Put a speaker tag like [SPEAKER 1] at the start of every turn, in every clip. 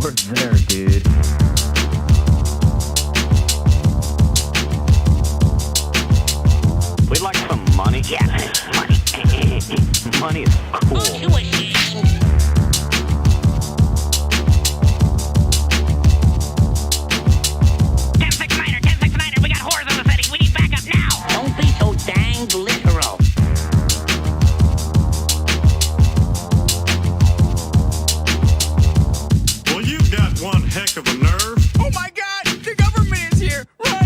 [SPEAKER 1] We're there, dude.
[SPEAKER 2] We'd like some money.
[SPEAKER 3] Yeah, money.
[SPEAKER 2] Money is cool.
[SPEAKER 3] Do it. We got whores in the city. We need backup now. Don't be so dang literal.
[SPEAKER 4] Well, you've got one heck of a nerve.
[SPEAKER 5] Oh my God! The government is here! Run!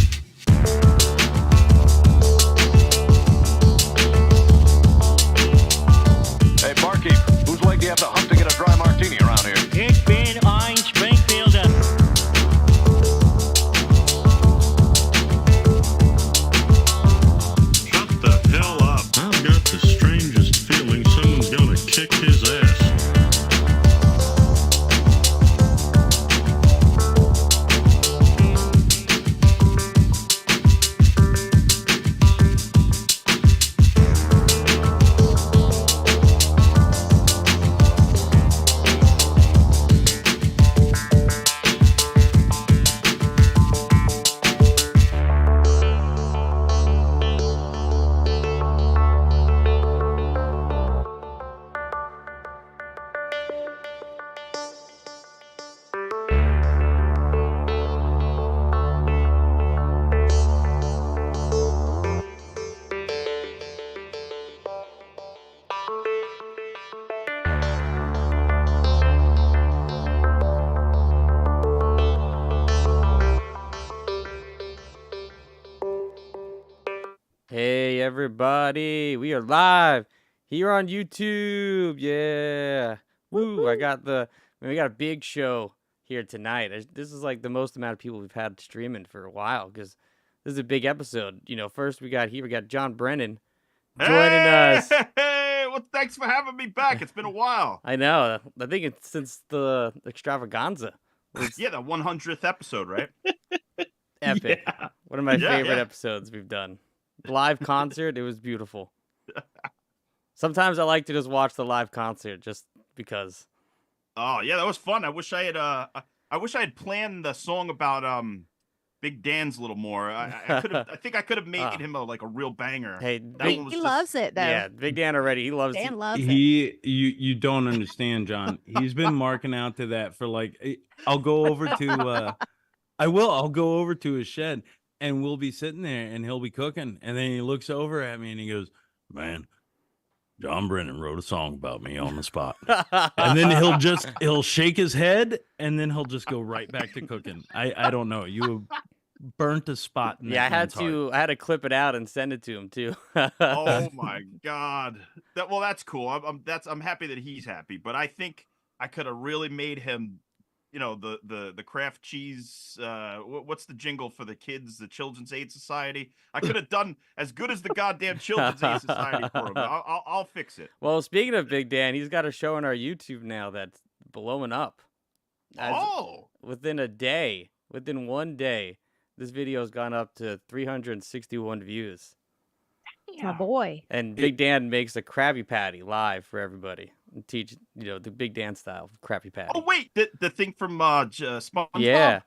[SPEAKER 2] Hey, barkeep, whose leg do you have to hump to get a dry martini around here?
[SPEAKER 3] Ich bin ein Springfielder.
[SPEAKER 4] Shut the hell up. I've got the strangest feeling someone's gonna kick his ass.
[SPEAKER 6] Hey everybody, we are live here on YouTube. Yeah. Woo, we got a big show here tonight. This is like the most amount of people we've had streaming for a while because this is a big episode. You know, first we got John Brennan joining us.
[SPEAKER 7] Hey, well, thanks for having me back. It's been a while.
[SPEAKER 6] I know. I think it's since the extravaganza.
[SPEAKER 7] Yeah, the 100th episode, right?
[SPEAKER 6] Epic.
[SPEAKER 7] Yeah.
[SPEAKER 6] One of my favorite
[SPEAKER 7] yeah.
[SPEAKER 6] episodes we've done. Live concert, it was beautiful. Sometimes I like to just watch the live concert just because.
[SPEAKER 7] Oh, yeah, that was fun. I wish I had planned the song about Big Dan's a little more. I think I could have made him a real banger.
[SPEAKER 6] Hey,
[SPEAKER 7] That one was
[SPEAKER 8] He
[SPEAKER 7] just-
[SPEAKER 8] loves it though.
[SPEAKER 6] yeah, Big Dan already. He loves
[SPEAKER 8] Dan loves it.
[SPEAKER 1] You don't understand, John. He's been marking out to that for I'll go over to I'll go over to his shed and we'll be sitting there and he'll be cooking and then he looks over at me and he goes, "Man, John Brennan wrote a song about me on the spot." And then he'll shake his head and then he'll just go right back to cooking. I don't know. You burnt a spot in
[SPEAKER 6] Yeah,
[SPEAKER 1] that man's heart.
[SPEAKER 6] I had to clip it out and send it to him too.
[SPEAKER 7] Oh my God. That's cool. I'm happy that he's happy, but I think I could have really made him, the Kraft cheese. What's the jingle for the kids, the Children's Aid Society? I could have done as good as the goddamn Children's Aid Society for him. I'll fix it.
[SPEAKER 6] Well, speaking of Big Dan, he's got a show on our YouTube now that's blowing up. Within one day, this video's gone up to 361 views.
[SPEAKER 8] My boy.
[SPEAKER 6] And Big Dan makes a Krabby Patty live for everybody. And teach, the Big Dan style Krabby Patty.
[SPEAKER 7] Oh wait, the thing from SpongeBob.
[SPEAKER 6] Yeah.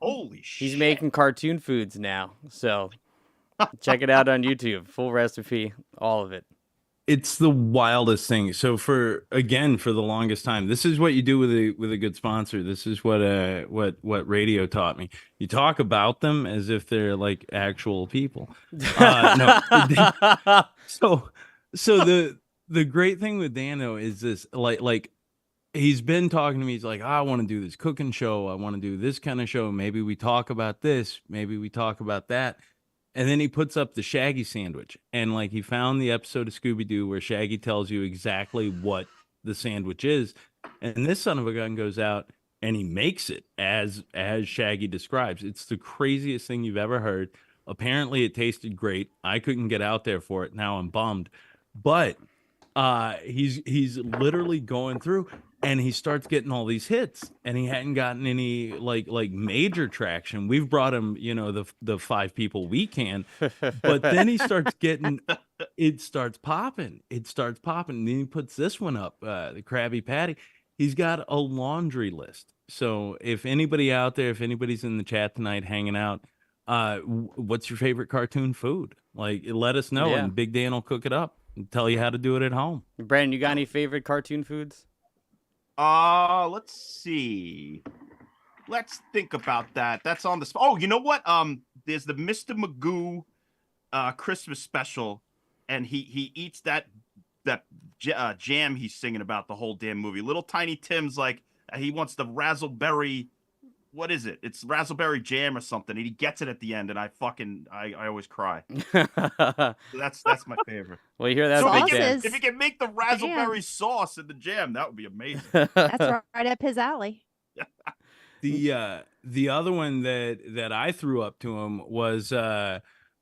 [SPEAKER 7] Holy shit.
[SPEAKER 6] He's making cartoon foods now. So check it out on YouTube. Full recipe, all of it.
[SPEAKER 1] It's the wildest thing. So for the longest time, this is what you do with a good sponsor. This is what radio taught me. You talk about them as if they're like actual people. No. So the great thing with Dan though is this, like he's been talking to me. He's like, I want to do this cooking show. I want to do this kind of show. Maybe we talk about this. Maybe we talk about that. And then he puts up the Shaggy sandwich. And he found the episode of Scooby-Doo where Shaggy tells you exactly what the sandwich is. And this son of a gun goes out and he makes it as Shaggy describes. It's the craziest thing you've ever heard. Apparently it tasted great. I couldn't get out there for it. Now I'm bummed. But he's literally going through and he starts getting all these hits and he hadn't gotten any like major traction. We've brought him, the 5 people we can, but then he starts getting, it starts popping. And then he puts this one up, the Krabby Patty. He's got a laundry list. So if anybody out there, if anybody's in the chat tonight hanging out, what's your favorite cartoon food? Like, let us know,
[SPEAKER 6] Yeah.
[SPEAKER 1] and Big Dan will cook it up and tell you how to do it at home.
[SPEAKER 6] Brandon, you got any favorite cartoon foods?
[SPEAKER 7] Let's see. Let's think about that. That's on the spot. Oh, you know what? There's the Mr. Magoo Christmas special, and he eats that jam he's singing about the whole damn movie. Little Tiny Tim's like he wants the razzleberry. What is it? It's razzleberry jam or something, and he gets it at the end, and I always cry. So that's my favorite.
[SPEAKER 6] Well, you hear that?
[SPEAKER 7] So
[SPEAKER 6] Big Dan.
[SPEAKER 7] if he can make the razzleberry sauce in the jam, that would be amazing.
[SPEAKER 8] That's right up his alley.
[SPEAKER 1] The other one that I threw up to him was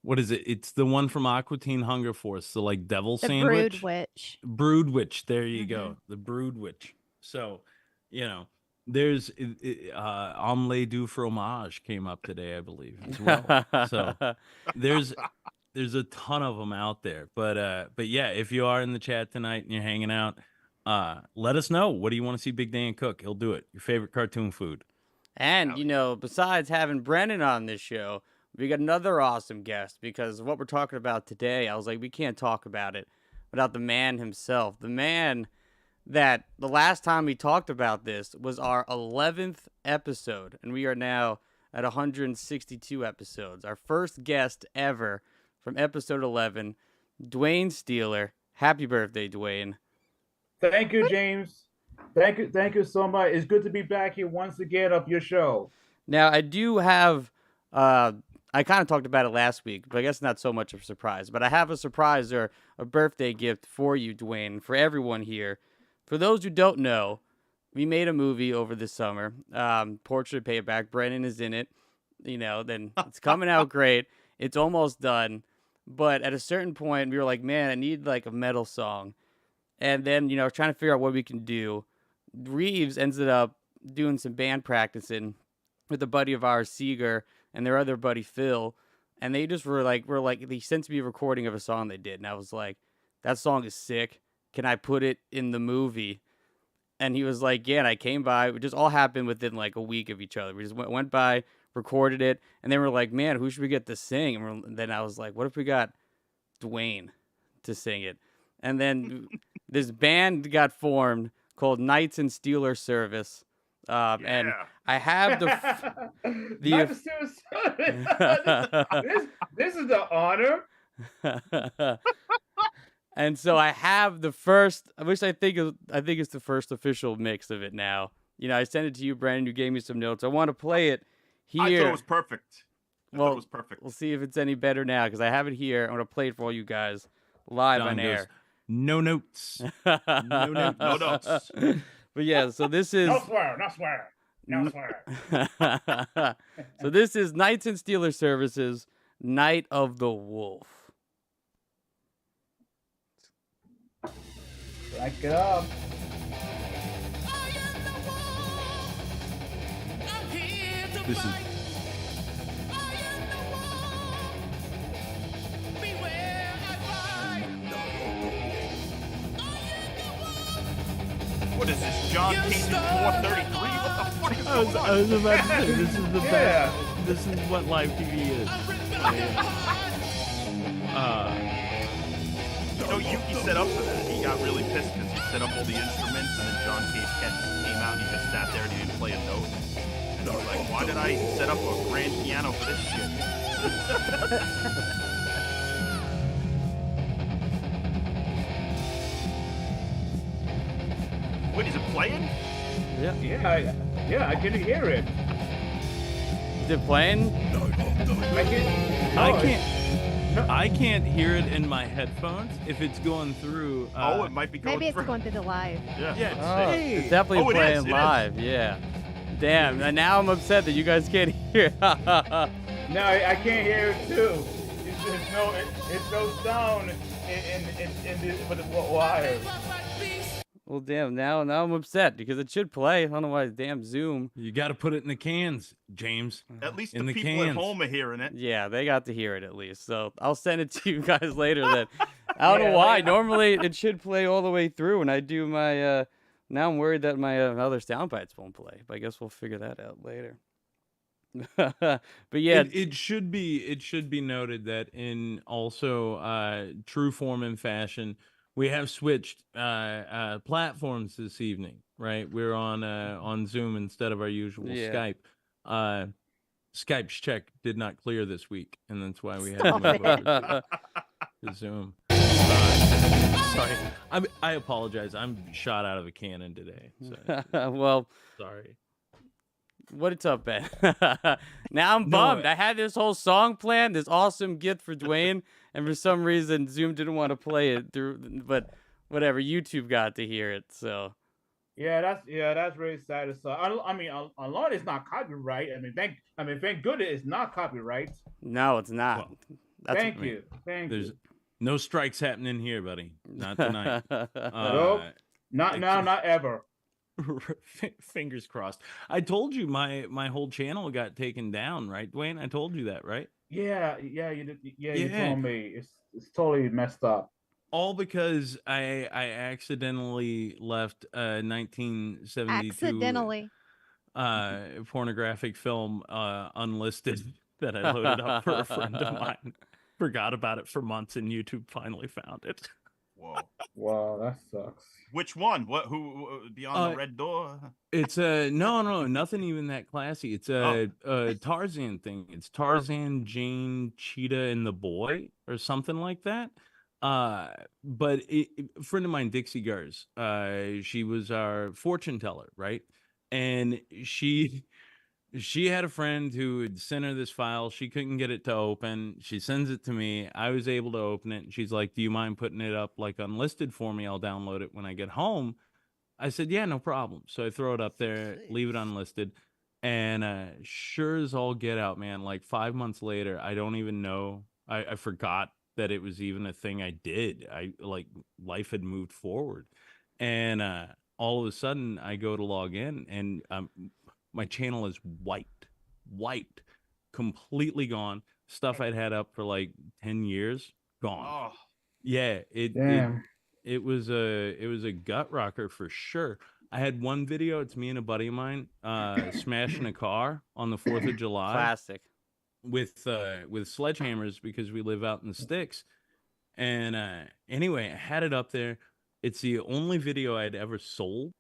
[SPEAKER 1] what is it? It's the one from Aqua Teen Hunger Force, the like devil
[SPEAKER 8] The
[SPEAKER 1] sandwich.
[SPEAKER 8] Brood Witch.
[SPEAKER 1] Brood Witch. There you go. The Brood Witch. So, there's omelette du fromage came up today, I believe, as well. So there's a ton of them out there. But yeah, if you are in the chat tonight and you're hanging out, let us know. What do you want to see Big Dan cook? He'll do it. Your favorite cartoon food.
[SPEAKER 6] And, besides having Brennan on this show, we got another awesome guest because what we're talking about today, I was like, we can't talk about it without the man himself. The man that the last time we talked about this was our 11th episode, and we are now at 162 episodes. Our first guest ever from episode 11, DWAYNE Steeler. Happy birthday, DWAYNE.
[SPEAKER 9] Thank you, James. Thank you so much. It's good to be back here once again of your show.
[SPEAKER 6] Now, I do have, I kind of talked about it last week, but I guess not so much of a surprise. But I have a surprise or a birthday gift for you, DWAYNE, for everyone here. For those who don't know, we made a movie over the summer, Portrait of Payback. Brennan is in it. Then it's coming out great. It's almost done. But at a certain point, we were like, man, I need like a metal song. And then, trying to figure out what we can do. Reeves ended up doing some band practicing with a buddy of ours, Seeger, and their other buddy, Phil. And they just were like, they sent me a recording of a song they did. And I was like, that song is sick. Can I put it in the movie? And he was like, yeah. And I came by. It just all happened within like a week of each other. We just went by, recorded it. And then we're like, man, who should we get to sing? And then I was like, what if we got DWAYNE to sing it? And then this band got formed called Knights in Steeler Service. And I have
[SPEAKER 9] this is the honor.
[SPEAKER 6] And so I have the first, I think it's the first official mix of it now. I sent it to you, Brandon. You gave me some notes. I want to play it here.
[SPEAKER 7] I thought it was perfect. It was perfect.
[SPEAKER 6] We'll see if it's any better now because I have it here. I'm going to play it for all you guys live on air.
[SPEAKER 1] No notes. No notes.
[SPEAKER 7] No notes.
[SPEAKER 6] But yeah, so this is...
[SPEAKER 9] No swear.
[SPEAKER 6] So this is Knights in Steeler Services, Night of the Wolf.
[SPEAKER 9] Back it up.
[SPEAKER 1] This is...
[SPEAKER 7] What is this, John Casey 433? What the fuck is going on?
[SPEAKER 1] I was about to say, this is the
[SPEAKER 9] Yeah.
[SPEAKER 1] best. This is what live TV is.
[SPEAKER 7] Yuki set up for that. He got really pissed because he set up all the instruments, and then John Cage came out and he just sat there and he didn't play a note. And he was like, why did I set up a grand piano for this shit? Wait, is it playing?
[SPEAKER 9] Yeah, I can hear it.
[SPEAKER 6] Is it playing?
[SPEAKER 1] I can't hear it in my headphones if it's going through.
[SPEAKER 7] It might be going
[SPEAKER 8] Maybe it's
[SPEAKER 7] through.
[SPEAKER 8] going through the live.
[SPEAKER 7] Yeah.
[SPEAKER 6] It's definitely
[SPEAKER 7] Oh, it
[SPEAKER 6] playing
[SPEAKER 7] is, it is.
[SPEAKER 6] live. Yeah. Damn. And now I'm upset that you guys can't hear.
[SPEAKER 9] No, I can't hear it too. It's no sound with the wires.
[SPEAKER 6] Well, damn. Now I'm upset because it should play. I don't know why damn Zoom.
[SPEAKER 1] You got to put it in the cans, James.
[SPEAKER 7] At least
[SPEAKER 1] In
[SPEAKER 7] the
[SPEAKER 1] the
[SPEAKER 7] people at
[SPEAKER 1] cans.
[SPEAKER 7] home are hearing it.
[SPEAKER 6] Yeah, they got to hear it at least. So I'll send it to you guys later. Then I don't know why. Normally it should play all the way through when I do my Now I'm worried that my other sound bites won't play, but I guess we'll figure that out later. But yeah,
[SPEAKER 1] It should be noted that in also true form and fashion, we have switched platforms this evening, right? We're on Zoom instead of our usual
[SPEAKER 6] Yeah.
[SPEAKER 1] Skype. Skype's check did not clear this week, and that's why we had to
[SPEAKER 8] Stop
[SPEAKER 1] move
[SPEAKER 8] it.
[SPEAKER 1] over to Zoom. Sorry, I apologize. I'm shot out of a cannon today. So,
[SPEAKER 6] well,
[SPEAKER 1] sorry.
[SPEAKER 6] what's up, Ben? Now I'm
[SPEAKER 1] No,
[SPEAKER 6] bummed. I had this whole song planned, this awesome gift for Dwayne, and for some reason Zoom didn't want to play it through. But whatever, YouTube got to hear it. So
[SPEAKER 9] Yeah, that's really sad. So I mean, a lot is not copyright. I mean, thank goodness it's not copyright.
[SPEAKER 6] no, it's not.
[SPEAKER 1] Well,
[SPEAKER 6] That's
[SPEAKER 9] Thank you, thank
[SPEAKER 1] There's
[SPEAKER 9] you.
[SPEAKER 1] no strikes happening here, buddy. Not tonight.
[SPEAKER 9] Nope. Not now, not ever.
[SPEAKER 1] Fingers crossed. I told you my whole channel got taken down, right, Dwayne? I told you that, right?
[SPEAKER 9] Yeah, you did. Yeah, you
[SPEAKER 1] Yeah.
[SPEAKER 9] told me it's totally messed up.
[SPEAKER 1] All because I accidentally left 1972
[SPEAKER 8] Accidentally.
[SPEAKER 1] pornographic film unlisted that I loaded up for a friend of mine. Forgot about it for months, and YouTube finally found it.
[SPEAKER 7] Whoa.
[SPEAKER 9] Wow, that sucks.
[SPEAKER 7] Which one? What? Who? Beyond the Red Door?
[SPEAKER 1] It's no, nothing even that classy. It's a Tarzan thing. It's Tarzan, Jane, Cheetah, and the Boy, or something like that. But a friend of mine, Dixie Gars, she was our fortune teller, right? And she had a friend who had sent her this file. She couldn't get it to open. She sends it to me. I was able to open it. And she's like, "Do you mind putting it up like unlisted for me? I'll download it when I get home." I said, "Yeah, no problem." So I throw it up there, leave it unlisted. And sure as all get out, man, like 5 months later, I don't even know. I forgot that it was even a thing I did. Life had moved forward. And all of a sudden I go to log in, and my channel is wiped, completely gone. Stuff I'd had up for like 10 years, gone.
[SPEAKER 7] Oh,
[SPEAKER 1] Yeah,
[SPEAKER 9] Damn.
[SPEAKER 1] it was a gut rocker for sure. I had one video. It's me and a buddy of mine smashing a car on the 4th of July
[SPEAKER 6] classic.
[SPEAKER 1] with sledgehammers because we live out in the sticks. And anyway, I had it up there. It's the only video I'd ever sold.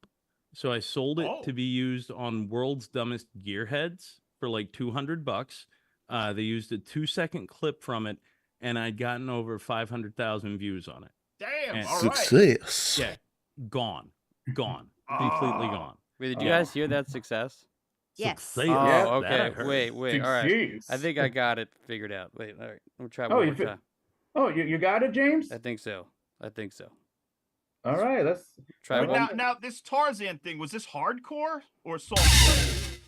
[SPEAKER 1] So I sold it to be used on World's Dumbest Gearheads for like $200. They used a 2-second clip from it, and I'd gotten over 500,000 views on it.
[SPEAKER 7] damn!
[SPEAKER 1] And-
[SPEAKER 7] All right.
[SPEAKER 10] Success.
[SPEAKER 1] Yeah, gone, completely gone.
[SPEAKER 6] Wait, did you guys hear that success?
[SPEAKER 8] Yes.
[SPEAKER 1] Success.
[SPEAKER 6] Oh,
[SPEAKER 1] That I
[SPEAKER 6] okay.
[SPEAKER 1] heard.
[SPEAKER 6] Wait. All right.
[SPEAKER 9] Jeez.
[SPEAKER 6] I think I got it figured out. Wait, all right. Let me try
[SPEAKER 9] Oh,
[SPEAKER 6] one
[SPEAKER 9] you
[SPEAKER 6] more
[SPEAKER 9] fi-
[SPEAKER 6] time.
[SPEAKER 9] Oh, you got it, James?
[SPEAKER 6] I think so.
[SPEAKER 9] All right, let's
[SPEAKER 6] Try
[SPEAKER 7] But
[SPEAKER 6] one.
[SPEAKER 7] now this Tarzan thing, was this hardcore or softcore?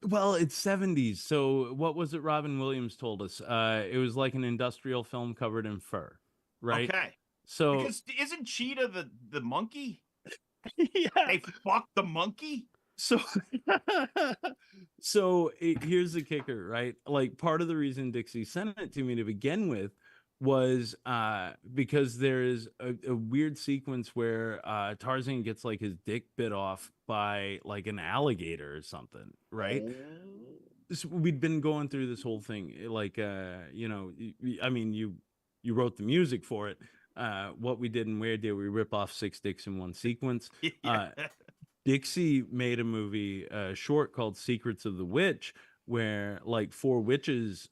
[SPEAKER 1] Well, it's 70s. So what was it Robin Williams told us? It was like an industrial film covered in fur, right?
[SPEAKER 7] Okay.
[SPEAKER 1] So
[SPEAKER 7] Because isn't Cheetah the monkey?
[SPEAKER 1] yeah.
[SPEAKER 7] They fucked the monkey?
[SPEAKER 1] So here's the kicker, right? Like part of the reason Dixie sent it to me to begin with was because there is a weird sequence where Tarzan gets like his dick bit off by like an alligator or something, right? So we'd been going through this whole thing, like I mean, you wrote the music for it. What we did and where did we rip off 6 dicks in one sequence?
[SPEAKER 7] Yeah.
[SPEAKER 1] Dixie made a movie short called Secrets of the Witch, where like 4 witches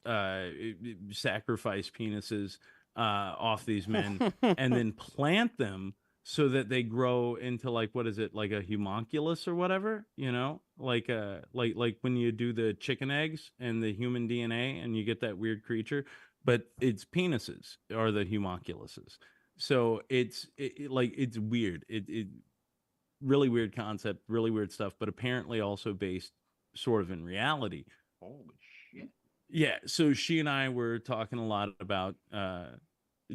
[SPEAKER 1] sacrifice penises off these men and then plant them so that they grow into like, what is it, like a homunculus or whatever, like when you do the chicken eggs and the human DNA and you get that weird creature, but it's penises are the homunculuses. So it's weird. It really weird concept, really weird stuff, but apparently also based sort of in reality.
[SPEAKER 7] Holy shit.
[SPEAKER 1] Yeah, so she and I were talking a lot about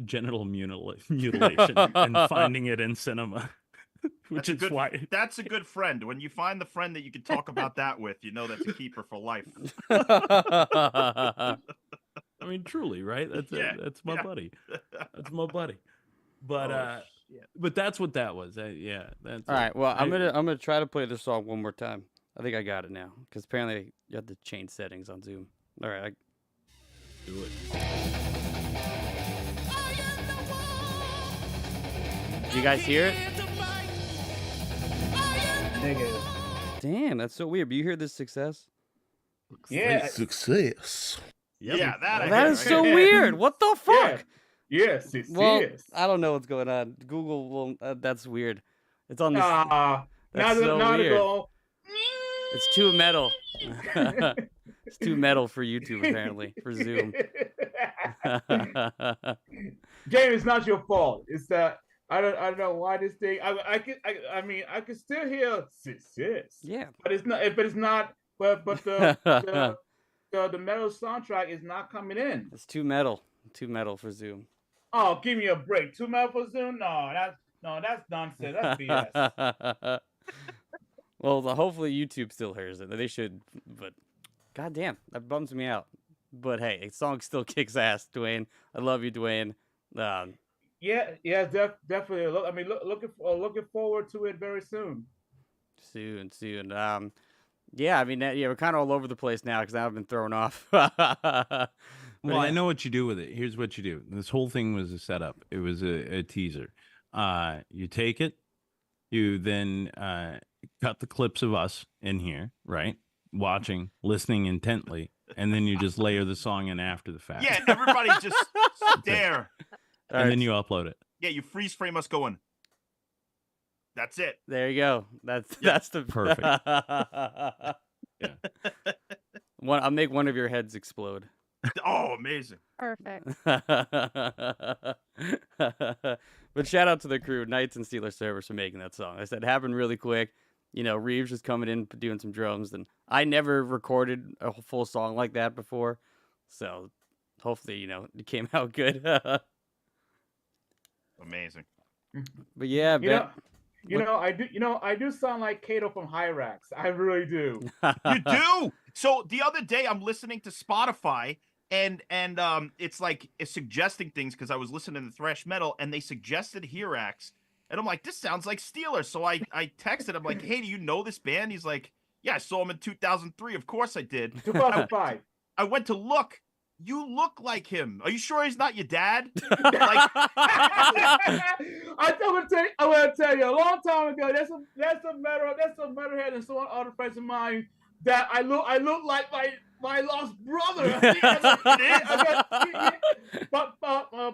[SPEAKER 1] genital mutilation and finding it in cinema, which is why
[SPEAKER 7] That's a good friend. When you find the friend that you can talk about that with, you know that's a keeper for life.
[SPEAKER 1] I mean, truly, right? That's
[SPEAKER 7] Yeah,
[SPEAKER 1] that's my
[SPEAKER 7] yeah.
[SPEAKER 1] buddy. That's my buddy. But But that's what that was. Yeah, that's
[SPEAKER 6] All
[SPEAKER 1] it.
[SPEAKER 6] right. Well, I'm gonna try to play this song one more time. I think I got it now because apparently you have to change settings on Zoom. All right.
[SPEAKER 1] do it.
[SPEAKER 6] Do you guys hear it?
[SPEAKER 9] Negative.
[SPEAKER 6] Damn, that's so weird. But you hear this success?
[SPEAKER 9] Yeah.
[SPEAKER 10] Success.
[SPEAKER 7] Yeah, that I
[SPEAKER 6] That
[SPEAKER 7] hear,
[SPEAKER 6] is
[SPEAKER 7] right?
[SPEAKER 6] so weird. What the fuck?
[SPEAKER 9] Yes, it's
[SPEAKER 6] Well,
[SPEAKER 9] yes.
[SPEAKER 6] I don't know what's going on. Google will. That's weird. It's on this.
[SPEAKER 9] Nah,
[SPEAKER 6] That's so
[SPEAKER 9] not
[SPEAKER 6] weird.
[SPEAKER 9] to go.
[SPEAKER 6] It's too metal. It's too metal for YouTube apparently for Zoom.
[SPEAKER 9] James, it's not your fault. It's that I don't know why this thing. I can still hear success.
[SPEAKER 6] Yeah.
[SPEAKER 9] But it's not. But the metal soundtrack is not coming in.
[SPEAKER 6] It's too metal. Too metal for Zoom.
[SPEAKER 9] Oh, give me a break. 2 metal for Zoom? No, that's nonsense. That's BS.
[SPEAKER 6] Well, hopefully YouTube still hears it. They should, but goddamn, that bums me out. But hey, the song still kicks ass, Dwayne. I love you, Dwayne.
[SPEAKER 9] Yeah, definitely. Looking forward to it very soon.
[SPEAKER 6] Soon. Yeah, I mean, yeah, we're kind of all over the place now because I've been thrown off.
[SPEAKER 1] Well, I know what you do with it. Here's what you do. This whole thing was a setup. It was a teaser. You take it, you then cut the clips of us in here, right? Watching, listening intently, and then you just layer the song in after the fact.
[SPEAKER 7] Yeah, everybody just stare.
[SPEAKER 1] And then you upload it.
[SPEAKER 7] Yeah, you freeze frame us going. That's it.
[SPEAKER 6] There you go. That's the
[SPEAKER 1] Perfect.
[SPEAKER 6] Yeah. I'll make one of your heads explode.
[SPEAKER 7] Oh, amazing.
[SPEAKER 8] Perfect.
[SPEAKER 6] But shout out to the crew, Knights and Steeler Service, for making that song. I said it happened really quick. You know, Reeves was coming in doing some drums, and I never recorded a full song like that before. So hopefully, you know, it came out good.
[SPEAKER 7] Amazing.
[SPEAKER 6] But yeah,
[SPEAKER 9] I do sound like Kato from Hyrax. I really do.
[SPEAKER 7] You do. So the other day I'm listening to Spotify and it's like it's suggesting things because I was listening to thrash metal and they suggested Hirax and I'm like, this sounds like Steelers. So I texted him like, hey, do you know this band? He's like, yeah, I saw him in 2003. Of course I did.
[SPEAKER 9] 2005.
[SPEAKER 7] I went to look. You look like him. Are you sure he's not your dad? Like,
[SPEAKER 9] I'm gonna tell you. A long time ago, that's a metalhead and some other friends of mine that I look like my lost brother.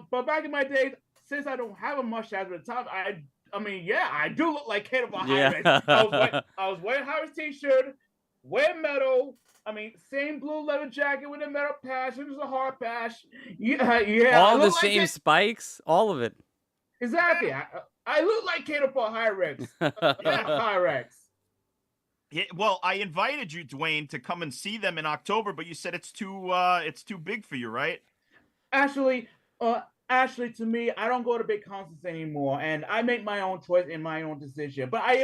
[SPEAKER 9] But back in my days, since I don't have a mustache at the time, I mean, yeah, I do look like Kato from Hyrax. I was wearing Hyrax t-shirt, wearing metal. I mean, same blue leather jacket with a metal patch. It was a hard patch. Yeah.
[SPEAKER 6] All the same spikes, all of it.
[SPEAKER 9] Exactly. I look like Kato for Hyrax. Hyrax.
[SPEAKER 7] Yeah, well, I invited you, Dwayne, to come and see them in October, but you said it's too big for you, right?
[SPEAKER 9] Actually, to me, I don't go to big concerts anymore, and I make my own choice and my own decision. But I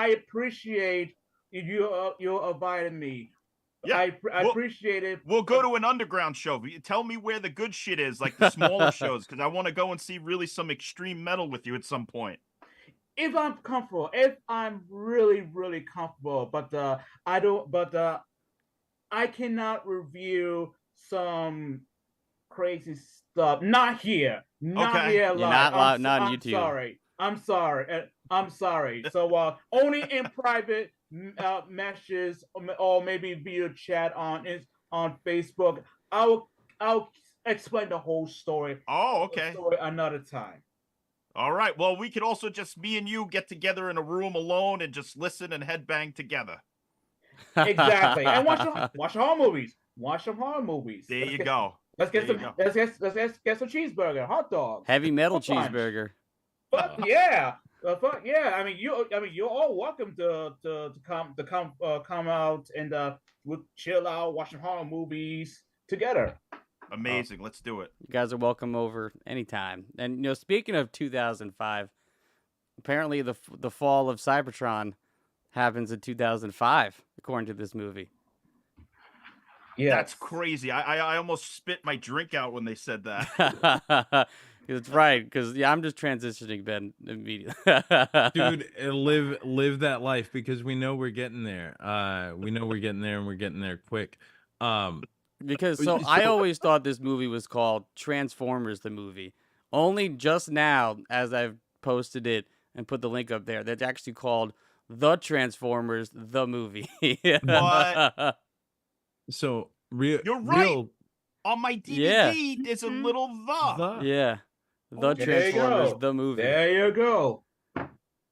[SPEAKER 9] appreciate you inviting me.
[SPEAKER 7] Yeah,
[SPEAKER 9] I appreciate it.
[SPEAKER 7] We'll go to an underground show. Tell me where the good shit is, like the smaller shows, because I want to go and see really some extreme metal with you at some point.
[SPEAKER 9] If I'm comfortable, if I'm really, really comfortable, but I cannot review some crazy stuff. Not here. Not here live.
[SPEAKER 6] You're not live, not on YouTube.
[SPEAKER 9] I'm sorry. So only in private messages or maybe via chat on Facebook. I'll explain the whole story.
[SPEAKER 7] Oh, okay.
[SPEAKER 9] Another time.
[SPEAKER 7] All right. Well, we could also just me and you get together in a room alone and just listen and headbang together.
[SPEAKER 9] Exactly. And watch horror movies. Watch some horror movies.
[SPEAKER 7] There you go.
[SPEAKER 9] Let's get some cheeseburger, hot dog.
[SPEAKER 6] Heavy metal cheeseburger.
[SPEAKER 9] Fuck yeah. Fuck yeah. I mean you're all welcome to come out and we'll chill out, watch some horror movies together.
[SPEAKER 7] Amazing. Let's do it.
[SPEAKER 6] You guys are welcome over anytime. And, you know, speaking of 2005, apparently the fall of Cybertron happens in 2005, according to this movie.
[SPEAKER 9] Yeah,
[SPEAKER 7] that's crazy. I almost spit my drink out when they said that.
[SPEAKER 6] It's right, because I'm just transitioning Ben immediately.
[SPEAKER 1] Dude, live that life because we know we're getting there. We know we're getting there and we're getting there quick.
[SPEAKER 6] Because I always thought this movie was called Transformers the movie. Only just now, as I've posted it and put the link up there, that's actually called The Transformers the movie.
[SPEAKER 7] What?
[SPEAKER 1] So
[SPEAKER 7] You're right. On my
[SPEAKER 6] Yeah.
[SPEAKER 7] DVD, there's a
[SPEAKER 8] Mhm.
[SPEAKER 7] little the.
[SPEAKER 6] Yeah. The
[SPEAKER 9] There you
[SPEAKER 6] Transformers
[SPEAKER 9] go.
[SPEAKER 6] the movie.
[SPEAKER 9] There you go.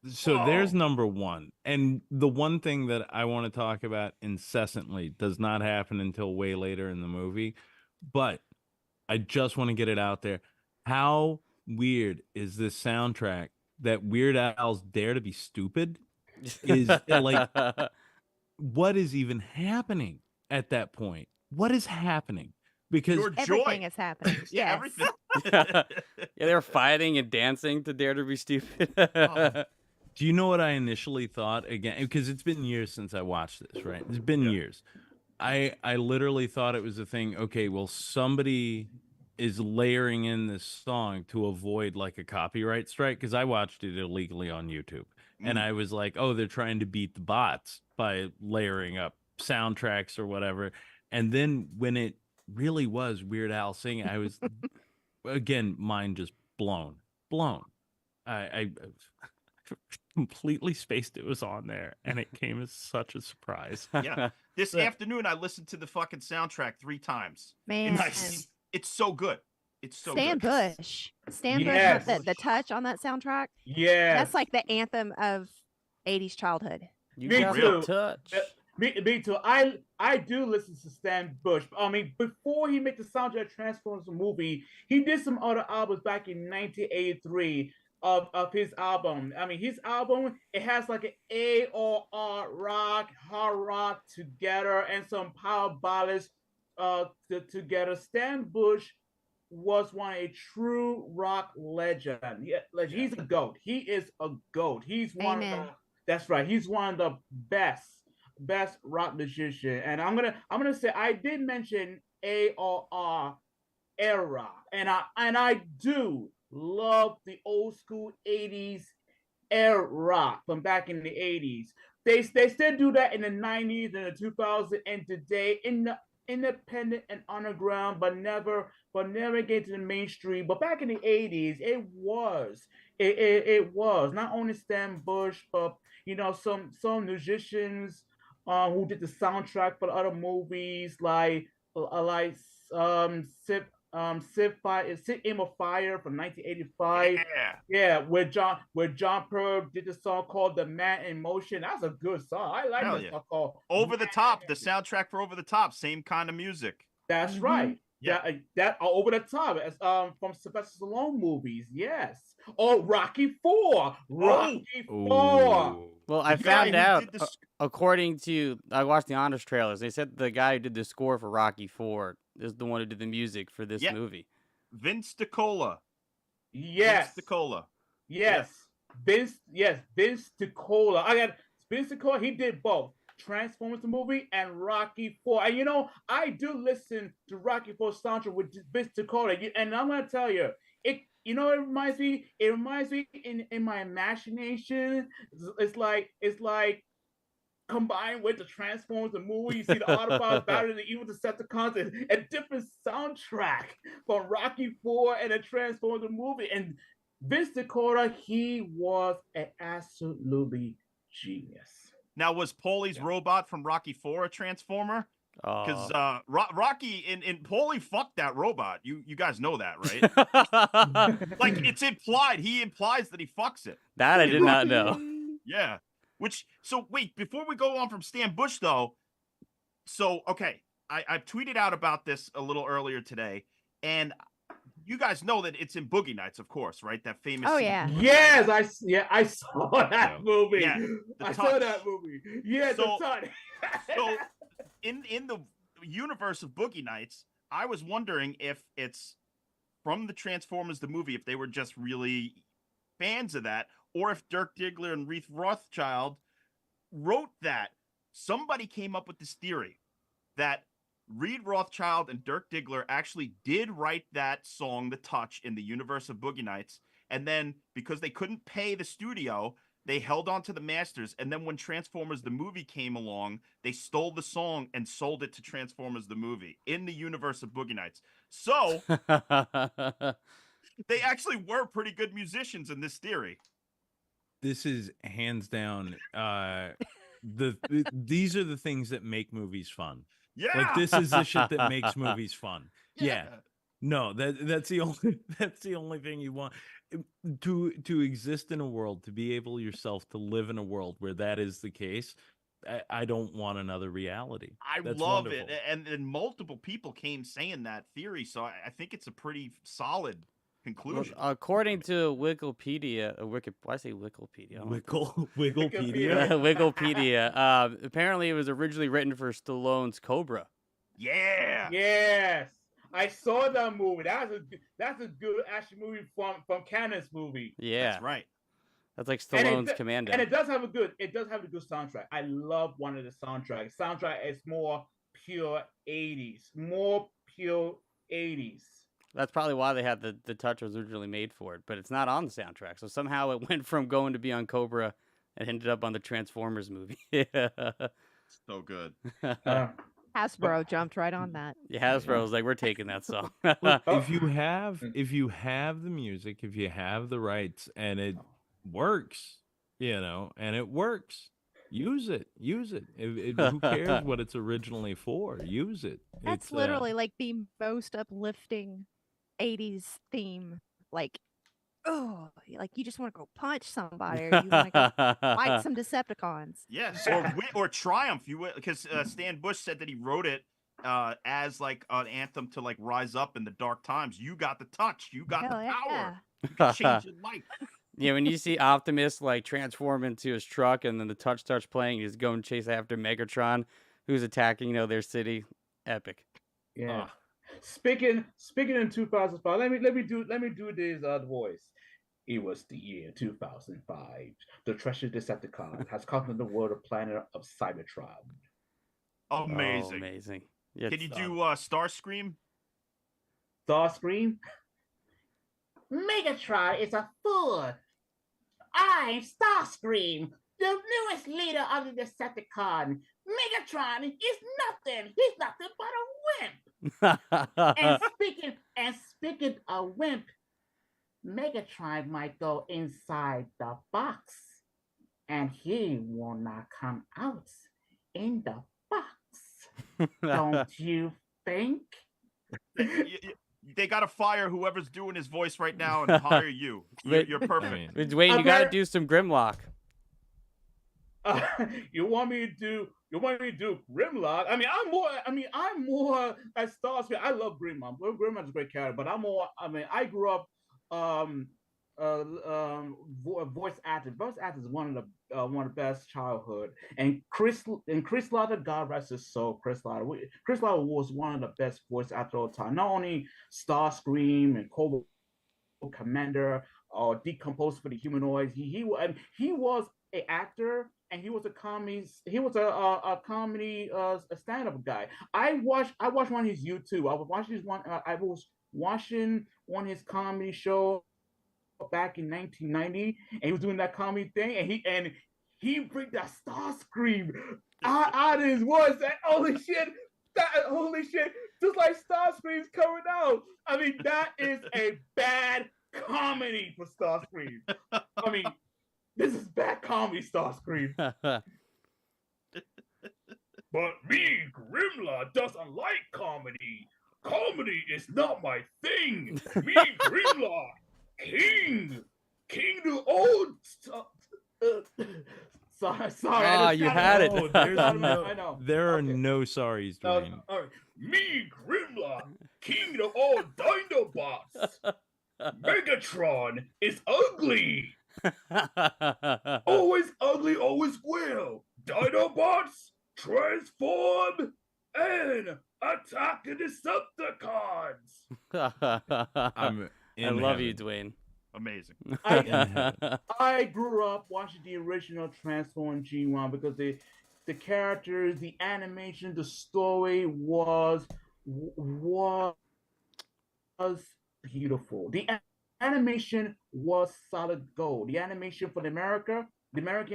[SPEAKER 1] So there's
[SPEAKER 9] Whoa.
[SPEAKER 1] number one. And the one thing that I want to talk about incessantly does not happen until way later in the movie. But I just want to get it out there. How weird is this soundtrack that Weird Al's Dare to Be Stupid is like, what is even happening at that point? What is happening? Because
[SPEAKER 7] Your
[SPEAKER 8] Everything
[SPEAKER 7] joy.
[SPEAKER 8] is happening.
[SPEAKER 7] Yeah,
[SPEAKER 8] Yes.
[SPEAKER 7] everything.
[SPEAKER 6] Yeah, they were fighting and dancing to Dare to Be Stupid.
[SPEAKER 1] do you know what I initially thought again? Because it's been years since I watched this, right? It's been years. I literally thought it was a thing. Okay, well, somebody is layering in this song to avoid like a copyright strike because I watched it illegally on YouTube, and I was like, oh, they're trying to beat the bots by layering up soundtracks or whatever. And then when it really was Weird Al singing, I was again, mind just blown. I completely spaced it was on there, and it came as such a surprise.
[SPEAKER 7] Yeah. This afternoon, I listened to the fucking soundtrack 3 times.
[SPEAKER 8] Man.
[SPEAKER 7] It's so good. It's so
[SPEAKER 8] Stan
[SPEAKER 7] good.
[SPEAKER 8] Bush. Stan
[SPEAKER 9] Yes.
[SPEAKER 8] Bush, the touch on that soundtrack.
[SPEAKER 9] Yeah.
[SPEAKER 8] That's like the anthem of 80s childhood.
[SPEAKER 6] You
[SPEAKER 9] Me
[SPEAKER 6] got
[SPEAKER 9] too.
[SPEAKER 6] the touch.
[SPEAKER 9] Me too. I do listen to Stan Bush. I mean, before he made the soundtrack Transformers movie, he did some other albums back in 1983 of his album. I mean, his album, it has like an AOR rock, hard rock together, and some power ballads together. Stan Bush was a true rock legend. Yeah, like he's a goat. He is a goat. He's one of
[SPEAKER 8] Amen.
[SPEAKER 9] the, that's right. He's one of the best rock musician. And I'm gonna say I did mention AOR era, and I do love the old school 80s air rock from back in the 80s. They still do that in the 90s and the 2000s and today in the independent and underground, but never get to the mainstream. But back in the 80s, it was not only Stan Bush, but you know, some musicians who did the soundtrack for the other movies like Sid Aim of Fire from 1985. Yeah, where John Pearl did the song called "The Man in Motion." That's a good song. I like that song called
[SPEAKER 7] Over the Top. The soundtrack for Over the Top, same kind of music.
[SPEAKER 9] That's right.
[SPEAKER 7] Yeah.
[SPEAKER 9] That Over the Top as from Sylvester Stallone movies. Yes. Or Rocky 4. Rocky 4.
[SPEAKER 6] Well, I found out, according to, I watched the honest trailers, they said the guy who did the score for Rocky 4 is the one who did the music for this movie.
[SPEAKER 7] Vince DiCola.
[SPEAKER 9] Yes.
[SPEAKER 7] Vince DiCola.
[SPEAKER 9] Yes. Vince DiCola. I got Vince DiCola, he did both. Transformers the movie and Rocky 4. And you know, I do listen to Rocky 4 soundtrack with Vince DiCola. And I'm gonna tell you, it reminds me in my imagination. It's like combined with the Transformers the movie, you see the Autobots battling the evil Decepticons, and a different soundtrack from Rocky 4 and the Transformers the movie. And Vince DiCola, he was an absolutely genius.
[SPEAKER 7] Now, was Paulie's robot from Rocky 4 a Transformer? Because Rocky and Paulie fucked that robot. You guys know that, right? Like, it's implied. He implies that he fucks it.
[SPEAKER 6] That I did not know.
[SPEAKER 7] Yeah. So wait, before we go on from Stan Bush, though. So, okay, I tweeted out about this a little earlier today, and you guys know that it's in Boogie Nights, of course, right? That famous.
[SPEAKER 8] Oh yeah.
[SPEAKER 9] Yes, I saw that movie.
[SPEAKER 7] Yeah,
[SPEAKER 9] I saw that movie. Yeah,
[SPEAKER 7] So-
[SPEAKER 9] the touch.
[SPEAKER 7] So, in the universe of Boogie Nights, I was wondering if it's from the Transformers the movie, if they were just really fans of that, or if Dirk Diggler and Reith Rothschild wrote that. Somebody came up with this theory that Reed Rothschild and Dirk Diggler actually did write that song, The Touch, in the universe of Boogie Nights. And then because they couldn't pay the studio, they held on to the masters. And then when Transformers the movie came along, they stole the song and sold it to Transformers the movie in the universe of Boogie Nights. So they actually were pretty good musicians in this theory.
[SPEAKER 1] This is hands down these are the things that make movies fun.
[SPEAKER 7] Yeah.
[SPEAKER 1] Like this is the shit that makes movies fun. Yeah. No, that's the only thing you want to exist in a world, to be able yourself to live in a world where that is the case. I don't want another reality. That's
[SPEAKER 7] love
[SPEAKER 1] wonderful.
[SPEAKER 7] it. And multiple people came saying that theory. So I think it's a pretty solid conclusion.
[SPEAKER 6] Well, according to Wikipedia, why say Wikipedia?
[SPEAKER 1] Wikipedia.
[SPEAKER 6] Wikipedia. Apparently, it was originally written for Stallone's Cobra.
[SPEAKER 7] Yeah.
[SPEAKER 9] Yes, I saw that movie. That's a good action movie from Cannon's movie.
[SPEAKER 6] Yeah,
[SPEAKER 7] That's right.
[SPEAKER 6] that's like Stallone's Commando.
[SPEAKER 9] And it does have a good soundtrack. I love one of the soundtracks. Soundtrack is more pure 80s.
[SPEAKER 6] That's probably why they had the touch was originally made for it, but it's not on the soundtrack. So somehow it went from going to be on Cobra and ended up on the Transformers movie.
[SPEAKER 7] So good.
[SPEAKER 8] Hasbro jumped right on that.
[SPEAKER 6] Yeah, Hasbro was like, we're taking that song.
[SPEAKER 1] Look, if you have the music, if you have the rights, and it works, and it works, use it. Who cares what it's originally for? Use it.
[SPEAKER 8] That's literally like the most uplifting 80s theme. Like, oh, like you just want to go punch somebody, or you want to go fight some Decepticons.
[SPEAKER 7] Yes, or Triumph. Because Stan Bush said that he wrote it as like an anthem to like rise up in the dark times. You got the touch. You got the power. You can change your life.
[SPEAKER 6] Yeah, when you see Optimus like transform into his truck and then the touch starts playing, he's going to chase after Megatron, who's attacking, their city. Epic.
[SPEAKER 9] Yeah. Speaking in 2005, let me do this voice. It was the year 2005. The treasure Decepticon has conquered the world of planet of Cybertron.
[SPEAKER 7] Amazing.
[SPEAKER 6] Oh, amazing. Yeah,
[SPEAKER 7] Can you do Starscream?
[SPEAKER 9] Starscream? Megatron is a fool. I'm Starscream, the newest leader of the Decepticon. Megatron is nothing. He's nothing but a wimp. and speaking of wimp, Megatron might go inside the box, and he will not come out in the box. Don't you think?
[SPEAKER 7] They gotta fire whoever's doing his voice right now and hire you. You're perfect.
[SPEAKER 6] Dwayne, you gotta do some Grimlock.
[SPEAKER 9] You want me to do Grimlock? I'm more at Starscream. I love Grimlock. Grimlock's a great character, but I grew up voice acting. Voice acting is one of the best childhood. And Chris Lauder, God rest his soul. Chris Lauder was one of the best voice actors of all time. Not only Starscream and Cobra Commander or Decomposed for the Humanoids. He was an actor. And he was a comedy. He was a comedy stand-up guy. I watched one of his YouTube. I was watching one of his comedy show back in 1990, and he was doing that comedy thing. And he bring that Starscream out of his voice. That holy shit! Just like Starscream's coming out. I mean, that is a bad comedy for Starscream. I mean. This is bad comedy, Starscream. But me, Grimlock, doesn't like comedy. Comedy is not my thing. Me, Grimlock, king the old. Sorry.
[SPEAKER 6] You had it.
[SPEAKER 9] I know.
[SPEAKER 1] There are no sorries, Dwayne.
[SPEAKER 9] Me, Grimlock, king the old Dinobots. Megatron is ugly. Always ugly, always will. Dinobots transform and attack the Decepticons.
[SPEAKER 6] I love you, Dwayne.
[SPEAKER 7] Amazing.
[SPEAKER 9] I grew up watching the original Transform G1 because the characters, the animation, the story was beautiful. Animation was solid gold. The animation for the American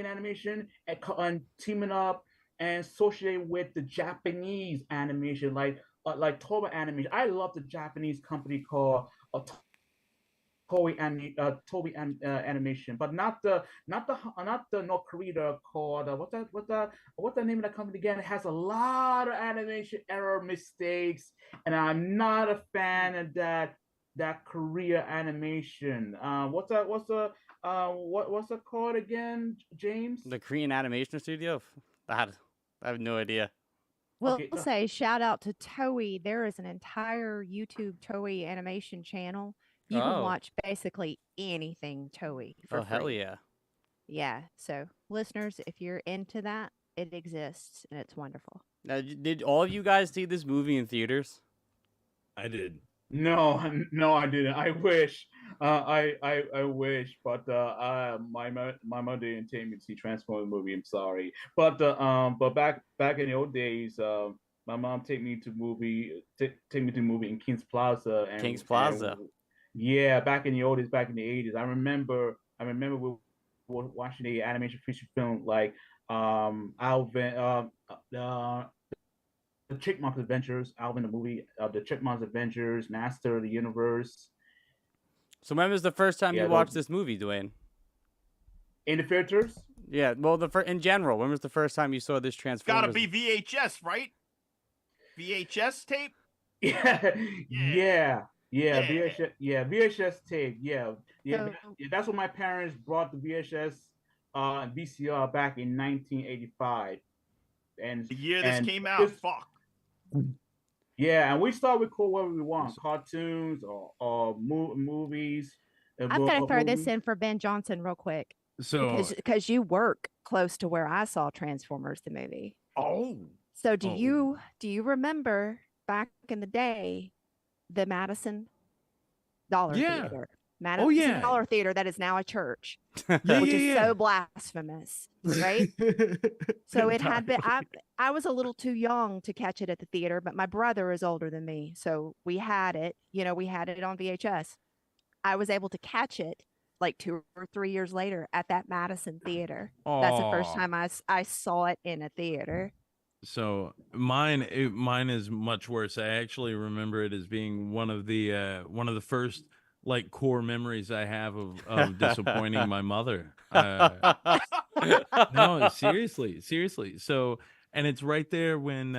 [SPEAKER 9] animation, and teaming up and associated with the Japanese animation, like Toba animation. I love the Japanese company called Animation, but not the North Korea called what's the name of the company again? It has a lot of animation error mistakes, and I'm not a fan of that Korea animation. What's it called again, James?
[SPEAKER 6] The Korean animation studio? That I have no idea.
[SPEAKER 8] We'll
[SPEAKER 9] Okay,
[SPEAKER 8] say shout out to Toei. There is an entire YouTube Toei animation channel. You can
[SPEAKER 6] Oh.
[SPEAKER 8] watch basically anything Toei for
[SPEAKER 6] Oh, hell
[SPEAKER 8] free.
[SPEAKER 6] yeah.
[SPEAKER 8] Yeah. So, listeners, if you're into that, it exists and it's wonderful.
[SPEAKER 6] Now, did all of you guys see this movie in theaters?
[SPEAKER 1] I did.
[SPEAKER 9] No, no, I didn't. I wish. I wish, but my mother didn't take me to see Transformers movie. I'm sorry, but back in the old days, my mom take me to movie in Kings Plaza and
[SPEAKER 6] Kings Plaza.
[SPEAKER 9] yeah, back in the old days, back in the 80s. I remember we were watching the animation feature film like Alvin the Chipmunks Adventures, Alvin the movie, the Chipmunks Adventures, Master of the Universe.
[SPEAKER 6] So when was the first time
[SPEAKER 9] Yeah,
[SPEAKER 6] you watched this movie, Dwayne?
[SPEAKER 9] In the theaters?
[SPEAKER 6] Yeah, well, in general, when was the first time you saw this Transformers?
[SPEAKER 7] Gotta be VHS, right? VHS tape?
[SPEAKER 9] Yeah,
[SPEAKER 7] Yeah.
[SPEAKER 9] VHS, VHS tape,
[SPEAKER 8] So-
[SPEAKER 9] That's when my parents brought the VHS, VCR back in 1985, and
[SPEAKER 7] The year this
[SPEAKER 9] and
[SPEAKER 7] came out, fuck.
[SPEAKER 9] Yeah, and we start record whatever we want, cartoons or movies.
[SPEAKER 8] I've got to throw this in for Ben Johnson real quick
[SPEAKER 1] So
[SPEAKER 8] because you work close to where I saw Transformers the movie.
[SPEAKER 7] Oh.
[SPEAKER 8] So do
[SPEAKER 1] Oh.
[SPEAKER 8] you remember back in the day the Madison Dollar
[SPEAKER 1] Yeah.
[SPEAKER 8] Theater? Madison
[SPEAKER 1] yeah.
[SPEAKER 8] Dollar Theater that is now a church,
[SPEAKER 1] Yeah,
[SPEAKER 8] which is
[SPEAKER 1] yeah.
[SPEAKER 8] so blasphemous, right? So it had been I was a little too young to catch it at the theater, but my brother is older than me. So we had it, we had it on VHS. I was able to catch it like 2 or 3 years later at that Madison Theater. That's the first
[SPEAKER 1] Aw.
[SPEAKER 8] time I saw it in a theater.
[SPEAKER 1] So mine is much worse. I actually remember it as being one of the first like core memories I have of disappointing my mother. No, seriously. So, and it's right there when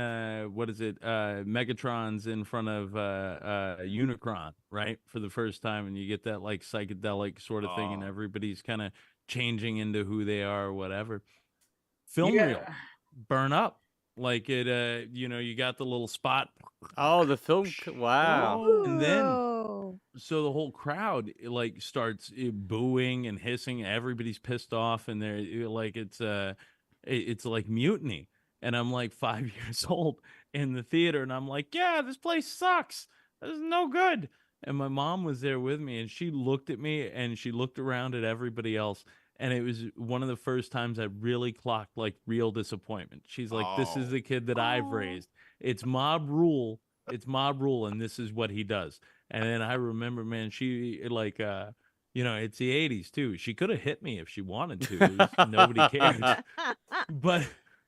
[SPEAKER 1] what is it? Megatron's in front of Unicron, right, for the first time, and you get that like psychedelic sort of thing, and
[SPEAKER 7] Oh.
[SPEAKER 1] everybody's kind of changing into who they are or whatever. Film
[SPEAKER 9] Yeah.
[SPEAKER 1] reel, burn up. Like it, you got the little spot.
[SPEAKER 6] Oh, the film. Wow.
[SPEAKER 1] And then
[SPEAKER 8] Ooh.
[SPEAKER 1] so the whole crowd like starts booing and hissing. Everybody's pissed off, and they're like, it's like mutiny. And I'm like 5 years old in the theater, and I'm like, yeah, this place sucks. This is no good. And my mom was there with me, and she looked at me, and she looked around at everybody else. And it was one of the first times I really clocked like real disappointment. She's like, this is
[SPEAKER 7] Oh.
[SPEAKER 1] the kid that I've
[SPEAKER 8] Aw.
[SPEAKER 1] raised. It's mob rule. It's mob rule, and this is what he does. And then I remember, man, she like, it's the 80s too. She could have hit me if she wanted to. Nobody cares.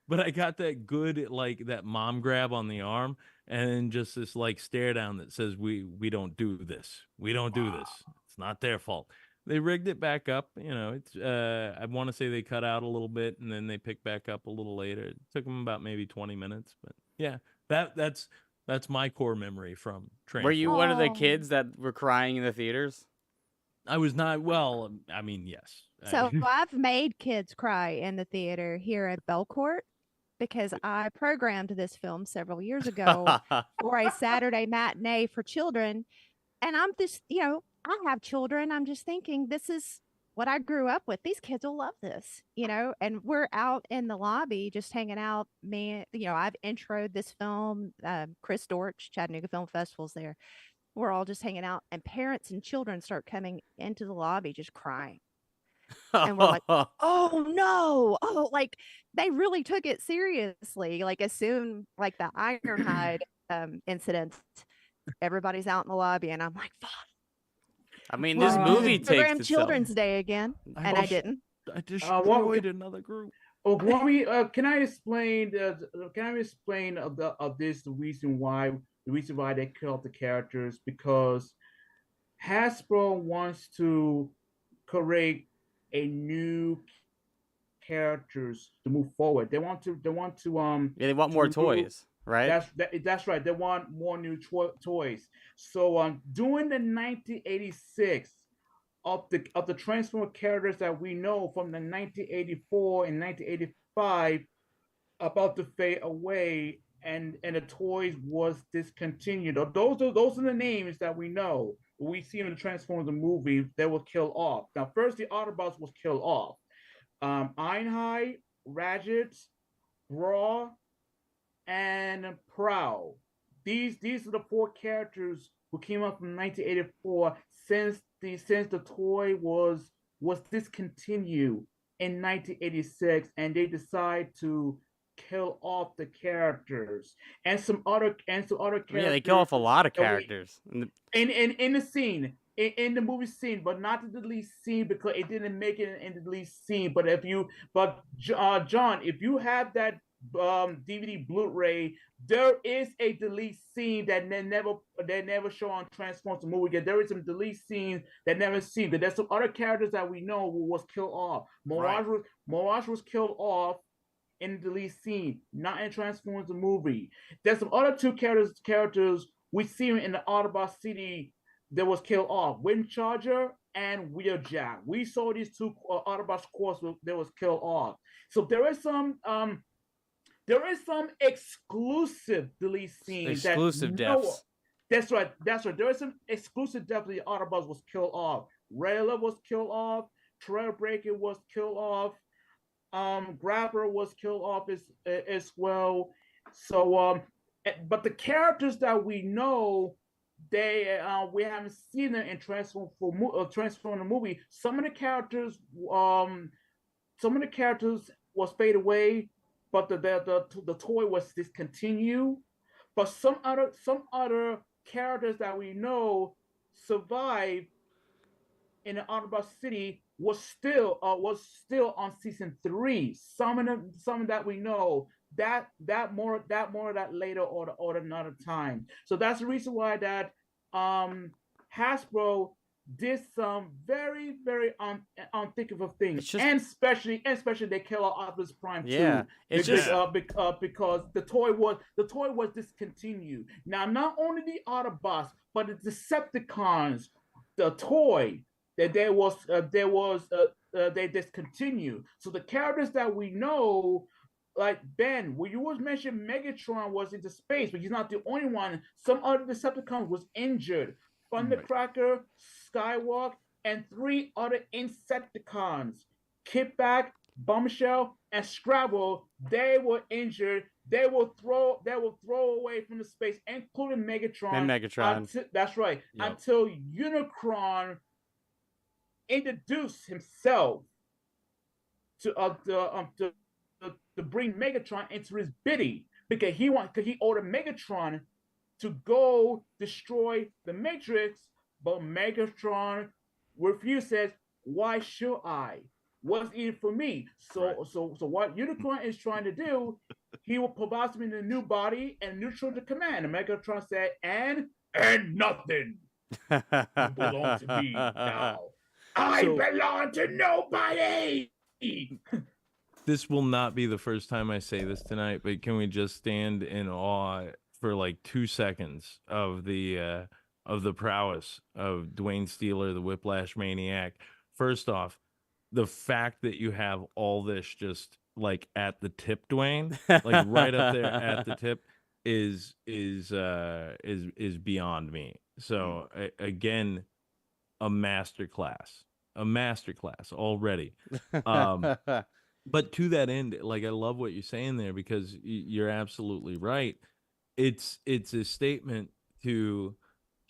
[SPEAKER 1] But I got that good, like that mom grab on the arm, and then just this like stare down that says, we don't do this. We don't do this. It's not their fault. They rigged it back up. It's I want to say they cut out a little bit, and then they picked back up a little later. It took them about maybe 20 minutes, but yeah, that's my core memory from Transformers.
[SPEAKER 6] Were you one of the
[SPEAKER 8] Oh.
[SPEAKER 6] kids that were crying in the theaters?
[SPEAKER 1] I was not. Well, I mean, yes.
[SPEAKER 8] So I've made kids cry in the theater here at Belcourt because I programmed this film several years ago for a Saturday matinee for children. And I'm just, I have children. I'm just thinking this is what I grew up with. These kids will love this, and we're out in the lobby just hanging out. Man, I've introed this film. Chris Dortch, Chattanooga Film Festival's there. We're all just hanging out, and parents and children start coming into the lobby just crying. And we're like, oh no, oh, like they really took it seriously. Like as soon like the Ironhide incident, everybody's out in the lobby, and I'm like, fuck.
[SPEAKER 6] I mean,
[SPEAKER 8] Well,
[SPEAKER 6] this
[SPEAKER 8] I
[SPEAKER 6] movie
[SPEAKER 8] could
[SPEAKER 6] takes
[SPEAKER 8] program
[SPEAKER 6] itself.
[SPEAKER 8] Children's Day again, and I didn't.
[SPEAKER 1] I destroyed another group.
[SPEAKER 9] Oh, can I explain? Can I explain of this? The reason why they killed the characters, because Hasbro wants to create a new characters to move forward. They want to
[SPEAKER 6] Yeah, they want more toys, right?
[SPEAKER 9] That's right. They want more new toys. So during the 1986 of the Transformer characters that we know from the 1984 and 1985 about to fade away, and the toys was discontinued. Those are the names that we know. We see in the Transformers movie, they were killed off. Now, first the Autobots was killed off. Einhide, Radget, Braw, and Prowl. These are the 4 characters who came up from 1984 since the toy was discontinued in 1986, and they decide to kill off the characters and some other characters.
[SPEAKER 6] Yeah, they kill off a lot of characters
[SPEAKER 9] in the scene. In the movie scene, but not the delete scene, because it didn't make it in the delete scene. But John, if you have that DVD Blu-ray, there is a delete scene that they never show on Transformers the movie. There is some delete scenes that never seen. But there's some other characters that we know was killed off. Mirage was killed off in the delete scene, not in Transformers the movie. There's some other 2 characters we see in the Autobot City that was killed off: Windcharger and Wheeljack. We saw these 2 Autobots course that was killed off. So there is some exclusive delete scenes.
[SPEAKER 6] Exclusive deaths.
[SPEAKER 9] That's right. There is some exclusive deaths. The Autobots was killed off. Rayla was killed off. Trailbreaker was killed off. Grappler was killed off as well. So but the characters that we know, we haven't seen them in Transform the movie. Some of the characters was fade away, but the toy was discontinued. But some other characters that we know survived in the Autobot City was still on season 3. Some of that we know. That more of that later or another time. So that's the reason why that Hasbro did some very, very unthinkable things, and especially they kill off Optimus Prime too.
[SPEAKER 6] Yeah, it's
[SPEAKER 9] because the toy was discontinued. Now, not only the Autobots, but the Decepticons, the toy that they discontinued. So the characters that we know, like Ben, where you was mentioned Megatron was into space, but he's not the only one. Some other Decepticons was injured. Thundercracker, Skywalk, and 3 other Insecticons, Kitback, Bombshell, and Scrabble, they were injured. They will throw away from the space, including Megatron.
[SPEAKER 6] And Megatron.
[SPEAKER 9] That's right. Yep. Until Unicron introduced himself to bring Megatron into his bidding, because he ordered Megatron to go destroy the Matrix, but Megatron refused. Says, "Why should I? What's in it for me?" So what Unicron is trying to do, he will provide him in a new body and neutral to command. And Megatron said, "And nothing. You belong to me now. I belong to nobody."
[SPEAKER 1] This will not be the first time I say this tonight, but can we just stand in awe for like 2 seconds of the prowess of Dwayne Steeler, the Whiplash Maniac? First off, the fact that you have all this just like at the tip, Dwayne, like right up there at the tip, is beyond me. So again, a masterclass already. But to that end, like, I love what you're saying there, because you're absolutely right. It's a statement to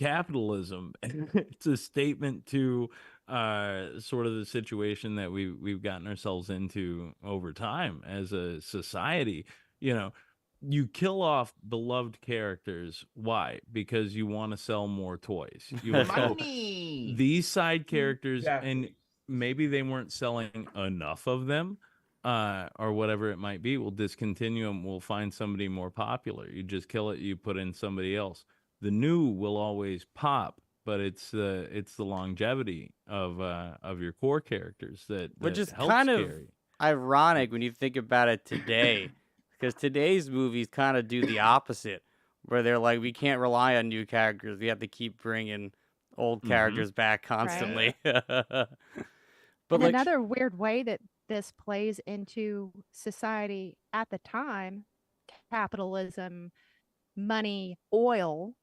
[SPEAKER 1] capitalism. It's a statement to sort of the situation that we've gotten ourselves into over time as a society. You know, you kill off beloved characters. Why? Because you want to sell more toys. You want
[SPEAKER 7] Money.
[SPEAKER 1] these side characters, and
[SPEAKER 9] Exactly.
[SPEAKER 1] maybe they weren't selling enough of them, or whatever it might be. We'll discontinue them. We'll find somebody more popular. You just kill it. You put in somebody else. The new will always pop, but it's the longevity of your core characters
[SPEAKER 6] Which
[SPEAKER 1] that
[SPEAKER 6] is
[SPEAKER 1] helps
[SPEAKER 6] kind of
[SPEAKER 1] carry.
[SPEAKER 6] ironic when you think about it today, because today's movies kind of do the opposite, where they're like, we can't rely on new characters. We have to keep bringing old characters back constantly. But
[SPEAKER 8] And
[SPEAKER 6] like,
[SPEAKER 8] another weird way that this plays into society at the time, capitalism, money, oil,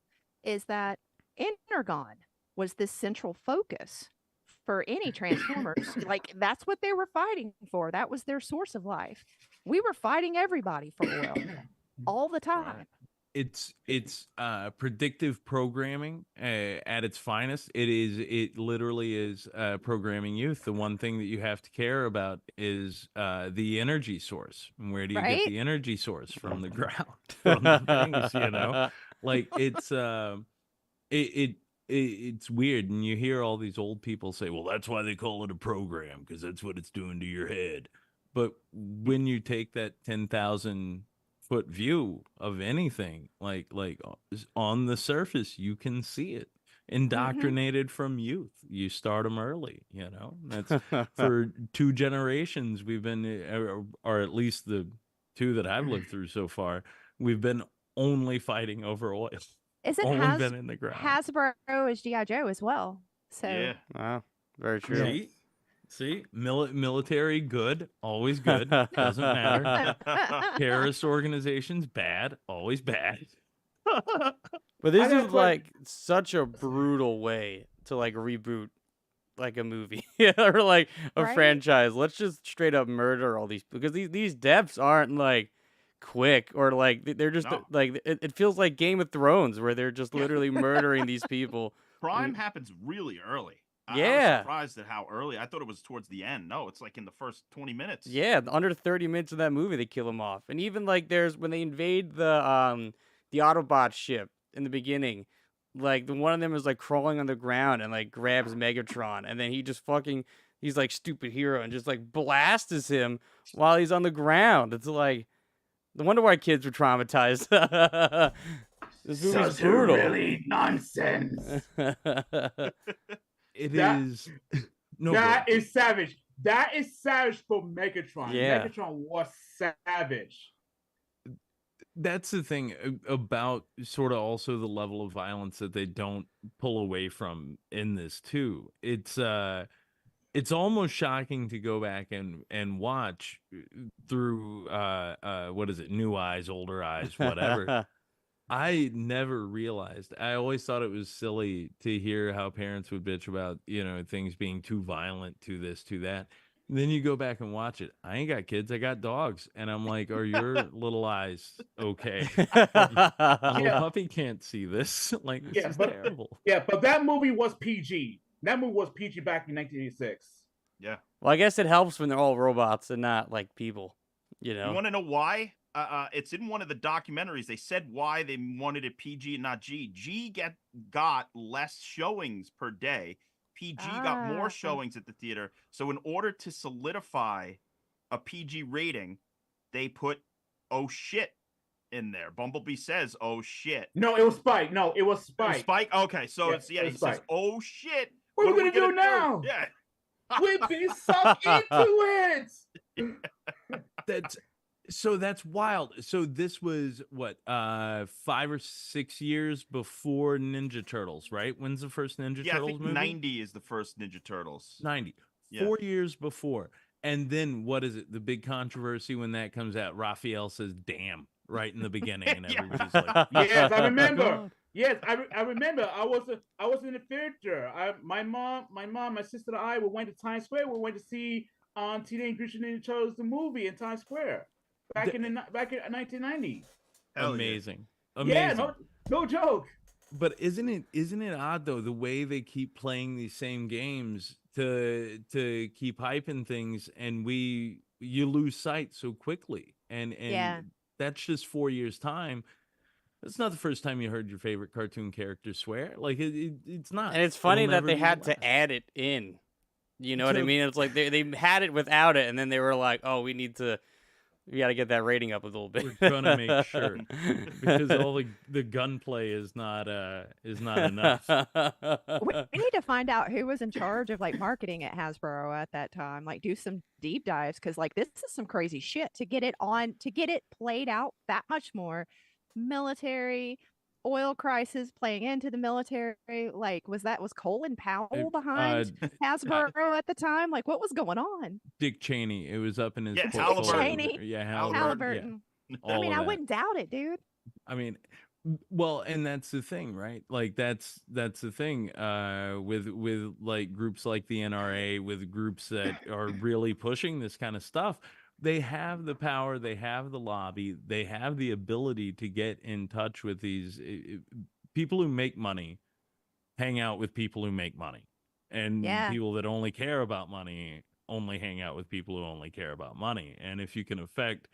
[SPEAKER 8] is that Energon was the central focus for any Transformers. Like, that's what they were fighting for. That was their source of life. We were fighting everybody for oil all the time.
[SPEAKER 1] It's predictive programming at its finest. It literally is programming youth. The one thing that you have to care about is the energy source. And where do you get
[SPEAKER 8] Right?
[SPEAKER 1] the energy source? From the ground, from the things, you know. Like it's it's weird, and you hear all these old people say, well, that's why they call it a program, because that's what it's doing to your head. But when you take that 10,000-foot view of anything, like on the surface, you can see it. Indoctrinated from youth. You start them early, you know. That's for 2 generations we've been, or at least the 2 that I've lived through so far, we've been only fighting over oil.
[SPEAKER 8] Isn't
[SPEAKER 1] Only been in the ground.
[SPEAKER 8] Hasbro is G.I. Joe as well? So
[SPEAKER 7] Yeah.
[SPEAKER 6] wow, very true.
[SPEAKER 1] See, military, good, always good, doesn't matter. Terrorist organizations, bad, always bad.
[SPEAKER 6] But this
[SPEAKER 9] got a
[SPEAKER 6] is like such a brutal way to like reboot like a movie or like a
[SPEAKER 8] Right?
[SPEAKER 6] franchise. Let's just straight up murder all these, because these deaths aren't like quick, or like they're just
[SPEAKER 7] No.
[SPEAKER 6] like it feels like Game of Thrones, where they're just literally murdering these people.
[SPEAKER 7] Crime happens really early. I was
[SPEAKER 6] Yeah.
[SPEAKER 7] surprised at how early. I thought it was towards the end. No, it's like in the first 20 minutes.
[SPEAKER 6] Yeah, under 30 minutes of that movie, they kill him off. And even like there's when they invade the Autobot ship in the beginning, like the one of them is like crawling on the ground and like grabs Megatron, and then he just he's like stupid hero and just like blasts him while he's on the ground. It's like, no wonder why kids were traumatized. This movie's
[SPEAKER 9] Such
[SPEAKER 6] brutal.
[SPEAKER 9] really nonsense.
[SPEAKER 1] It
[SPEAKER 9] That-
[SPEAKER 1] is. No,
[SPEAKER 9] That
[SPEAKER 1] bro.
[SPEAKER 9] is savage. That is savage for Megatron.
[SPEAKER 6] Yeah.
[SPEAKER 9] Megatron was savage.
[SPEAKER 1] That's the thing about sort of also the level of violence that they don't pull away from in this too. It's almost shocking to go back and watch through what is it, new eyes, older eyes, whatever. I never realized. I always thought it was silly to hear how parents would bitch about, you know, things being too violent, to this, to that. Then you go back and watch it. I ain't got kids, I got dogs. And I'm like, are your little eyes okay? A little puppy can't see this. Like, this
[SPEAKER 9] Yeah,
[SPEAKER 1] is
[SPEAKER 9] but-
[SPEAKER 1] terrible.
[SPEAKER 9] Yeah, but that movie was PG. That movie was PG back in 1986.
[SPEAKER 7] Yeah.
[SPEAKER 6] Well, I guess it helps when they're all robots and not like people, you know?
[SPEAKER 7] You want to know why? It's in one of the documentaries. They said why they wanted it PG and not G. G got less showings per day. PG got
[SPEAKER 8] Ah.
[SPEAKER 7] more showings at the theater. So in order to solidify a PG rating, they put "oh shit" in there. Bumblebee says "oh shit."
[SPEAKER 9] No, it was Spike. No, it was
[SPEAKER 7] Oh,
[SPEAKER 9] Spike.
[SPEAKER 7] Spike. Okay, so
[SPEAKER 9] Yeah,
[SPEAKER 7] it's yeah.
[SPEAKER 9] it
[SPEAKER 7] He
[SPEAKER 9] was
[SPEAKER 7] says
[SPEAKER 9] Spike.
[SPEAKER 7] "oh shit."
[SPEAKER 9] What are we
[SPEAKER 7] are
[SPEAKER 9] gonna do now?
[SPEAKER 7] Yeah.
[SPEAKER 9] We've been sucked into it.
[SPEAKER 1] That's wild. So this was what 5 or 6 years before Ninja Turtles, right? When's the first Ninja
[SPEAKER 7] Yeah, I
[SPEAKER 1] Turtles
[SPEAKER 7] think
[SPEAKER 1] movie?
[SPEAKER 7] 90 is the first Ninja Turtles.
[SPEAKER 1] 90.
[SPEAKER 7] Yeah.
[SPEAKER 1] 4 years before. And then what is it? The big controversy when that comes out, Raphael says "damn" right in the beginning, and
[SPEAKER 7] Yeah.
[SPEAKER 1] everybody's like,
[SPEAKER 9] Yes, I remember.
[SPEAKER 1] God.
[SPEAKER 9] Yes, I remember. I was in the theater. My mom, my sister, and I, we went to Times Square. We went to see Teenage Mutant Ninja Turtles the movie in Times Square back in 1990.
[SPEAKER 7] Hell yeah.
[SPEAKER 1] Amazing.
[SPEAKER 9] Yeah,
[SPEAKER 1] Amazing.
[SPEAKER 9] no joke.
[SPEAKER 1] But isn't it odd though the way they keep playing these same games to keep hyping things, and you lose sight so quickly, and
[SPEAKER 8] Yeah.
[SPEAKER 1] that's just 4 years time. That's not the first time you heard your favorite cartoon character swear. Like it's not.
[SPEAKER 6] And it's
[SPEAKER 1] It'll
[SPEAKER 6] funny that
[SPEAKER 1] never
[SPEAKER 6] they
[SPEAKER 1] be the
[SPEAKER 6] had to
[SPEAKER 1] last.
[SPEAKER 6] add it in. You know what I
[SPEAKER 1] To-
[SPEAKER 6] mean? It's like they had it without it, and then they were like, "Oh, we got to get that rating up a little bit."
[SPEAKER 1] We're gonna make sure because all the gunplay is not enough.
[SPEAKER 8] We need to find out who was in charge of like marketing at Hasbro at that time. Like, do some deep dives because like this is some crazy shit to get it played out that much more. Military, oil crisis playing into the military. Like, was Colin Powell behind Hasbro at the time? Like, what was going on?
[SPEAKER 1] Dick Cheney. It was up in his
[SPEAKER 7] Yeah, it's
[SPEAKER 1] portfolio.
[SPEAKER 7] Halliburton.
[SPEAKER 8] Cheney.
[SPEAKER 1] Yeah,
[SPEAKER 8] Halliburton.
[SPEAKER 1] Yeah,
[SPEAKER 8] I
[SPEAKER 1] all
[SPEAKER 8] mean,
[SPEAKER 1] of
[SPEAKER 8] I
[SPEAKER 1] that.
[SPEAKER 8] wouldn't doubt it, dude.
[SPEAKER 1] I mean, well, and that's the thing, right? Like that's the thing with like groups like the NRA, with groups that are really pushing this kind of stuff. They have the power, they have the lobby, they have the ability to get in touch with these people who make money, hang out with people who make money, and
[SPEAKER 8] Yeah.
[SPEAKER 1] people that only care about money only hang out with people who only care about money. And if you can affect,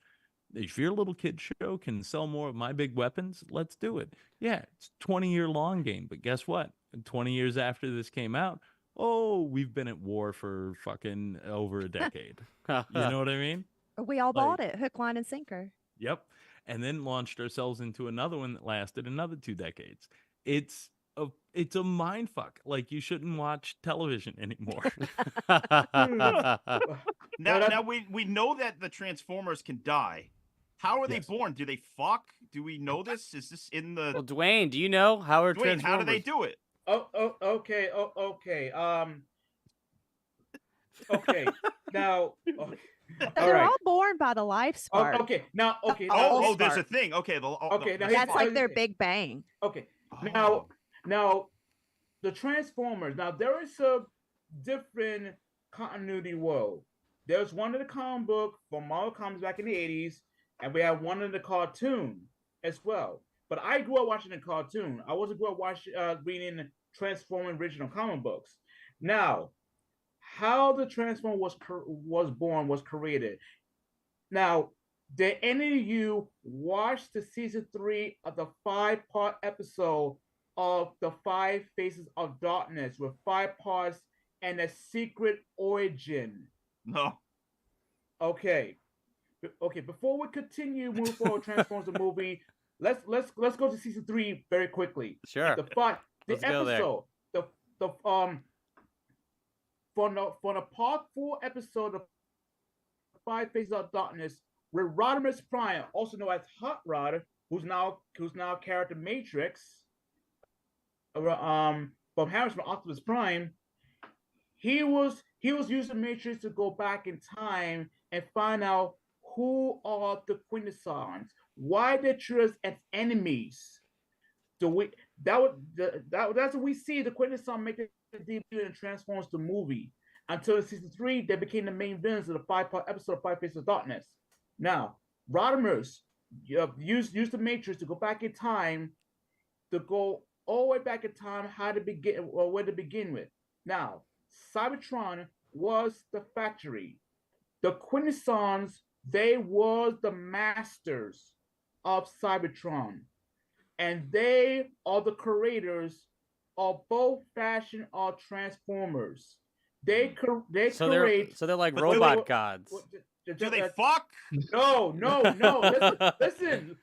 [SPEAKER 1] if your little kid show can sell more of My Big Weapons, let's do it. Yeah, it's 20-year long game, but guess what? 20 years after this came out, oh, we've been at war for fucking over a decade. You know what I mean?
[SPEAKER 8] We all bought
[SPEAKER 1] Like-
[SPEAKER 8] it, hook, line, and sinker.
[SPEAKER 1] Yep. And then launched ourselves into another one that lasted another 2 decades. It's a mind fuck. Like, you shouldn't watch television anymore.
[SPEAKER 7] Now we know that the Transformers can die. How are they
[SPEAKER 1] Yes.
[SPEAKER 7] born? Do they fuck? Do we know this? Is this in the
[SPEAKER 6] Well, Dwayne, do you know how are
[SPEAKER 7] Dwayne, how do they
[SPEAKER 6] Transformers?
[SPEAKER 7] do it?
[SPEAKER 9] Okay. Okay. Now,
[SPEAKER 8] So
[SPEAKER 9] all
[SPEAKER 8] they're
[SPEAKER 9] right.
[SPEAKER 8] all born by the life spark.
[SPEAKER 9] Okay. Now, okay.
[SPEAKER 8] Oh,
[SPEAKER 9] Now,
[SPEAKER 7] Oh, there's a
[SPEAKER 8] spark.
[SPEAKER 7] thing. Okay,
[SPEAKER 9] Okay, now
[SPEAKER 8] That's like their
[SPEAKER 9] okay.
[SPEAKER 8] big bang.
[SPEAKER 9] Okay.
[SPEAKER 7] Oh.
[SPEAKER 9] Now, the Transformers. Now, there is a different continuity world. There's one in the comic book from Marvel Comics back in the 80s, and we have one in the cartoon as well. But I grew up watching the cartoon. I wasn't grew up reading Transformers original comic books. Now, how the Transformer was created. Now, did any of you watch the season 3 of the 5-part episode of the 5 Faces of Darkness with 5 parts and a secret origin?
[SPEAKER 7] No.
[SPEAKER 9] Okay. Okay, before we continue moving forward, Transformers the movie, let's go to season 3 very quickly.
[SPEAKER 6] Sure.
[SPEAKER 9] The
[SPEAKER 6] Let's go there.
[SPEAKER 9] episode, the for the part 4 episode of 5 Faces of Darkness, with Rodimus Prime, also known as Hot Rod, who's now character Matrix, from Harris from Optimus Prime. He was using Matrix to go back in time and find out who are the Quintessons, why they treat us as enemies. That's what we see the Quintesson make their debut in Transformers the movie. Until season 3, they became the main villains of the 5-part episode of 5 Faces of Darkness. Now, Rodimus used the Matrix to go back in time, to go all the way back in time, where to begin with. Now, Cybertron was the factory. The Quintessons, they was the masters of Cybertron. And they are the creators of both fashion or Transformers. They're
[SPEAKER 6] like
[SPEAKER 7] But
[SPEAKER 6] robot gods.
[SPEAKER 7] Do they fuck?
[SPEAKER 9] No. Listen.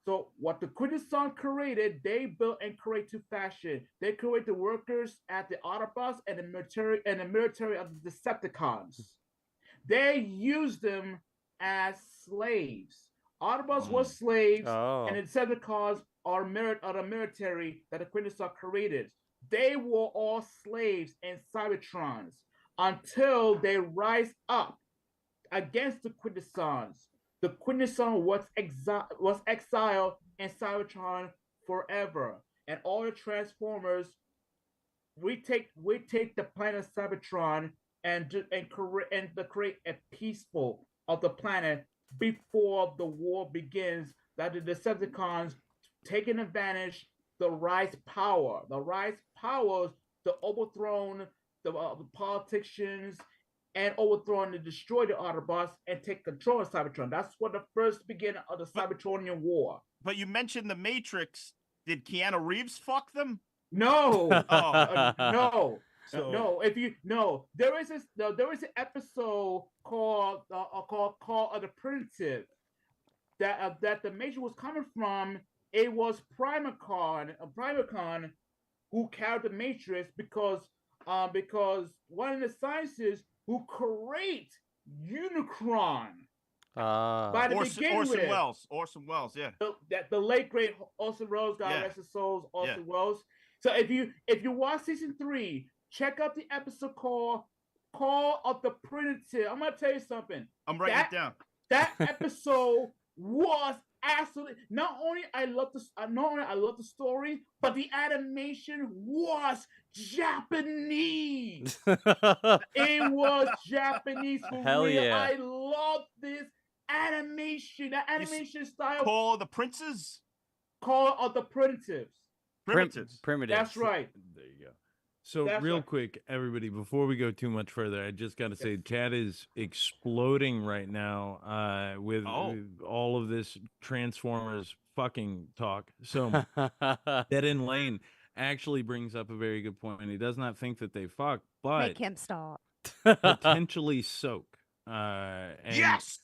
[SPEAKER 9] So what the Quintesson created, they built and created to fashion. They create the workers at the Autobots and the military of the Decepticons. They use them as slaves. Autobots were slaves, and the Decepticons are the military that the Quintesson created. They were all slaves and Cybertrons until they rise up against the Quintessons. The Quintesson was exiled in Cybertron forever, and all the Transformers, we take the planet Cybertron and create a peaceful of the planet before the war begins that the Decepticons taking advantage the rise powers to overthrow the politicians and overthrow and destroy the Autobots and take control of Cybertron. That's what the first beginning of the Cybertronian War.
[SPEAKER 7] But you mentioned the Matrix. Did Keanu Reeves fuck them?
[SPEAKER 9] No,
[SPEAKER 7] Oh.
[SPEAKER 9] no.
[SPEAKER 7] So-
[SPEAKER 9] No, there is an episode called Call of the Primitive that the Matrix was coming from. It was Primacon who carried the Matrix because one of the scientists who create Unicron by the beginning
[SPEAKER 7] Orson Welles, yeah.
[SPEAKER 9] the late great Orson Welles, God rest his soul, Orson Welles. So if you watch season 3, check out the episode called Call of the Primitive. I'm gonna tell you something.
[SPEAKER 7] I'm writing it down.
[SPEAKER 9] That episode was absolutely not only I love the story, but the animation was Japanese. It was Japanese for
[SPEAKER 6] Hell
[SPEAKER 9] real.
[SPEAKER 6] yeah.
[SPEAKER 9] I love this animation. That animation style.
[SPEAKER 7] Call of the Princes?
[SPEAKER 9] Call of the Primitives.
[SPEAKER 7] Primitives.
[SPEAKER 6] Primitives.
[SPEAKER 9] That's right.
[SPEAKER 1] There you go. So
[SPEAKER 9] That's
[SPEAKER 1] real
[SPEAKER 9] right.
[SPEAKER 1] quick, everybody, before we go too much further, I just got to say, chat is exploding right now with all of this Transformers fucking talk. So Dead End Lane actually brings up a very good point, and he does not think that they fuck, but
[SPEAKER 8] Make him stop.
[SPEAKER 1] potentially soak. And
[SPEAKER 7] Yes!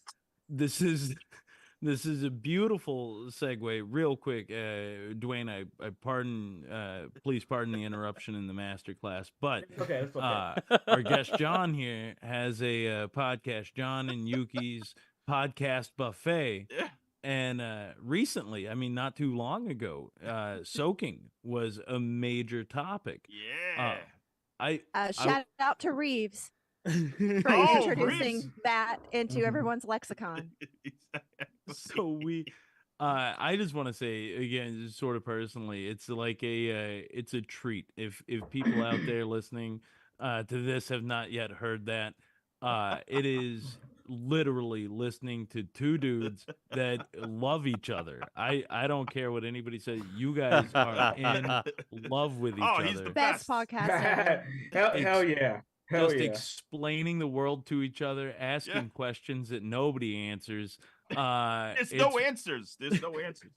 [SPEAKER 1] This is a beautiful segue. Real quick, Dwayne, I pardon, please pardon the interruption in the masterclass, but
[SPEAKER 9] Okay, that's okay.
[SPEAKER 1] our guest John here has a podcast, John and Yuki's podcast buffet.
[SPEAKER 7] Yeah.
[SPEAKER 1] And recently, I mean, not too long ago, soaking was a major topic.
[SPEAKER 7] Yeah.
[SPEAKER 8] Shout out to Reeves for
[SPEAKER 7] Oh,
[SPEAKER 8] introducing
[SPEAKER 7] Reeves.
[SPEAKER 8] that into everyone's lexicon.
[SPEAKER 1] So I just want to say again, sort of personally, it's like it's a treat if people out there listening to this have not yet heard that. It is literally listening to two dudes that love each other. I don't care what anybody says. You guys are in love with each
[SPEAKER 7] He's
[SPEAKER 1] other.
[SPEAKER 7] the
[SPEAKER 8] Best podcast ever.
[SPEAKER 9] Hell yeah. Hell
[SPEAKER 1] Just
[SPEAKER 9] yeah.
[SPEAKER 1] explaining the world to each other, asking questions that nobody answers.
[SPEAKER 7] There's no answers. There's no answers.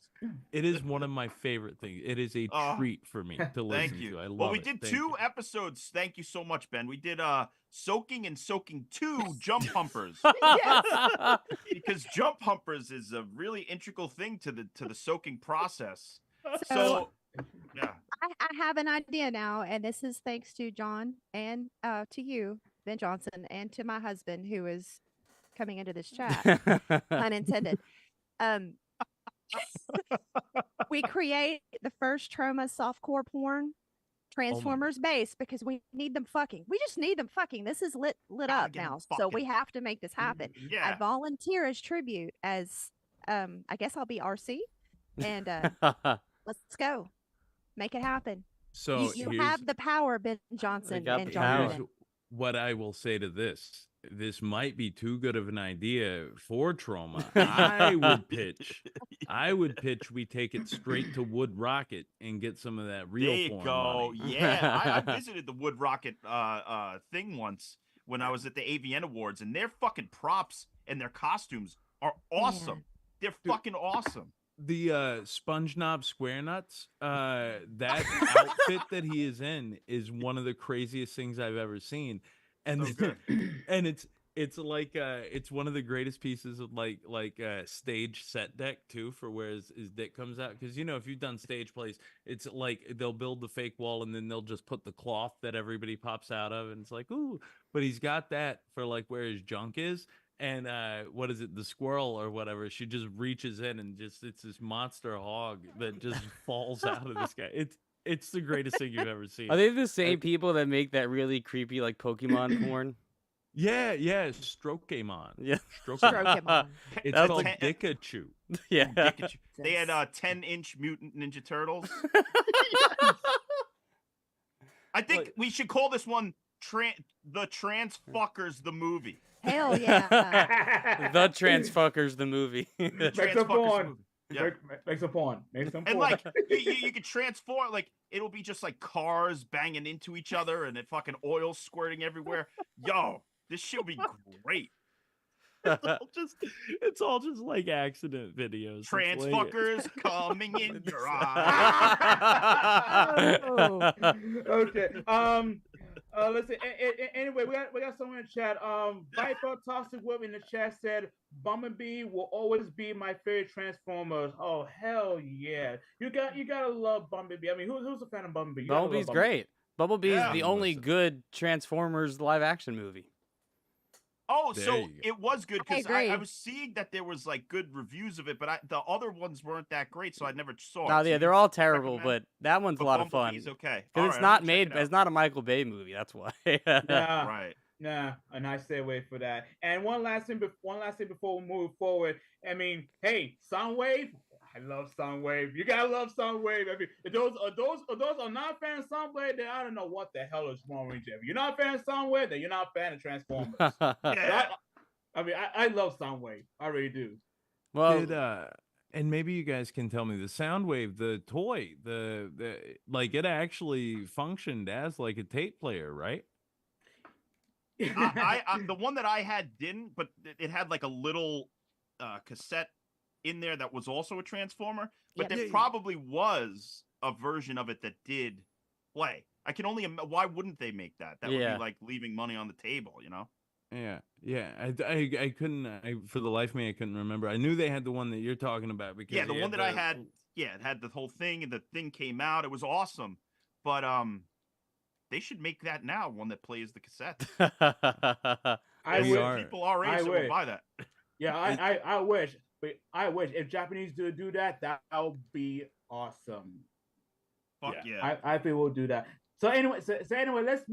[SPEAKER 1] It is one of my favorite things. It is a treat for me to listen
[SPEAKER 7] Thank you.
[SPEAKER 1] to. I love
[SPEAKER 7] Well, we
[SPEAKER 1] it.
[SPEAKER 7] did
[SPEAKER 1] Thank
[SPEAKER 7] 2
[SPEAKER 1] you.
[SPEAKER 7] episodes. Thank you so much, Ben. We did Soaking and Soaking 2 Jump Humpers. Because Jump Humpers is a really integral thing to the soaking process. So yeah.
[SPEAKER 8] I have an idea now, and this is thanks to John and to you, Ben Johnson, and to my husband who is coming into this chat, pun intended. We create the first trauma softcore porn Transformers base because we need them fucking. We just need them fucking. This is lit
[SPEAKER 7] Gotta
[SPEAKER 8] up
[SPEAKER 7] get 'em
[SPEAKER 8] now, so we
[SPEAKER 7] fucking.
[SPEAKER 8] have to make this happen. I
[SPEAKER 7] Yeah.
[SPEAKER 8] volunteer as tribute as I guess I'll be RC, and let's go, make it happen.
[SPEAKER 1] So
[SPEAKER 8] You
[SPEAKER 1] here's,
[SPEAKER 8] have the power, Ben Johnson
[SPEAKER 6] got
[SPEAKER 8] and
[SPEAKER 6] the
[SPEAKER 8] John
[SPEAKER 6] power.
[SPEAKER 8] Jordan.
[SPEAKER 1] what I will say to this. This might be too good of an idea for trauma. I would pitch we take it straight to Wood Rocket and get some of that real
[SPEAKER 7] There you
[SPEAKER 1] porn
[SPEAKER 7] go.
[SPEAKER 1] money.
[SPEAKER 7] Yeah. I visited the Wood Rocket thing once when I was at the AVN Awards, and their fucking props and their costumes are awesome. They're fucking awesome.
[SPEAKER 1] The Sponge Knob Square Nuts, that outfit that he is in is one of the craziest things I've ever seen. And
[SPEAKER 7] So good.
[SPEAKER 1] and it's like it's one of the greatest pieces of like stage set deck too for where his dick comes out, because if you've done stage plays, it's like they'll build the fake wall and then they'll just put the cloth that everybody pops out of, and it's like ooh, but he's got that for like where his junk is. And what is it, the squirrel or whatever, she just reaches in and it's this monster hog that just falls out of this guy. It's the greatest thing you've ever seen.
[SPEAKER 6] Are they the same people that make that really creepy like Pokemon porn?
[SPEAKER 1] Yeah, Strokemon.
[SPEAKER 6] Yeah.
[SPEAKER 8] Strokemon.
[SPEAKER 1] It's
[SPEAKER 6] That's
[SPEAKER 1] called
[SPEAKER 7] like-
[SPEAKER 1] Dikachu.
[SPEAKER 6] Yeah.
[SPEAKER 7] Pikachu. They had 10-inch Mutant Ninja Turtles. I think we should call this one the Transfuckers the movie.
[SPEAKER 8] Hell yeah.
[SPEAKER 6] The Transfuckers, the movie.
[SPEAKER 9] Make some
[SPEAKER 7] Transfuckers
[SPEAKER 9] porn.
[SPEAKER 7] movie. Yeah.
[SPEAKER 9] Make some porn. Make some
[SPEAKER 7] And
[SPEAKER 9] porn.
[SPEAKER 7] like you could transform, like it'll be just like cars banging into each other and it fucking oil squirting everywhere. Yo, this shit will be great.
[SPEAKER 1] It's all just like accident videos. It's like-
[SPEAKER 7] Transfuckers coming in your eyes.
[SPEAKER 8] Oh.
[SPEAKER 9] Okay. Let's see. Anyway, we got someone in the chat. Viper Toxic Web in the chat said Bumblebee will always be my favorite Transformers. Oh hell yeah! You gotta love Bumblebee. I mean, who's a fan of Bumblebee? You gotta love
[SPEAKER 6] Bumblebee's
[SPEAKER 9] Bumblebee.
[SPEAKER 6] great. Bumblebee
[SPEAKER 7] Yeah.
[SPEAKER 6] is the only good Transformers live action movie.
[SPEAKER 7] Oh,
[SPEAKER 1] There
[SPEAKER 7] so
[SPEAKER 1] you go.
[SPEAKER 7] it was good
[SPEAKER 8] I
[SPEAKER 7] because I
[SPEAKER 8] agree.
[SPEAKER 7] was seeing that there was like good reviews of it, but the other ones weren't that great, so I never saw it.
[SPEAKER 6] No,
[SPEAKER 7] So
[SPEAKER 6] yeah,
[SPEAKER 7] you
[SPEAKER 6] they're all terrible,
[SPEAKER 7] recommend?
[SPEAKER 6] but that one's a lot of fun.
[SPEAKER 7] Bumblebee's okay.
[SPEAKER 6] Because
[SPEAKER 7] All
[SPEAKER 6] it's
[SPEAKER 7] right, I'm
[SPEAKER 6] not
[SPEAKER 7] gonna check
[SPEAKER 6] made,
[SPEAKER 7] it out.
[SPEAKER 6] it's not a Michael Bay movie. That's why.
[SPEAKER 9] Nah,
[SPEAKER 7] Right.
[SPEAKER 9] nah, and I stay away for that. And one last thing before we move forward. I mean, hey, Soundwave. I love Soundwave. You gotta love Soundwave. I mean, if those are not fans of Soundwave, then I don't know what the hell is wrong with you. If you're not a fan of Soundwave, then you're not a fan of Transformers.
[SPEAKER 7] Yeah.
[SPEAKER 9] I mean, I love Soundwave. I really do.
[SPEAKER 6] Well,
[SPEAKER 1] Did, and maybe you guys can tell me the Soundwave, the toy, the like it actually functioned as like a tape player, right?
[SPEAKER 7] I the one that I had didn't, but it had like a little cassette in there that was also a transformer. But
[SPEAKER 8] Yep.
[SPEAKER 7] there probably was a version of it that did play. I can only why wouldn't they make that? That would
[SPEAKER 6] Yeah.
[SPEAKER 7] be like leaving money on the table, you know?
[SPEAKER 1] Yeah. I couldn't. For the life of me, I couldn't remember. I knew they had the one that you're talking about because
[SPEAKER 7] Yeah, the
[SPEAKER 1] they
[SPEAKER 7] one that I had, yeah, it had the whole thing, and the thing came out. It was awesome, but they should make that now, one that plays the cassette.
[SPEAKER 9] I
[SPEAKER 1] We
[SPEAKER 9] wish.
[SPEAKER 1] are-
[SPEAKER 7] People our
[SPEAKER 9] I
[SPEAKER 7] age that
[SPEAKER 9] wish.
[SPEAKER 7] would buy that.
[SPEAKER 9] Yeah, I wish. But I wish if Japanese do that, that would be awesome.
[SPEAKER 7] Fuck yeah.
[SPEAKER 9] I think we'll do that. So anyway, let's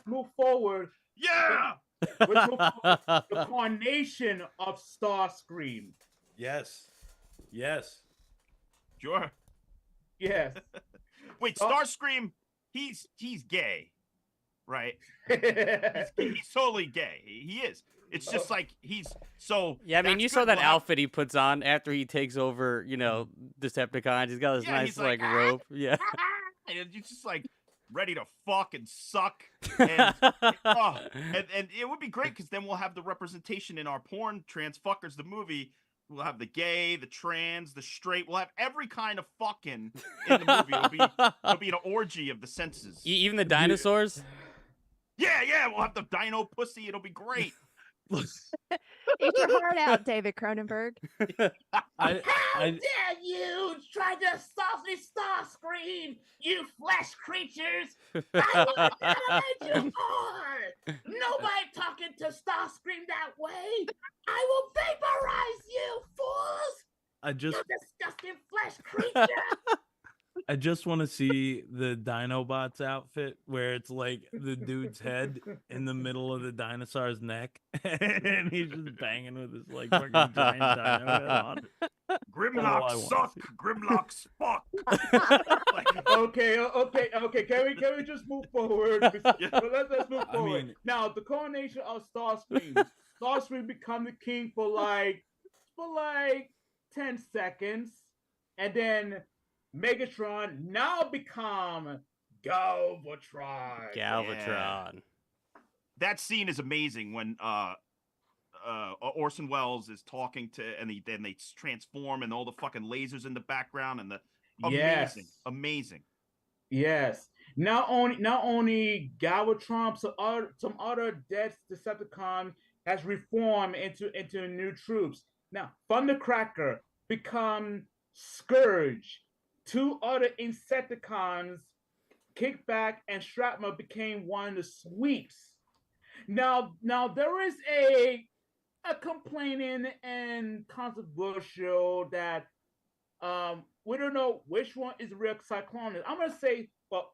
[SPEAKER 9] move forward.
[SPEAKER 7] Yeah.
[SPEAKER 9] Let's move forward. The coronation of Starscream.
[SPEAKER 1] Yes.
[SPEAKER 7] Sure.
[SPEAKER 9] Yes.
[SPEAKER 7] Wait,
[SPEAKER 9] Oh.
[SPEAKER 7] Starscream, he's gay, right? He's totally gay. He is. It's just like he's so.
[SPEAKER 6] yeah, I mean,
[SPEAKER 7] that's
[SPEAKER 6] you saw
[SPEAKER 7] good.
[SPEAKER 6] that
[SPEAKER 7] We'll have-
[SPEAKER 6] outfit he puts on after he takes over, Decepticons. He's got this
[SPEAKER 7] Yeah,
[SPEAKER 6] nice
[SPEAKER 7] he's like,
[SPEAKER 6] robe. Yeah.
[SPEAKER 7] and he's just like ready to fuck and suck. And, and it would be great because then we'll have the representation in our porn Transfuckers, the movie. We'll have the gay, the trans, the straight. We'll have every kind of fucking in the movie. It'll be an orgy of the senses.
[SPEAKER 6] Even the dinosaurs.
[SPEAKER 7] Yeah, we'll have the dino pussy. It'll be great.
[SPEAKER 8] Eat your heart out, David Cronenberg.
[SPEAKER 1] I
[SPEAKER 9] dare you try to softly Starscream, you flesh creatures! I will animate you hard! Nobody talking to Starscream that way! I will vaporize you, fools!
[SPEAKER 1] I just
[SPEAKER 9] You disgusting flesh creature!
[SPEAKER 1] I just want to see the Dinobots outfit where it's like the dude's head in the middle of the dinosaur's neck, and he's just banging with his like fucking giant dino head on.
[SPEAKER 7] Grimlock
[SPEAKER 1] I wanna
[SPEAKER 7] suck.
[SPEAKER 1] see.
[SPEAKER 7] Grimlock fuck.
[SPEAKER 9] Okay. Can we just move forward?
[SPEAKER 7] Yeah.
[SPEAKER 9] Let's move
[SPEAKER 1] I
[SPEAKER 9] forward.
[SPEAKER 1] mean-
[SPEAKER 9] Now, the coronation of Starscream. Starscream become the king for like 10 seconds, and then Megatron now become Galvatron.
[SPEAKER 6] Galvatron.
[SPEAKER 7] That scene is amazing when Orson Welles is talking to, and then they transform, and all the fucking lasers in the background, and the amazing.
[SPEAKER 9] Yes. Not only Galvatron, some other dead Decepticon has reformed into new troops. Now, Thundercracker become Scourge. Two other Insecticons, Kickback and Shrapnel, became one of the sweeps. Now there is a complaining and controversial that we don't know which one is real Cyclonus. I'm gonna say, well,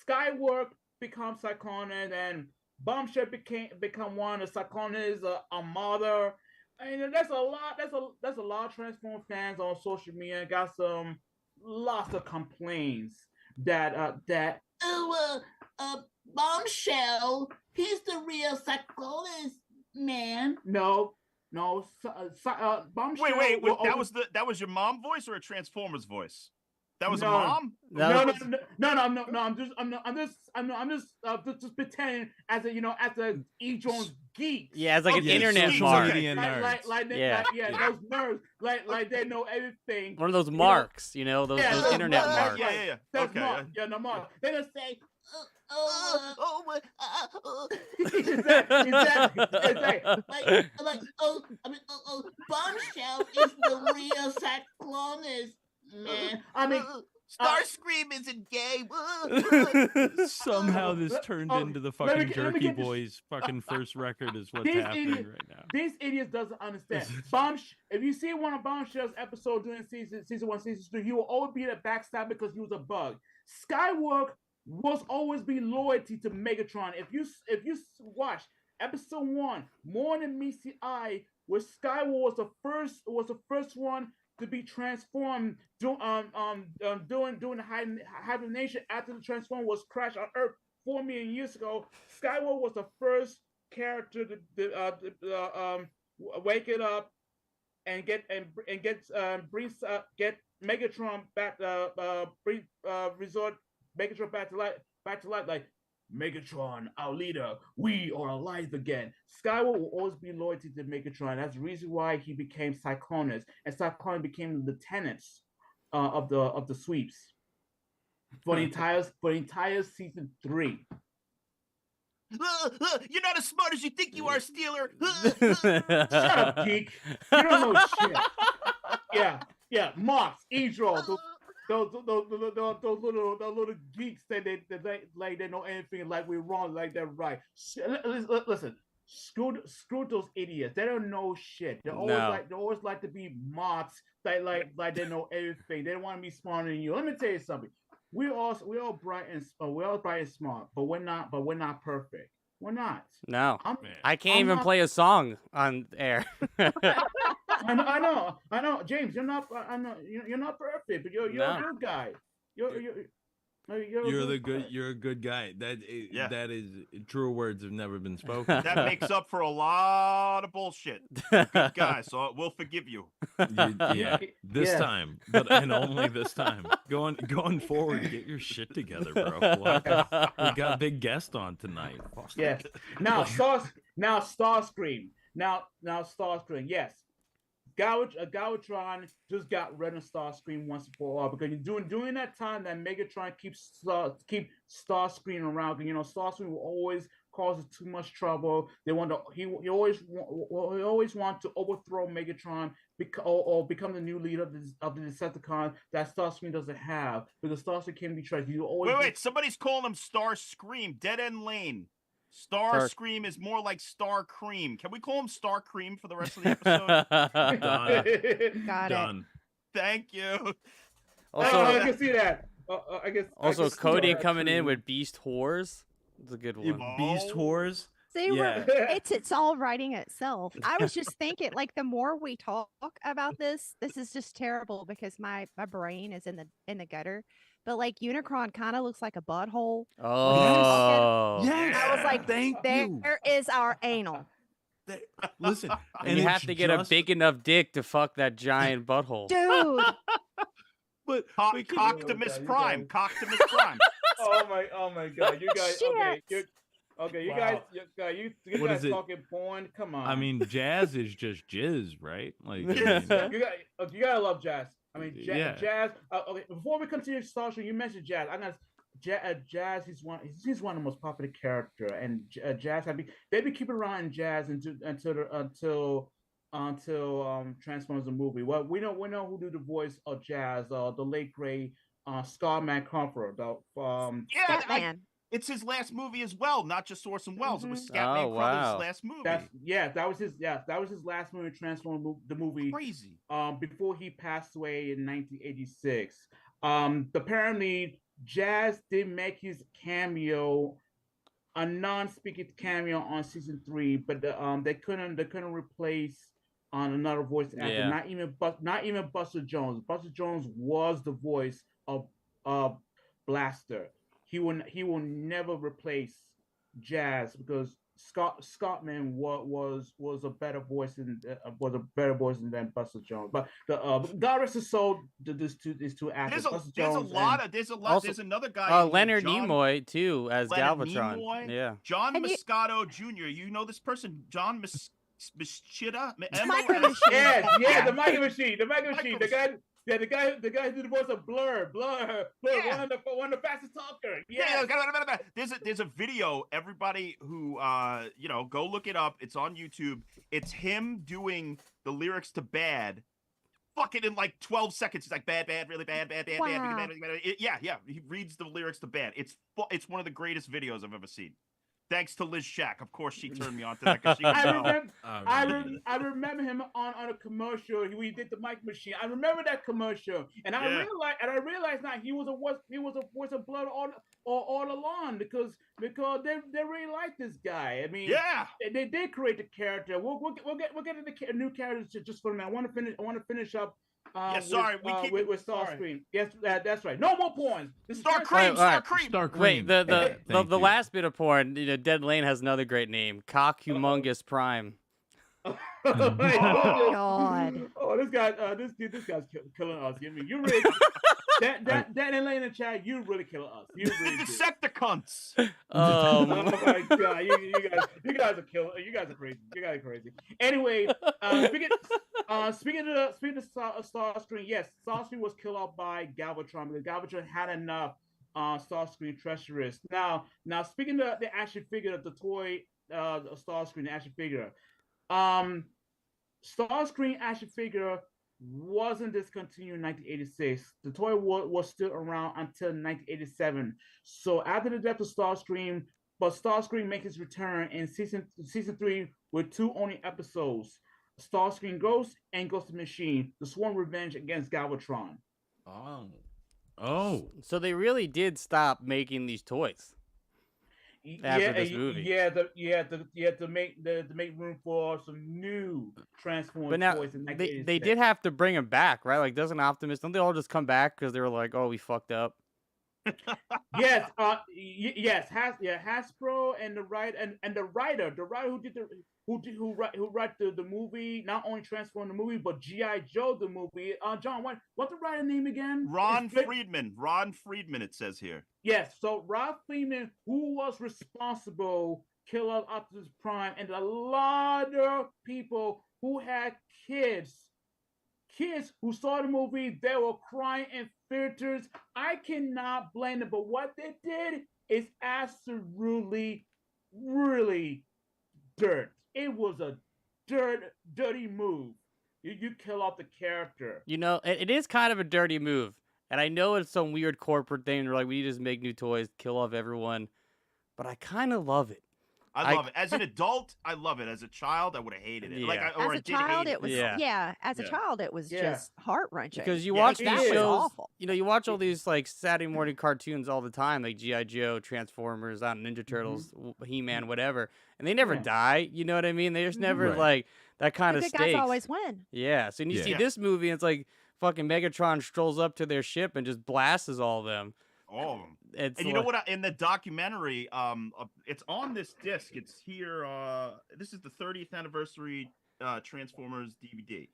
[SPEAKER 9] Skywork becomes Cyclonus and Bombshell become one of Cyclonus, a mother. And there's a lot of Transform fans on social media got some lots of complaints that Bombshell, he's the real Cyclonus.
[SPEAKER 10] man.
[SPEAKER 9] No, Bombshell.
[SPEAKER 7] Wait. That was your mom voice or a Transformers voice? That was a
[SPEAKER 9] No.
[SPEAKER 7] mom.
[SPEAKER 6] That
[SPEAKER 9] No,
[SPEAKER 6] was-
[SPEAKER 9] no. I'm just pretending as a E. Jones geek.
[SPEAKER 6] Yeah, it's like an
[SPEAKER 7] Okay,
[SPEAKER 6] internet
[SPEAKER 7] social
[SPEAKER 6] mark.
[SPEAKER 1] media nerds.
[SPEAKER 6] Yeah.
[SPEAKER 9] Those nerds, like they know everything.
[SPEAKER 6] One of those marks, those
[SPEAKER 9] those
[SPEAKER 6] internet
[SPEAKER 9] marks,
[SPEAKER 6] marks.
[SPEAKER 7] Yeah.
[SPEAKER 9] That's
[SPEAKER 7] Okay.
[SPEAKER 9] mark. Yeah, no mark. They just say, exactly.
[SPEAKER 10] Bombshell is the real Cyclonus, man.
[SPEAKER 9] I mean,
[SPEAKER 10] Starscream isn't gay.
[SPEAKER 1] Somehow this turned into the
[SPEAKER 9] let me
[SPEAKER 1] fucking
[SPEAKER 9] get
[SPEAKER 1] Jerky
[SPEAKER 9] this-
[SPEAKER 1] Boys fucking first record is what's
[SPEAKER 9] These
[SPEAKER 1] happening
[SPEAKER 9] idiots-
[SPEAKER 1] right now.
[SPEAKER 9] These idiots doesn't understand. If you see one of Bombshell's episode during season 1, season 2, he will always be the backstab because he was a bug. Skywarp was always be loyalty to Megatron. If you watch episode 1, More Than Meets the Eye, where Skyward was the first one to be transformed during the hibernation after the transform was crashed on Earth 4 million years ago. Skyward was the first character to wake it up and get Megatron back, resort Megatron back to life, like Megatron, our leader, we are alive again. Skyward will always be loyalty to Megatron. That's the reason why he became Cyclonus, and Cyclonus became the lieutenants of the sweeps for the entire season 3.
[SPEAKER 7] You're not as smart as you think you are, Steeler.
[SPEAKER 9] Shut up, geek. You don't know shit. Yeah. Marks, Edro, those little geeks that they know anything like we're wrong, like they're right. Listen, screw those idiots. They don't know shit. They always like to be marks. Like they know everything. They don't want to be smarter than you. Let me tell you something. We're all bright and smart, but we're not perfect. We're not.
[SPEAKER 6] No, I can't even play a song on air.
[SPEAKER 9] I know, James. You're not. I know you're not perfect, but you're a good guy. You're
[SPEAKER 1] a good guy. That is true words have never been spoken.
[SPEAKER 7] That makes up for a lot of bullshit. You're a good guy, so we'll forgive you.
[SPEAKER 1] This time, and only this time. Going forward, get your shit together, bro. We got a big guest on tonight.
[SPEAKER 9] Yeah. Now Starscream. Now Starscream. Yes. Galvatron just got rid of Starscream once and for all because during that time that Megatron keeps Starscream around. Starscream will always cause too much trouble. He always want to overthrow Megatron or become the new leader of the Decepticon that Starscream doesn't have because Starscream can be trusted.
[SPEAKER 7] Wait! Somebody's calling him Starscream. Dead End Lane. Starscream is more like Star Cream. Can we call him Star Cream for the rest of the episode?
[SPEAKER 8] Got
[SPEAKER 1] Done.
[SPEAKER 7] Thank you.
[SPEAKER 6] Also,
[SPEAKER 9] I can see that. I guess.
[SPEAKER 6] Also,
[SPEAKER 9] I can see
[SPEAKER 6] Cody
[SPEAKER 9] that,
[SPEAKER 6] coming in
[SPEAKER 9] actually.
[SPEAKER 6] with Beast Whores. It's a good one.
[SPEAKER 1] Beast whores.
[SPEAKER 8] See,
[SPEAKER 1] Yeah.
[SPEAKER 8] it's all writing itself. I was just thinking, like, the more we talk about this is just terrible because my brain is in the gutter. But like Unicron kind of looks like a butthole.
[SPEAKER 6] Oh,
[SPEAKER 1] Yes.
[SPEAKER 8] I was like,
[SPEAKER 1] Thank you.
[SPEAKER 8] there is our anal.
[SPEAKER 1] Listen,
[SPEAKER 6] and you have
[SPEAKER 1] it's
[SPEAKER 6] to get a
[SPEAKER 1] just-
[SPEAKER 6] big enough dick to fuck that giant butthole.
[SPEAKER 8] Dude.
[SPEAKER 1] But
[SPEAKER 7] Coctimus Prime. Coctimus Prime.
[SPEAKER 9] Oh my God! You guys. Okay. You
[SPEAKER 1] Wow.
[SPEAKER 9] guys. You
[SPEAKER 1] What
[SPEAKER 9] guys
[SPEAKER 1] is it?
[SPEAKER 9] talking porn? Come on.
[SPEAKER 1] I mean, jazz is just jizz, right? Like, I mean,
[SPEAKER 9] you gotta love Jazz. I mean,
[SPEAKER 1] Yeah.
[SPEAKER 9] Jazz. Okay, before we continue Starship, you mentioned Jazz. I'm gonna Jazz. He's one of the most popular character, and Jazz. They've been keeping around Jazz until Transformers the movie. Well, we know who do the voice of Jazz. The late great Scarman Comfort.
[SPEAKER 8] Batman.
[SPEAKER 7] It's his last movie as well, not just Orson Welles. It was
[SPEAKER 6] Oh,
[SPEAKER 7] Scatman
[SPEAKER 6] wow.
[SPEAKER 7] Crothers' last movie.
[SPEAKER 9] That was his last movie, Transformers the movie.
[SPEAKER 7] Crazy.
[SPEAKER 9] Before he passed away in 1986. Apparently Jazz did make his cameo, a non-speaking cameo on season 3, but they couldn't replace on another voice actor.
[SPEAKER 6] Yeah.
[SPEAKER 9] Not even Buster Jones. Buster Jones was the voice of Blaster. He will never replace Jazz because Scottman was a better voice than Buster Jones. But the God rest his soul. These two actors.
[SPEAKER 7] There's a lot.
[SPEAKER 6] Also,
[SPEAKER 7] There's another guy.
[SPEAKER 6] Leonard
[SPEAKER 7] John,
[SPEAKER 6] Nimoy too as
[SPEAKER 7] Leonard
[SPEAKER 6] Galvatron.
[SPEAKER 7] Nimoy,
[SPEAKER 6] Yeah.
[SPEAKER 7] John
[SPEAKER 8] And you-
[SPEAKER 7] Moscato Jr. You know this person, John Mischita?
[SPEAKER 8] Micro Machine.
[SPEAKER 9] Yeah, the Micro Machine. The Micro Machine. The
[SPEAKER 7] Micro
[SPEAKER 9] guy. Yeah, the guy who did the voice of Blur.
[SPEAKER 7] Yeah.
[SPEAKER 9] One of the fastest talker.
[SPEAKER 7] Yeah. There's a video. Everybody who go look it up. It's on YouTube. It's him doing the lyrics to Bad. Fucking in like 12 seconds. It's like bad, really bad, bad,
[SPEAKER 8] Wow.
[SPEAKER 7] bad, really bad. Yeah. He reads the lyrics to Bad. It's one of the greatest videos I've ever seen. Thanks to Liz Shack. Of course, she turned me on to that because she
[SPEAKER 9] I remember him on a commercial. We did the Mike Machine. I remember that commercial, and I realized now he was a voice of Blood all along because they really like this guy. I mean,
[SPEAKER 7] yeah,
[SPEAKER 9] they did create the character. We'll get into the new characters just for a minute. I want to finish up. With Starscream. Yes, that's right. No more porn.
[SPEAKER 7] Starscream.
[SPEAKER 6] Wait, the last bit of porn. Dead Lane has another great name. Cock Humongous Prime.
[SPEAKER 8] Oh God.
[SPEAKER 9] Oh, this guy's killing us. I mean, you really that Lane in the chat. You really killing us. You really
[SPEAKER 7] the Decepticons.
[SPEAKER 9] Oh my God, you guys are killing. You guys are crazy. You guys are crazy. Anyway, speaking of Starscream, yes, Starscream was killed off by Galvatron because Galvatron had enough Starscream treacherous. Now speaking of the action figure of the toy Starscream action figure. Starscream action figure wasn't discontinued in 1986. The toy was still around until 1987. So after the death of Starscream, but Starscream makes his return in season 3 with 2 only episodes: Starscream Ghost and Ghost of the Machine: The Sworn Revenge against Galvatron.
[SPEAKER 1] Oh.
[SPEAKER 6] So they really did stop making these toys after this movie.
[SPEAKER 9] To make room for some new Transformers
[SPEAKER 6] But now
[SPEAKER 9] toys in
[SPEAKER 6] they did have to bring them back, right? Like, doesn't Optimus? Don't they all just come back because they were like, "Oh, we fucked up"?
[SPEAKER 9] Yes, Hasbro and the writer who wrote the movie, not only Transform the movie but G.I. Joe the movie. John, what's the writer name again?
[SPEAKER 7] Ron Friedman. Ron Friedman. It says here.
[SPEAKER 9] Yes, so Ron Friedman, who was responsible, killed off Optimus Prime, and a lot of people who had kids who saw the movie, they were crying in theaters. I cannot blame them, but what they did is absolutely, really dirt. It was a dirty move. You kill off the character.
[SPEAKER 6] It is kind of a dirty move. And I know it's some weird corporate thing. They're like, we just make new toys, kill off everyone. But I kind of love it.
[SPEAKER 7] I love it. As an adult, I love it. As a child, I would have hated it.
[SPEAKER 6] Yeah.
[SPEAKER 8] As a child, it was child, it was just heart wrenching.
[SPEAKER 6] Because you watch these
[SPEAKER 8] that was
[SPEAKER 6] shows,
[SPEAKER 8] awful.
[SPEAKER 6] you watch all these like Saturday morning cartoons all the time, like G.I. Joe, Transformers, Ninja Turtles, He-Man, whatever, and they never die. You know what I mean? They just never like that kind of
[SPEAKER 8] The
[SPEAKER 6] stakes.
[SPEAKER 8] good guys always win.
[SPEAKER 6] Yeah. So when you see this movie, it's like fucking Megatron strolls up to their ship and just blasts all of them.
[SPEAKER 7] All of them.
[SPEAKER 6] And
[SPEAKER 7] you know what? In the documentary, it's on this disc. It's here. This is the 30th anniversary Transformers DVD.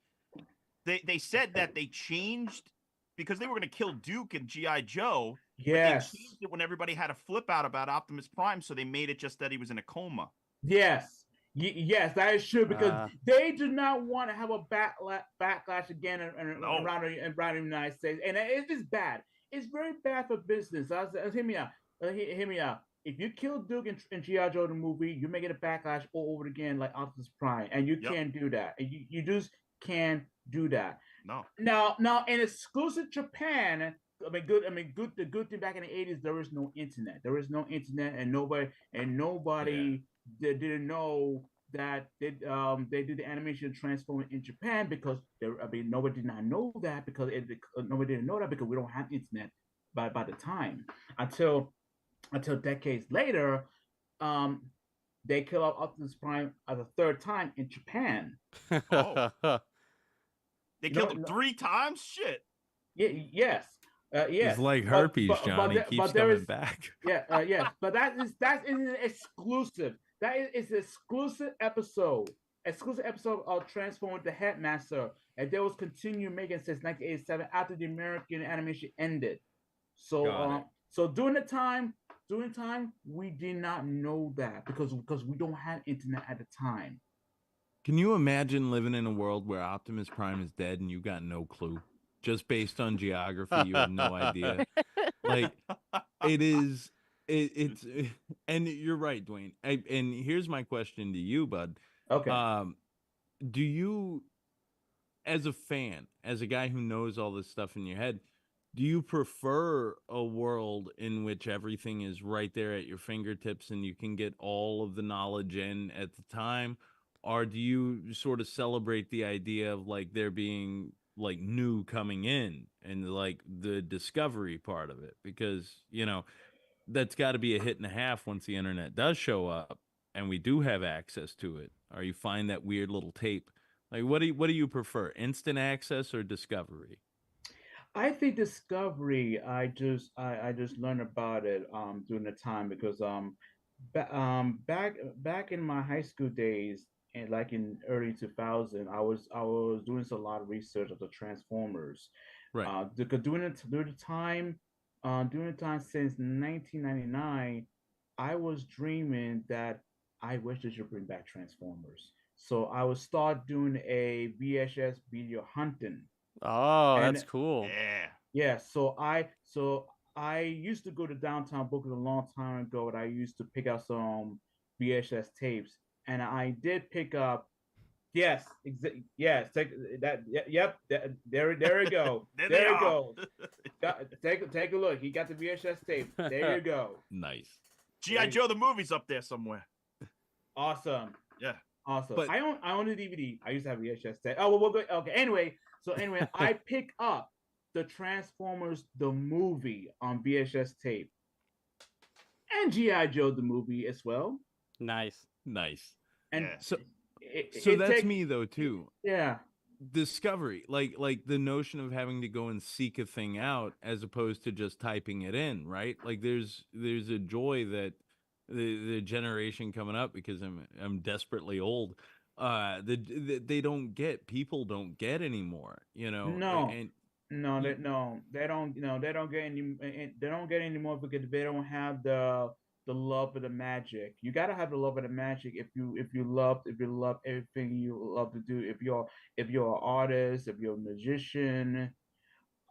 [SPEAKER 7] They said that they changed because they were going to kill Duke and G.I. Joe.
[SPEAKER 9] Yes.
[SPEAKER 7] They changed it when everybody had a flip out about Optimus Prime, so they made it just that he was in a coma.
[SPEAKER 9] Yes. Yes, that is true because they do not want to have a backlash again around the United States, and it's just bad. It's very bad for business. Hear me out. Hear me out. If you kill Duke in G.I. Joe the movie, you're making a backlash all over again like Optimus Prime, and you can't do that. You just can't do that.
[SPEAKER 7] No.
[SPEAKER 9] Now, in exclusive Japan, the good thing back in the 80s, there was no internet. There was no internet, and nobody didn't know that they did the animation Transformers in Japan because nobody did not know that because nobody didn't know that because we don't have internet by the time until decades later, they kill off Optimus Prime a third time in Japan.
[SPEAKER 7] Oh. They killed him 3 times? Shit.
[SPEAKER 9] Yes.
[SPEAKER 1] It's like herpes, Johnny. Keeps coming back.
[SPEAKER 9] Yes, but that's an exclusive. That is an exclusive episode. Exclusive episode of Transformers the Headmaster, and they was continued making since 1987 after the American animation ended. So
[SPEAKER 1] Got it.
[SPEAKER 9] so during time we did not know that because we don't have internet at the time.
[SPEAKER 1] Can you imagine living in a world where Optimus Prime is dead and you got no clue? Just based on geography, you have no idea. Like it's and you're right, Dwayne. And here's my question to you, bud.
[SPEAKER 9] Okay.
[SPEAKER 1] Do you, as a fan, as a guy who knows all this stuff in your head, do you prefer a world in which everything is right there at your fingertips and you can get all of the knowledge in at the time? Or do you sort of celebrate the idea of like there being like new coming in and like the discovery part of it? Because, that's got to be a hit and a half once the internet does show up and we do have access to it. Or you find that weird little tape. Like what do you prefer? Instant access or discovery?
[SPEAKER 9] I think Discovery. I just learned about it during the time because back in my high school days and like in early 2000, I was doing a lot of research of the Transformers.
[SPEAKER 1] Right.
[SPEAKER 9] Because during the time since 1999, I was dreaming that I wish they should bring back Transformers. So I would start doing a VHS video hunting.
[SPEAKER 6] Oh,
[SPEAKER 9] And
[SPEAKER 6] that's cool.
[SPEAKER 7] Yeah.
[SPEAKER 9] yeah, so I used to go to downtown Brooklyn a long time ago, and I used to pick out some VHS tapes, and I did pick up. Yes, yes, take that. Yep, there you go.
[SPEAKER 7] There
[SPEAKER 9] There
[SPEAKER 7] they
[SPEAKER 9] you
[SPEAKER 7] are.
[SPEAKER 9] go. Take a look. He got the VHS tape. There you go.
[SPEAKER 1] Nice.
[SPEAKER 7] G.I. Joe the movie's up there somewhere.
[SPEAKER 9] Awesome.
[SPEAKER 7] Yeah.
[SPEAKER 9] Awesome.
[SPEAKER 1] But-
[SPEAKER 9] I own the DVD. I used to have VHS tape. Oh, well, we'll go. Okay. Anyway, I pick up the Transformers the movie on VHS tape, and GI Joe the movie as well.
[SPEAKER 6] Nice.
[SPEAKER 1] Nice.
[SPEAKER 9] And
[SPEAKER 7] Yeah.
[SPEAKER 1] So
[SPEAKER 9] it
[SPEAKER 1] that's
[SPEAKER 9] take-
[SPEAKER 1] me though too.
[SPEAKER 9] Yeah.
[SPEAKER 1] Discovery, like the notion of having to go and seek a thing out as opposed to just typing it in, right? Like there's a joy that the generation coming up, because I'm desperately old, they don't get, people don't get anymore,
[SPEAKER 9] No.
[SPEAKER 1] and
[SPEAKER 9] No, they don't. No, they don't get they don't get any more because they don't have the love of the magic. You gotta have the love of the magic if you love everything you love to do. If you're an artist, if you're a magician,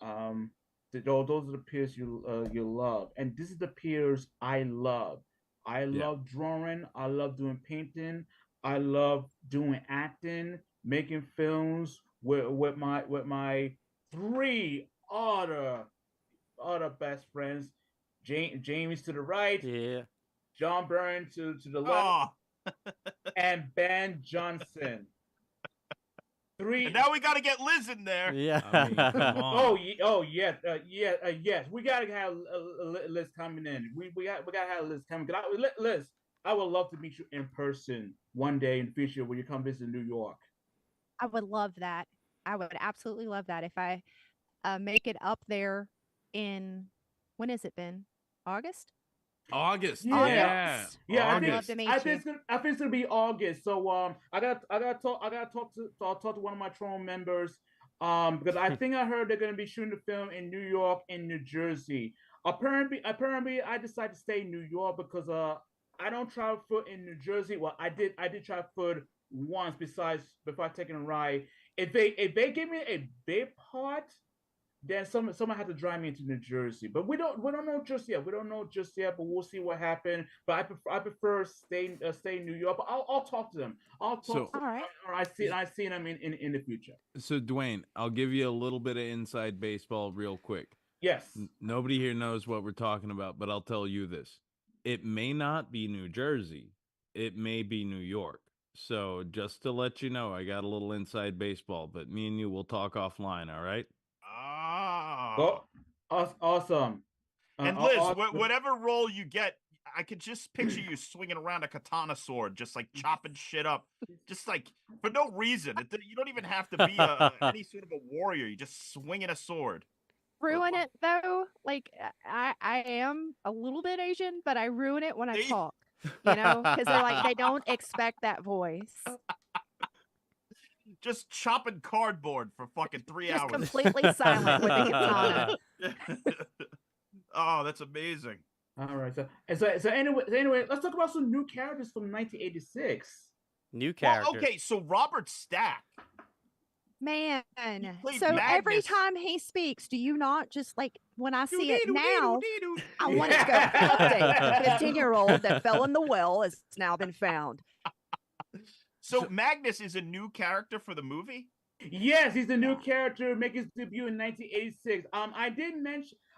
[SPEAKER 9] those are the peers you love, and this is the peers I love. I
[SPEAKER 1] Yeah.
[SPEAKER 9] love drawing. I love doing painting. I love doing acting, making films with my three other best friends. James to the right,
[SPEAKER 6] Yeah.
[SPEAKER 9] John Byrne to the left,
[SPEAKER 7] Oh,
[SPEAKER 9] and Ben Johnson. Three.
[SPEAKER 7] and now we got to get Liz in there.
[SPEAKER 6] Yeah.
[SPEAKER 1] I mean, come on.
[SPEAKER 9] Yes, yes. We gotta have Liz coming in. We gotta have Liz coming. Liz, I would love to meet you in person one day in the future when you come visit New York.
[SPEAKER 8] I would love that. I would absolutely love that if I make it up there in, when has it been? August?
[SPEAKER 1] August.
[SPEAKER 9] Yeah.
[SPEAKER 1] Yeah.
[SPEAKER 9] Yeah,
[SPEAKER 8] I'd love to meet
[SPEAKER 9] I
[SPEAKER 8] you.
[SPEAKER 9] think it's gonna be August. So I gotta talk to one of my Tron members. Because I think I heard they're gonna be shooting the film in New York and New Jersey. Apparently I decided to stay in New York because I don't travel foot in New Jersey. Well, I did travel foot once besides before taking a ride. If they give me a big part, then someone had to drive me into New Jersey. But we don't know just yet. We don't know just yet, but we'll see what happens. But I prefer stay in New York. But I'll talk to them. I'll talk
[SPEAKER 1] So-
[SPEAKER 9] to them.
[SPEAKER 8] All right.
[SPEAKER 9] Or I see them in the future.
[SPEAKER 1] So Dwayne, I'll give you a little bit of inside baseball real quick.
[SPEAKER 9] Yes.
[SPEAKER 1] Nobody here knows what we're talking about, but I'll tell you this. It may not be New Jersey. It may be New York. So just to let you know, I got a little inside baseball, but me and you will talk offline, all right?
[SPEAKER 7] Oh.
[SPEAKER 9] Awesome.
[SPEAKER 7] And Liz,
[SPEAKER 9] awesome.
[SPEAKER 7] whatever role you get, I could just picture you swinging around a katana sword, just like chopping shit up, just like for no reason. You don't even have to be any sort of a warrior. You just swinging a sword.
[SPEAKER 8] Ruin it though. Like I am a little bit Asian, but I ruin it when I
[SPEAKER 7] See?
[SPEAKER 8] talk. Because they're like, they don't expect that voice.
[SPEAKER 7] Just chopping cardboard for fucking 3
[SPEAKER 8] Just
[SPEAKER 7] hours.
[SPEAKER 8] completely silent with the katana.
[SPEAKER 7] Oh, that's amazing.
[SPEAKER 9] All right. So anyway, let's talk about some new characters from 1986.
[SPEAKER 6] New
[SPEAKER 7] Well,
[SPEAKER 6] characters.
[SPEAKER 7] okay, so Robert Stack.
[SPEAKER 8] Man.
[SPEAKER 7] played
[SPEAKER 8] So every
[SPEAKER 7] Magnus.
[SPEAKER 8] time he speaks, do you not just like when I see it now,
[SPEAKER 7] Doo-dee-doo-dee-doo-dee-doo.
[SPEAKER 8] I want it to go update. 15-year-old that fell in the well has now been found.
[SPEAKER 7] So Magnus is a new character for the movie?
[SPEAKER 9] Yes, he's a new character, make his debut in 1986.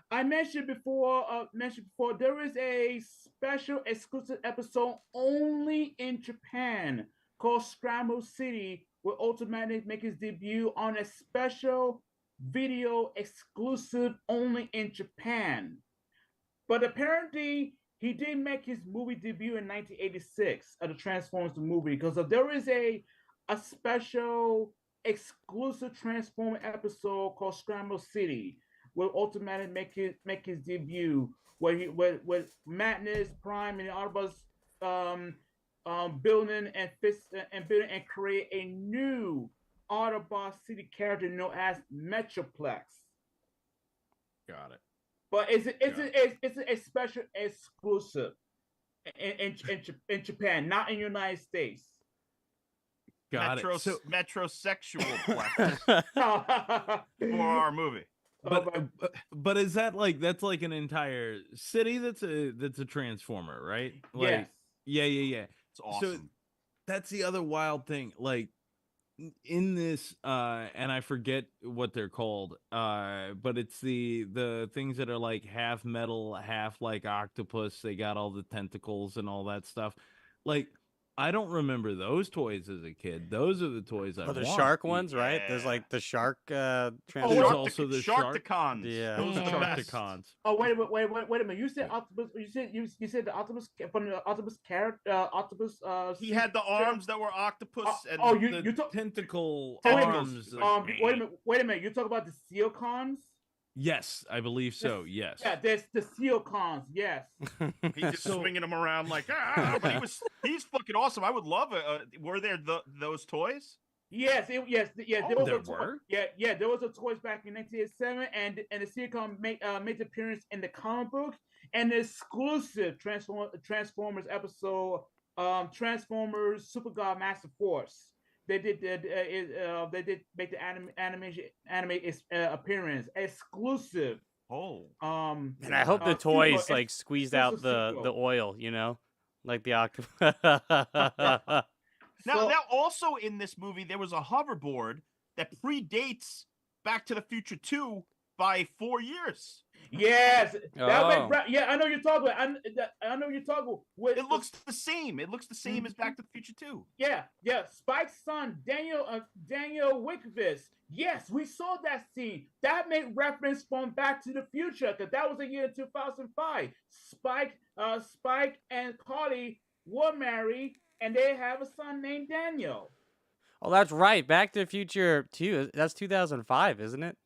[SPEAKER 9] I mentioned before, there is a special exclusive episode only in Japan called Scramble City, where Ultimatic make his debut on a special video exclusive only in Japan. But apparently, he did make his movie debut in 1986 at the Transformers movie, because there is a special exclusive Transformer episode called Scramble City, where Ultimatic make his debut, where Madness, Prime, and Autobots building and create a new Autobot City character known as Metroplex.
[SPEAKER 1] Got it.
[SPEAKER 9] But it's a special exclusive in Japan, not in the United States.
[SPEAKER 1] Got it. So,
[SPEAKER 7] Metrosexual plex for our movie.
[SPEAKER 1] but is that like that's an entire city that's a transformer, right? Like,
[SPEAKER 9] Yes.
[SPEAKER 1] Yeah.
[SPEAKER 7] It's awesome.
[SPEAKER 1] So that's the other wild thing. Like in this, and I forget what they're called, but it's the things that are like half metal, half like octopus. They got all the tentacles and all that stuff. Like, I don't remember those toys as a kid. Those are the toys I want.
[SPEAKER 6] The shark ones, right? There's like the shark
[SPEAKER 1] There's also the
[SPEAKER 7] Sharkticons.
[SPEAKER 6] Yeah.
[SPEAKER 7] Those are the best.
[SPEAKER 1] Sharkticons.
[SPEAKER 9] Oh, wait a minute! You said Octopus. You said the Octopus from the Octopus character. Octopus.
[SPEAKER 7] He had the arms that were octopus and
[SPEAKER 9] you talk
[SPEAKER 1] Tentacles.
[SPEAKER 7] arms.
[SPEAKER 9] wait a minute! You talk about the Sealcons?
[SPEAKER 1] Yes, I believe so. Yes.
[SPEAKER 9] Yeah, there's the Sealcons. Yes.
[SPEAKER 7] He's just swinging them around like but he's fucking awesome. I would love it. Were there those toys?
[SPEAKER 9] Yes. There was
[SPEAKER 1] were?
[SPEAKER 9] there was a toys back in 1987, and the Sealcon made an appearance in the comic book, and the exclusive Transformers episode, Transformers Super God Master Force. They did make the anime appearance exclusive.
[SPEAKER 7] Oh.
[SPEAKER 6] And I hope the toys like squeezed out the oil, like the octopus.
[SPEAKER 7] Now also in this movie there was a hoverboard that predates Back to the Future 2 by 4 years.
[SPEAKER 9] Yes.
[SPEAKER 6] Oh.
[SPEAKER 9] I know you're talking about. I know you're talking about.
[SPEAKER 7] It looks the same. It looks the same as Back to the Future 2.
[SPEAKER 9] Yeah. Spike's son, Daniel Wickvis. Yes, we saw that scene. That made reference from Back to the Future, because that was the year 2005. Spike and Carly were married, and they have a son named Daniel.
[SPEAKER 6] Oh, that's right. Back to the Future 2. That's 2005, isn't it?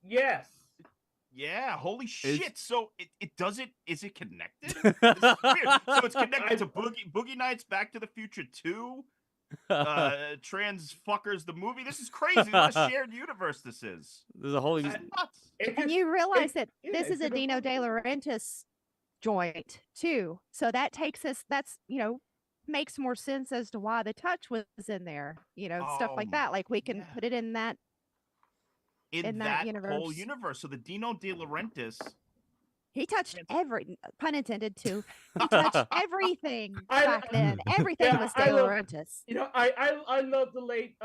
[SPEAKER 9] Yes.
[SPEAKER 7] Yeah, holy shit. So it doesn't, is it connected? This is weird. So it's connected to Boogie Nights, Back to the Future 2, Trans Fuckers, the movie. This is crazy. What a shared universe this is.
[SPEAKER 6] There's a whole...
[SPEAKER 8] And you realize that this is a Dino De Laurentiis joint too. So that takes us, makes more sense as to why the touch was in there, stuff like that. Like we can put it in that
[SPEAKER 7] in that
[SPEAKER 8] universe.
[SPEAKER 7] whole universe. So the Dino De Laurentiis,
[SPEAKER 8] he touched pun intended too. He touched everything back then. Everything was De Laurentiis.
[SPEAKER 9] I love the late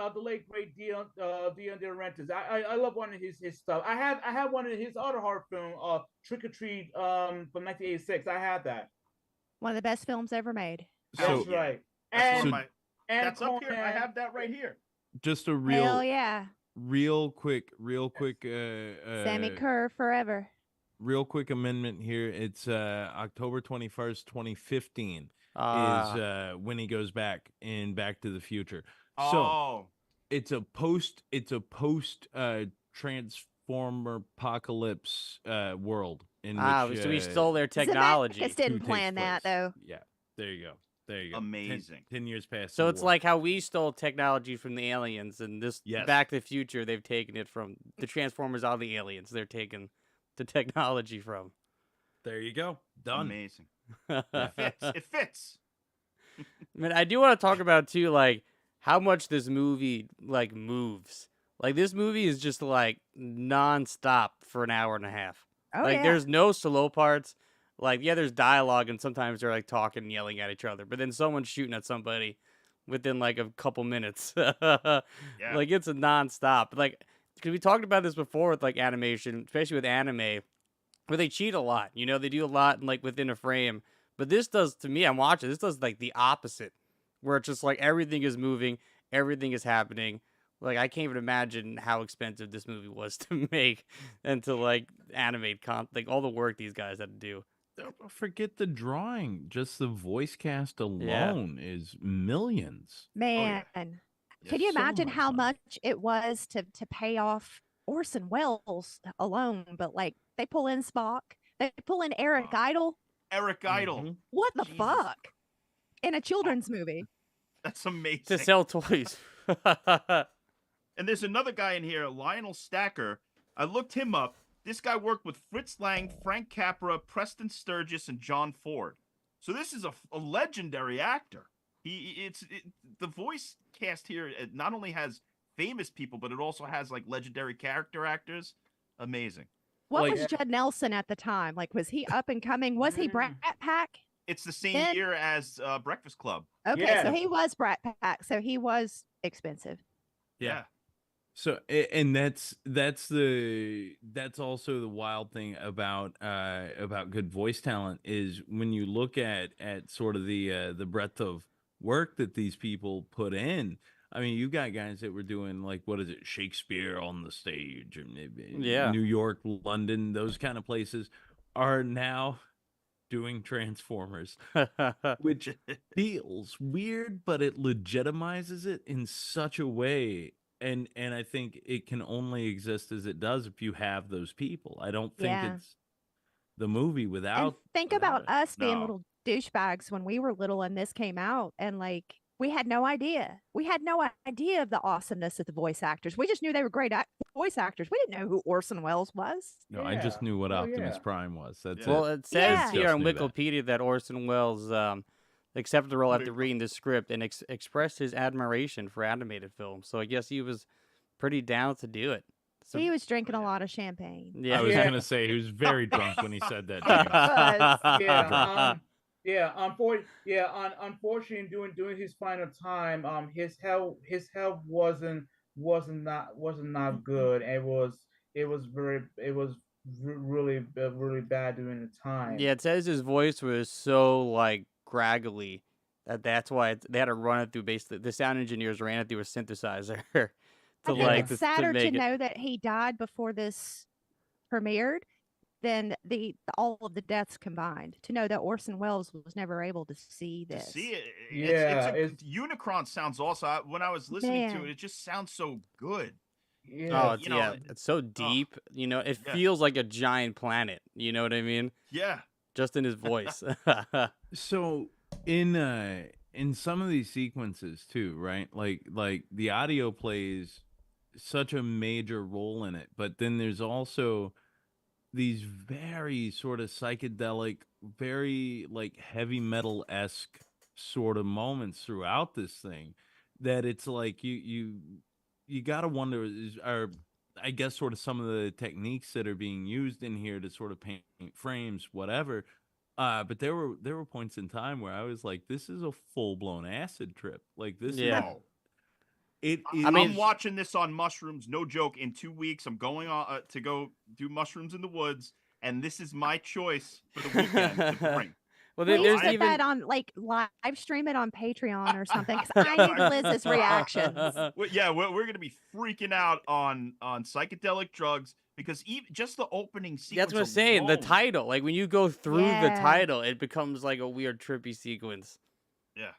[SPEAKER 9] great Dion De Laurentiis. I love one of his stuff. I have one of his other horror film, Trick or Treat, from 1986. I had that.
[SPEAKER 8] One of the best films ever made.
[SPEAKER 9] That's right.
[SPEAKER 7] That's up here. I have that right here.
[SPEAKER 1] Just a
[SPEAKER 8] Hell yeah.
[SPEAKER 1] real quick
[SPEAKER 8] Sammy Kerr forever.
[SPEAKER 1] Real quick amendment here. It's October 21st, 2015 is when he goes back in Back to the Future. So it's a post Transformer apocalypse world in which
[SPEAKER 6] so we stole their technology.
[SPEAKER 8] Zemeckis didn't plan that though.
[SPEAKER 1] Yeah. There you go. There you go.
[SPEAKER 7] Amazing.
[SPEAKER 1] 10 years past.
[SPEAKER 6] So
[SPEAKER 1] the
[SPEAKER 6] it's
[SPEAKER 1] war.
[SPEAKER 6] like how we stole technology from the aliens, and this
[SPEAKER 1] Yes.
[SPEAKER 6] Back to the Future, they've taken it from the Transformers are the aliens. They're taking the technology from.
[SPEAKER 1] There you go. Done.
[SPEAKER 7] Amazing. It fits. It fits.
[SPEAKER 6] I mean, I do want to talk about too, like how much this movie like moves. Like this movie is just like nonstop for an hour and a half.
[SPEAKER 8] Oh,
[SPEAKER 6] Like
[SPEAKER 8] yeah.
[SPEAKER 6] there's no slow parts. Like yeah, there's dialogue and sometimes they're like talking and yelling at each other, but then someone's shooting at somebody within like a couple minutes. Like it's a nonstop. Like because we talked about this before with like animation, especially with anime, where they cheat a lot. You know, they do a lot like within a frame. But this does, to me, I'm watching, this does like the opposite, where it's just like everything is moving, everything is happening. Like I can't even imagine how expensive this movie was to make and to like animate like all the work these guys had to do.
[SPEAKER 1] Don't forget the drawing. Just the voice cast alone is millions.
[SPEAKER 8] Man, can you
[SPEAKER 1] so
[SPEAKER 8] imagine
[SPEAKER 1] much
[SPEAKER 8] how
[SPEAKER 1] money.
[SPEAKER 8] much it was to pay off Orson Welles alone? But like they pull in Spock, they pull in Eric Idle.
[SPEAKER 7] Eric Idle.
[SPEAKER 8] What the
[SPEAKER 7] Jesus.
[SPEAKER 8] fuck? In a children's movie.
[SPEAKER 7] That's amazing.
[SPEAKER 6] To sell toys.
[SPEAKER 7] And there's another guy in here, Lionel Stacker. I looked him up. This guy worked with Fritz Lang, Frank Capra, Preston Sturgis, and John Ford. So this is a legendary actor. The voice cast here, it not only has famous people, but it also has like legendary character actors. Amazing.
[SPEAKER 8] What
[SPEAKER 1] Like-
[SPEAKER 8] was Judd Nelson at the time? Like, was he up and coming? Was he Brat Pack?
[SPEAKER 7] It's the same
[SPEAKER 8] Ben-
[SPEAKER 7] year as Breakfast Club.
[SPEAKER 8] Okay,
[SPEAKER 9] Yeah.
[SPEAKER 8] so he was Brat Pack, so he was expensive.
[SPEAKER 1] Yeah. So and that's also the wild thing about good voice talent is when you look at sort of the breadth of work that these people put in. I mean, you got guys that were doing like what is it, Shakespeare on the stage, or
[SPEAKER 6] Yeah.
[SPEAKER 1] New York, London, those kind of places are now doing Transformers, which feels weird, but it legitimizes it in such a way. And I think it can only exist as it does if you have those people. I don't think
[SPEAKER 8] Yeah.
[SPEAKER 1] it's the movie
[SPEAKER 8] And
[SPEAKER 1] without.
[SPEAKER 8] think
[SPEAKER 1] without
[SPEAKER 8] about
[SPEAKER 1] it.
[SPEAKER 8] us being
[SPEAKER 7] No.
[SPEAKER 8] little douchebags when we were little and this came out, and like we had no idea. We had no idea of the awesomeness of the voice actors. We just knew they were great voice actors. We didn't know who Orson Welles was.
[SPEAKER 1] No, I just
[SPEAKER 9] Yeah.
[SPEAKER 1] knew what
[SPEAKER 9] Oh,
[SPEAKER 1] Optimus
[SPEAKER 9] yeah.
[SPEAKER 1] Prime was. That's
[SPEAKER 6] Well,
[SPEAKER 1] it.
[SPEAKER 6] it says
[SPEAKER 8] Yeah.
[SPEAKER 6] here
[SPEAKER 1] Just
[SPEAKER 6] on
[SPEAKER 1] knew that.
[SPEAKER 6] Wikipedia that Orson Welles accepted the role after
[SPEAKER 7] Big-
[SPEAKER 6] reading the script and expressed his admiration for animated films. So I guess he was pretty down to do it. So,
[SPEAKER 8] He was drinking a lot of champagne.
[SPEAKER 6] yeah.
[SPEAKER 1] I was
[SPEAKER 9] Yeah.
[SPEAKER 1] gonna say he was very drunk when he said that.
[SPEAKER 9] Unfortunately, during his final time, his health wasn't not good. It was really bad during the time.
[SPEAKER 6] Yeah, it says his voice was so like graggly that's why they had to run it through. Basically, the sound engineers ran it through a synthesizer to
[SPEAKER 8] I think
[SPEAKER 6] like
[SPEAKER 8] it's
[SPEAKER 6] to
[SPEAKER 8] sadder to
[SPEAKER 6] make it.
[SPEAKER 8] know that he died before this premiered than all of the deaths combined. To know that Orson Welles was never able to see
[SPEAKER 7] To
[SPEAKER 8] this.
[SPEAKER 7] see it,
[SPEAKER 9] Yeah,
[SPEAKER 7] Unicron sounds awesome. When I was listening to
[SPEAKER 8] Man.
[SPEAKER 7] it, it just sounds so good.
[SPEAKER 9] Yeah.
[SPEAKER 6] Oh, it's,
[SPEAKER 7] you know,
[SPEAKER 6] yeah, it's so deep. You know, it
[SPEAKER 7] Yeah.
[SPEAKER 6] feels like a giant planet. You know what I mean?
[SPEAKER 7] Yeah.
[SPEAKER 6] Just in his voice.
[SPEAKER 1] So in some of these sequences too, right? Like the audio plays such a major role in it, but then there's also these very sort of psychedelic, very like heavy metal-esque sort of moments throughout this thing that it's like you got to wonder are I guess sort of some of the techniques that are being used in here to sort of paint frames, whatever. But there were points in time where I was like, this is a full-blown acid trip. Like this
[SPEAKER 6] Yeah.
[SPEAKER 1] is
[SPEAKER 7] No.
[SPEAKER 1] it is
[SPEAKER 6] I mean-
[SPEAKER 7] I'm watching this on mushrooms. No joke. In 2 weeks, I'm going on to go do mushrooms in the woods, and this is my choice for the weekend to bring.
[SPEAKER 6] Well, there,
[SPEAKER 8] Please
[SPEAKER 6] there's
[SPEAKER 8] put
[SPEAKER 6] even
[SPEAKER 8] that on, like, live stream it on Patreon or something, because I need Liz's reactions.
[SPEAKER 7] We're gonna be freaking out on psychedelic drugs because even just the opening sequence.
[SPEAKER 6] That's what I'm saying. The
[SPEAKER 7] alone-
[SPEAKER 6] title, like when you go through the
[SPEAKER 8] Yeah.
[SPEAKER 6] title, it becomes like a weird, trippy sequence.
[SPEAKER 7] Yeah.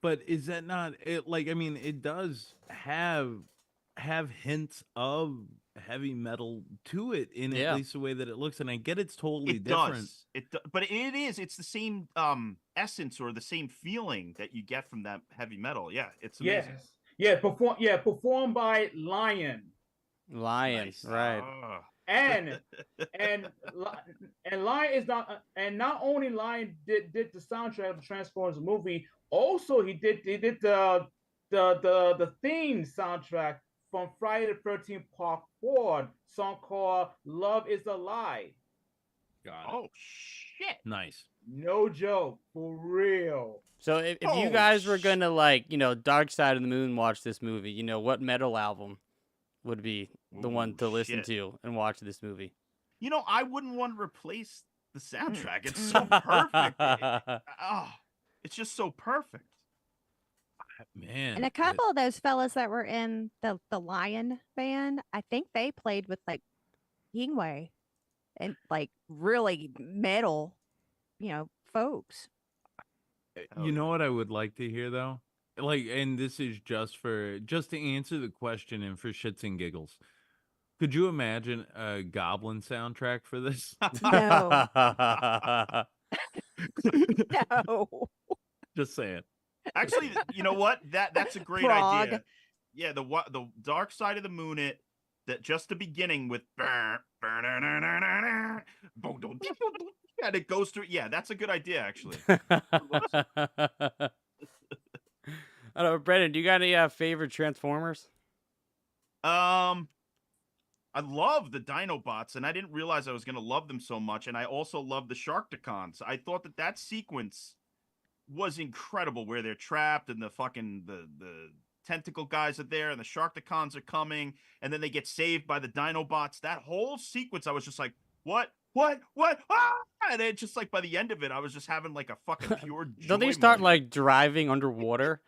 [SPEAKER 1] But is that not it? Like, I mean, it does have hints of heavy metal to it in
[SPEAKER 6] Yeah.
[SPEAKER 1] at least the way that it looks, and I get it's totally
[SPEAKER 7] It
[SPEAKER 1] different.
[SPEAKER 7] does. But it is. It's the same essence or the same feeling that you get from that heavy metal. Yeah, it's amazing.
[SPEAKER 9] Yes. Performed by Lion.
[SPEAKER 6] Lion,
[SPEAKER 7] Nice.
[SPEAKER 6] right?
[SPEAKER 7] Ah.
[SPEAKER 9] And Lion is not, and not only Lion did the soundtrack of the Transformers movie, also he did the theme soundtrack from Friday the 13th Part 4, song called "Love Is a Lie."
[SPEAKER 1] Got it.
[SPEAKER 7] Oh shit!
[SPEAKER 1] Nice.
[SPEAKER 9] No joke, for real.
[SPEAKER 6] So if you
[SPEAKER 7] Oh,
[SPEAKER 6] guys were gonna like, Dark Side of the Moon watch this movie, what metal album would be the one to listen
[SPEAKER 7] shit.
[SPEAKER 6] to and watch this movie?
[SPEAKER 7] I wouldn't want to replace the soundtrack. It's so perfect. It's just so perfect.
[SPEAKER 1] Man.
[SPEAKER 8] And a couple of those fellas that were in the Lion band, I think they played with like Yingwei and like really metal, folks.
[SPEAKER 1] You know what I would like to hear though? Like, and this is just to answer the question and for shits and giggles. Could you imagine a Goblin soundtrack for this?
[SPEAKER 8] No. No.
[SPEAKER 1] Just saying.
[SPEAKER 7] Actually, you know what? That's a great
[SPEAKER 8] Prague.
[SPEAKER 7] idea. Yeah, the Dark Side of the Moon. That just the beginning with and it goes through. Yeah, that's a good idea actually.
[SPEAKER 6] I don't know, Brennan, do you got any favorite Transformers?
[SPEAKER 7] I love the Dinobots, and I didn't realize I was gonna love them so much. And I also love the Sharkticons. I thought that sequence was incredible, where they're trapped and the fucking the tentacle guys are there, and the Sharkticons are coming, and then they get saved by the Dinobots. That whole sequence, I was just like, what? Ah! And it just like by the end of it, I was just having like a fucking pure joy.
[SPEAKER 6] Don't they start
[SPEAKER 7] moment.
[SPEAKER 6] like driving underwater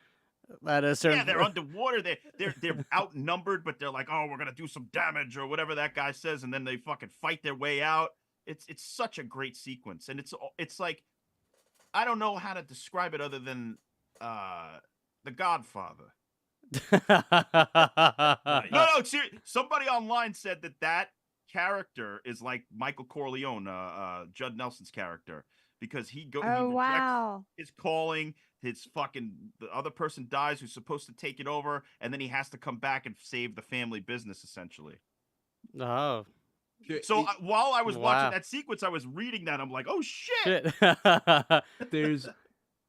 [SPEAKER 6] at a certain?
[SPEAKER 7] Yeah, they're underwater. They're outnumbered, but they're like, oh, we're gonna do some damage or whatever that guy says, and then they fucking fight their way out. It's such a great sequence, and it's like, I don't know how to describe it other than The Godfather. No, seriously. Somebody online said that character is like Michael Corleone, Judd Nelson's character, because he
[SPEAKER 8] Oh,
[SPEAKER 7] rejects
[SPEAKER 8] wow.
[SPEAKER 7] his calling. The other person dies who's supposed to take it over, and then he has to come back and save the family business essentially.
[SPEAKER 6] Oh,
[SPEAKER 7] So while I was
[SPEAKER 6] Wow.
[SPEAKER 7] watching that sequence, I was reading that. I'm like, oh shit.
[SPEAKER 6] shit.
[SPEAKER 1] There's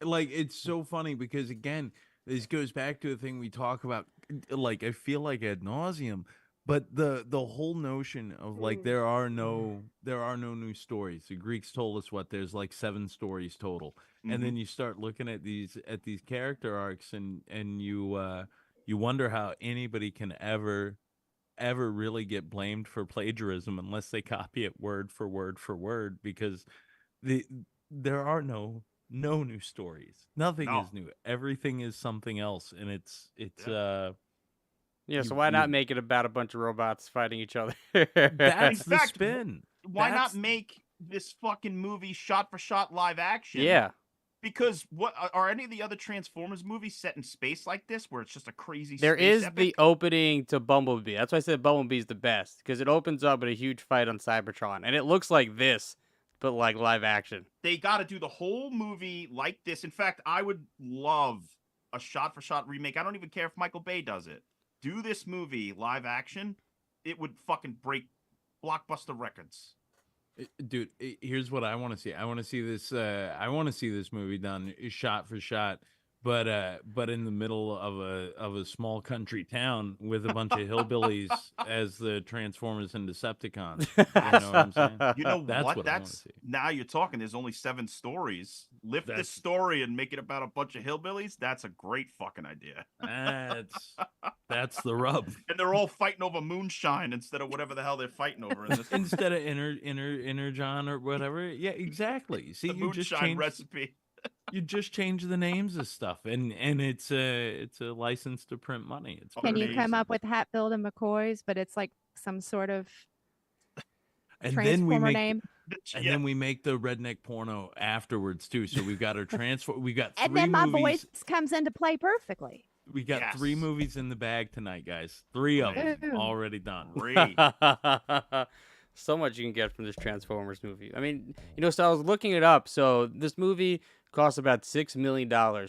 [SPEAKER 1] like, it's so funny because again, this goes back to a thing we talk about, like I feel like ad nauseum, but the whole notion of like there are no new stories. The Greeks told us there's like 7 stories total, and then you start looking at these character arcs, and you wonder how anybody can ever really get blamed for plagiarism unless they copy it word for word, because there are no new stories. Nothing
[SPEAKER 7] No.
[SPEAKER 1] is new. Everything is something else, and it's
[SPEAKER 6] Yeah, so why not make it about a bunch of robots fighting each other?
[SPEAKER 1] that's the
[SPEAKER 7] fact,
[SPEAKER 1] spin.
[SPEAKER 7] Why
[SPEAKER 1] That's-
[SPEAKER 7] not make this fucking movie shot for shot live action?
[SPEAKER 6] Yeah.
[SPEAKER 7] Because what are any of the other Transformers movies set in space like this, where it's just a crazy?
[SPEAKER 6] There
[SPEAKER 7] space
[SPEAKER 6] is
[SPEAKER 7] epic?
[SPEAKER 6] the opening to Bumblebee. That's why I said Bumblebee's the best, because it opens up with a huge fight on Cybertron, and it looks like this, but like live action.
[SPEAKER 7] They got to do the whole movie like this. In fact, I would love a shot for shot remake. I don't even care if Michael Bay does it. Do this movie live action. It would fucking break blockbuster records.
[SPEAKER 1] Dude, here's what I want to see. I want to see this. I want to see this movie done shot for shot, but in the middle of a small country town with a bunch of hillbillies as the Transformers and Decepticons. You know what I'm saying?
[SPEAKER 7] You know
[SPEAKER 1] That's
[SPEAKER 7] what?
[SPEAKER 1] what I wanna see.
[SPEAKER 7] Now you're talking. There's only 7 stories. Lift this
[SPEAKER 1] That's-
[SPEAKER 7] story and make it about a bunch of hillbillies. That's a great fucking idea.
[SPEAKER 1] That's the rub.
[SPEAKER 7] And they're all fighting over moonshine instead of whatever the hell they're fighting over in this.
[SPEAKER 1] Instead of inner John or whatever. Yeah, exactly. See,
[SPEAKER 7] The
[SPEAKER 1] you just
[SPEAKER 7] moonshine
[SPEAKER 1] change
[SPEAKER 7] recipe.
[SPEAKER 1] you just change the names of stuff, and it's a license to print money. It's
[SPEAKER 8] Can you come
[SPEAKER 7] Amazing.
[SPEAKER 8] up with Hatfield and McCoys, but it's like some sort of
[SPEAKER 1] and then we
[SPEAKER 8] Transformer
[SPEAKER 1] make
[SPEAKER 8] name?
[SPEAKER 1] and
[SPEAKER 7] Yeah.
[SPEAKER 1] then we make the redneck porno afterwards too. So we've got our transfer. We got 3
[SPEAKER 8] And then my
[SPEAKER 1] movies.
[SPEAKER 8] voice comes into play perfectly.
[SPEAKER 1] We got 3
[SPEAKER 7] Yes.
[SPEAKER 1] movies in the bag tonight, guys. 3 of them
[SPEAKER 8] Amazing.
[SPEAKER 1] already done.
[SPEAKER 7] Great.
[SPEAKER 6] So much you can get from this Transformers movie. I mean, so I was looking it up. So this movie cost about $6 million to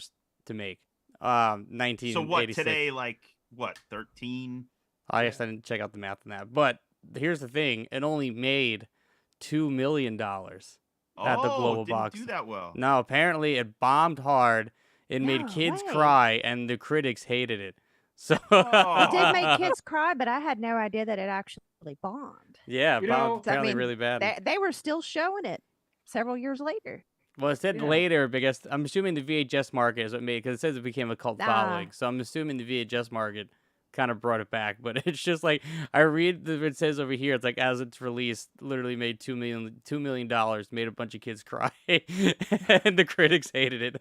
[SPEAKER 6] make. 1986.
[SPEAKER 7] So what today? Like what? 13.
[SPEAKER 6] I guess I didn't check out the math on that. But here's the thing: it only made $2 million at the global
[SPEAKER 7] didn't
[SPEAKER 6] box.
[SPEAKER 7] do that well.
[SPEAKER 6] No, apparently it bombed hard. It made
[SPEAKER 8] No
[SPEAKER 6] kids
[SPEAKER 8] way.
[SPEAKER 6] cry, and the critics hated it. So
[SPEAKER 8] It did make kids cry, but I had no idea that it actually bombed.
[SPEAKER 6] yeah,
[SPEAKER 9] You
[SPEAKER 6] bombed
[SPEAKER 9] know,
[SPEAKER 6] apparently
[SPEAKER 8] I mean,
[SPEAKER 6] really bad.
[SPEAKER 8] They were still showing it several years later.
[SPEAKER 6] Well, it said
[SPEAKER 9] Yeah.
[SPEAKER 6] later because I'm assuming the VHS market is what made it, because it says it became a cult
[SPEAKER 8] Ah.
[SPEAKER 6] following. So I'm assuming the VHS market kind of brought it back. But it's just like I read it says over here, it's like as it's released, literally made $2 million, made a bunch of kids cry, and the critics hated it.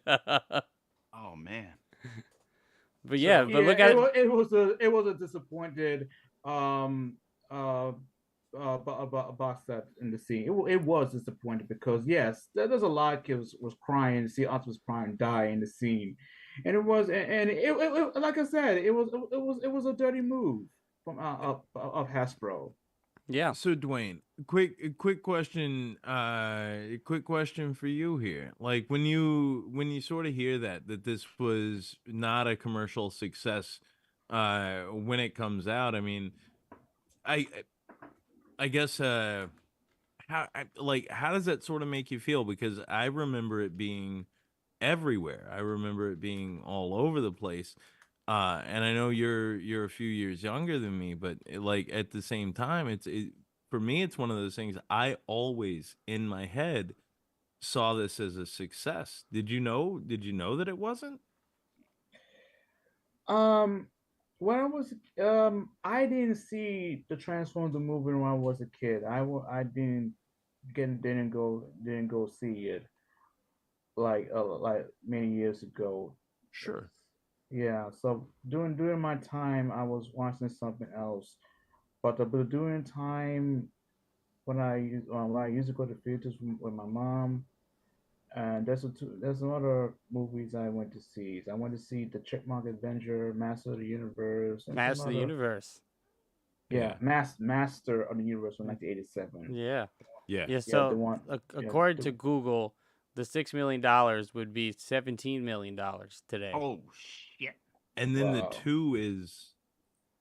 [SPEAKER 7] Oh man.
[SPEAKER 6] But yeah, but look
[SPEAKER 9] Yeah,
[SPEAKER 6] at it.
[SPEAKER 9] it was a disappointed box set in the scene. It was disappointing because yes, there's a lot of kids was crying to see Optimus Prime die in the scene, and it like I said, it was a dirty move from of Hasbro.
[SPEAKER 6] Yeah.
[SPEAKER 1] So Dwayne, quick question for you here. Like when you sort of hear that this was not a commercial success when it comes out, I mean, I guess how does that sort of make you feel? Because I remember it being everywhere. I remember it being all over the place. And I know you're a few years younger than me, but like at the same time, for me, it's one of those things I always in my head saw this as a success. Did you know that it wasn't?
[SPEAKER 9] When I was I didn't see the Transformers movie when I was a kid. I didn't go see it like many years ago.
[SPEAKER 1] Sure.
[SPEAKER 9] Yeah, so during my time, I was watching something else, but during time when I used to go to theaters with my mom, and there's some other movies I went to see. I went to see The Chipmunk Adventure, Master of the Universe, and
[SPEAKER 6] Master
[SPEAKER 9] some
[SPEAKER 6] of the
[SPEAKER 9] other
[SPEAKER 6] Universe.
[SPEAKER 9] yeah, Master of the Universe from 1987.
[SPEAKER 6] Yeah.
[SPEAKER 1] Yeah.
[SPEAKER 6] Yeah.
[SPEAKER 9] the
[SPEAKER 6] So
[SPEAKER 9] one.
[SPEAKER 6] according
[SPEAKER 9] the-
[SPEAKER 6] to Google, the $6 million would be $17 million today.
[SPEAKER 7] Oh shit.
[SPEAKER 1] And then the
[SPEAKER 9] Wow.
[SPEAKER 1] 2 is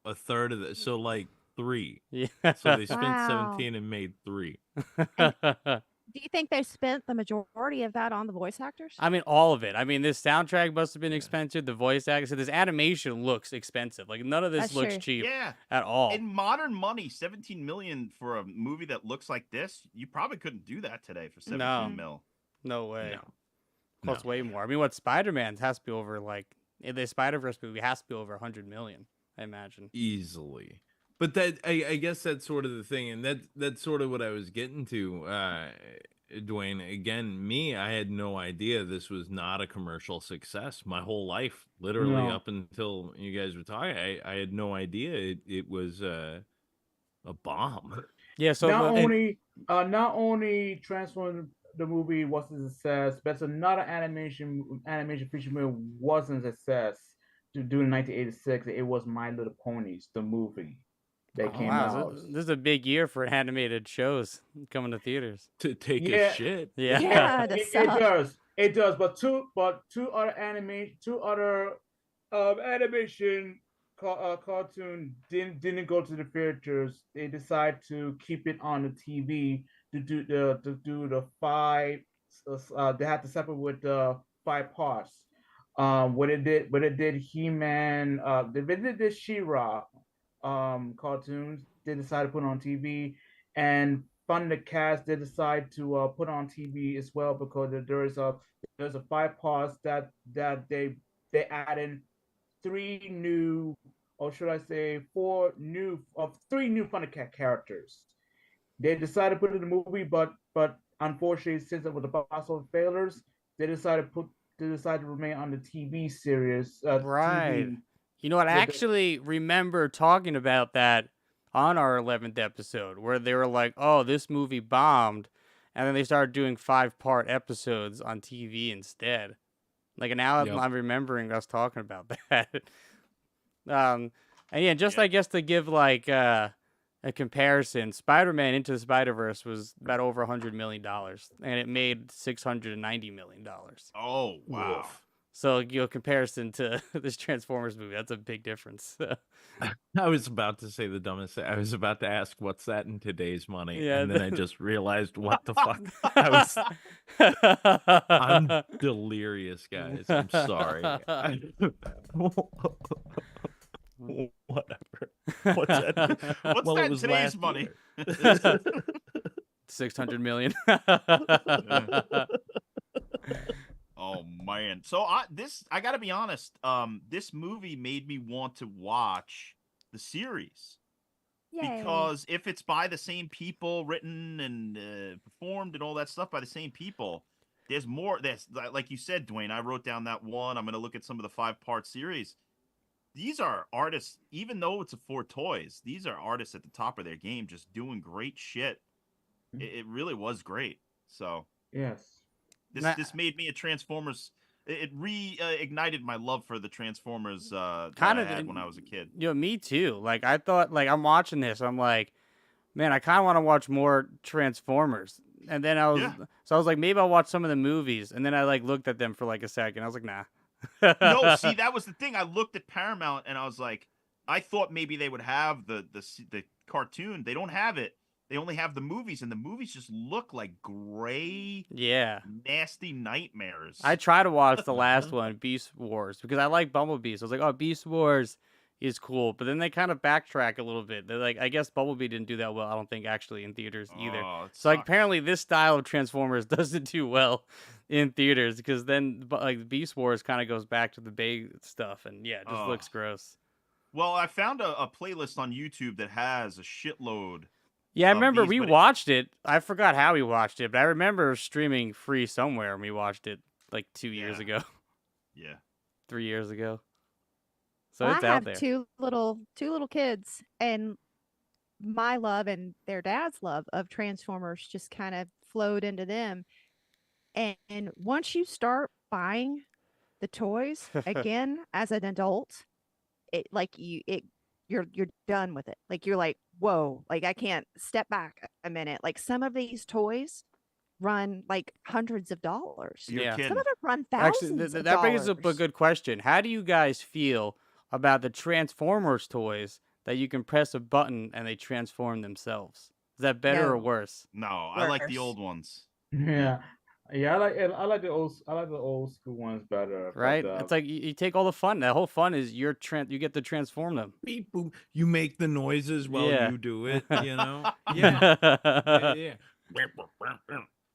[SPEAKER 1] a third of it. So like 3.
[SPEAKER 6] Yeah.
[SPEAKER 1] So they spent
[SPEAKER 8] Wow.
[SPEAKER 1] 17 and made 3.
[SPEAKER 8] Do you think they spent the majority of that on the voice actors?
[SPEAKER 6] I mean, all of it. I mean, this soundtrack must have been expensive. The voice actors. So this animation looks expensive. Like none of this
[SPEAKER 8] That's
[SPEAKER 6] looks
[SPEAKER 8] true.
[SPEAKER 6] cheap
[SPEAKER 7] Yeah.
[SPEAKER 6] at all.
[SPEAKER 7] In modern money, 17 million for a movie that looks like this, you probably couldn't do that today for 17
[SPEAKER 6] No.
[SPEAKER 7] mil.
[SPEAKER 6] No way.
[SPEAKER 1] No.
[SPEAKER 6] Costs way more. I mean, what Spider-Man's has to be over like the Spider-Verse movie has to be over 100 million. I imagine.
[SPEAKER 1] Easily. But that I guess that's sort of the thing, and that's sort of what I was getting to, Dwayne. Again, I had no idea this was not a commercial success. My whole life, literally
[SPEAKER 9] No.
[SPEAKER 1] up until you guys were talking, I had no idea it was a bomb.
[SPEAKER 6] Yeah. So
[SPEAKER 9] not only Transformers the movie was a success, but another animation feature movie wasn't a success. During 1986, it was My Little Ponies, the movie that came out.
[SPEAKER 6] So this is a big year for animated shows coming to theaters.
[SPEAKER 1] To take a
[SPEAKER 9] Yeah.
[SPEAKER 1] shit.
[SPEAKER 6] Yeah.
[SPEAKER 8] Yeah, to
[SPEAKER 9] it
[SPEAKER 8] suck.
[SPEAKER 9] does. It does. But two other animation cartoon didn't go to the theaters. They decided to keep it on the TV to do the 5. They had to separate with the 5 parts. What it did He-Man. They did this She-Ra cartoons. They decided to put on TV, and Thundercats they decide to put on TV as well because there's a 5 parts that they add in 3 new, or should I say 3 new Thundercat characters. They decided to put it in the movie, but unfortunately, since it was the box office failures, they decided to remain on the TV series.
[SPEAKER 6] Right.
[SPEAKER 9] TV.
[SPEAKER 6] You know what? I
[SPEAKER 9] Yeah,
[SPEAKER 6] actually remember talking about that on our 11th episode where they were like, oh, this movie bombed. And then they started doing 5-part episodes on TV instead. Like, now
[SPEAKER 1] Yep.
[SPEAKER 6] I'm remembering us talking about that. And yeah, just I guess to give like a comparison, Spider-Man Into the Spider-Verse was about over $100 million, and it made $690 million.
[SPEAKER 7] Oh wow.
[SPEAKER 1] Woof.
[SPEAKER 6] So comparison to this Transformers movie, that's a big difference.
[SPEAKER 1] I was about to say the dumbest thing. I was about to ask, what's that in today's money?
[SPEAKER 6] Yeah,
[SPEAKER 1] And then I just realized, what the fuck? I'm delirious, guys. I'm sorry. Whatever. What's that?
[SPEAKER 7] What's
[SPEAKER 1] Well,
[SPEAKER 7] that
[SPEAKER 1] it
[SPEAKER 7] in
[SPEAKER 1] was
[SPEAKER 7] today's
[SPEAKER 1] last
[SPEAKER 7] money?
[SPEAKER 1] year.
[SPEAKER 6] 600 million.
[SPEAKER 7] Oh man. So I got to be honest, this movie made me want to watch the series.
[SPEAKER 8] Yay.
[SPEAKER 7] Because if it's by the same people, written and performed and all that stuff by the same people, there's more. There's, like you said, Dwayne, I wrote down that one. I'm going to look at some of the 5-part series. These are artists, even though it's for toys, these are artists at the top of their game, just doing great shit. It really was great. So
[SPEAKER 9] Yes.
[SPEAKER 7] this made me a Transformers. It reignited my love for the Transformers that
[SPEAKER 6] Kind
[SPEAKER 7] I
[SPEAKER 6] of
[SPEAKER 7] had when I was a kid.
[SPEAKER 6] Me too. Like I thought, like I'm watching this, I'm like, man, I kind of want to watch more Transformers. And then I was like, maybe I'll watch some of the movies. And then I like looked at them for like a second. I was like, nah.
[SPEAKER 7] No, see, that was the thing. I looked at Paramount and I was like, I thought maybe they would have the cartoon. They don't have it. They only have the movies, and the movies just look like gray, nasty nightmares.
[SPEAKER 6] I try to watch the last one, Beast Wars, because I like Bumblebee. So I was like, oh, Beast Wars is cool. But then they kind of backtrack a little bit. They're like, I guess Bumblebee didn't do that well, I don't think, actually, in theaters either. So like, apparently this style of Transformers doesn't do well in theaters, because then like Beast Wars kind of goes back to the Bay stuff, and yeah, it just looks gross.
[SPEAKER 7] Well, I found a playlist on YouTube that has a shitload.
[SPEAKER 6] Yeah, I remember we watched it. I forgot how we watched it, but I remember streaming free somewhere, and we watched it like 2 years ago.
[SPEAKER 7] Yeah.
[SPEAKER 6] 3 years ago. So
[SPEAKER 8] Well,
[SPEAKER 6] it's
[SPEAKER 8] I
[SPEAKER 6] out
[SPEAKER 8] have
[SPEAKER 6] there.
[SPEAKER 8] two little kids, and my love and their dad's love of Transformers just kind of flowed into them. And once you start buying the toys again as an adult, you're done with it. Like you're like, whoa, like I can't step back a minute. Like some of these toys run like hundreds of dollars.
[SPEAKER 6] Yeah.
[SPEAKER 8] Some of them run thousands.
[SPEAKER 6] Actually,
[SPEAKER 8] of
[SPEAKER 6] that brings
[SPEAKER 8] dollars.
[SPEAKER 6] up a good question. How do you guys feel about the Transformers toys that you can press a button and they transform themselves? Is that better or worse?
[SPEAKER 7] No, I like the old ones.
[SPEAKER 9] Yeah. Yeah, I like the old school ones better.
[SPEAKER 6] Right?
[SPEAKER 9] But,
[SPEAKER 6] It's like you take all the fun. That whole fun is you get to transform them.
[SPEAKER 1] Beep, boop. You make the noises while you do it, you know?
[SPEAKER 6] Yeah.
[SPEAKER 1] Yeah.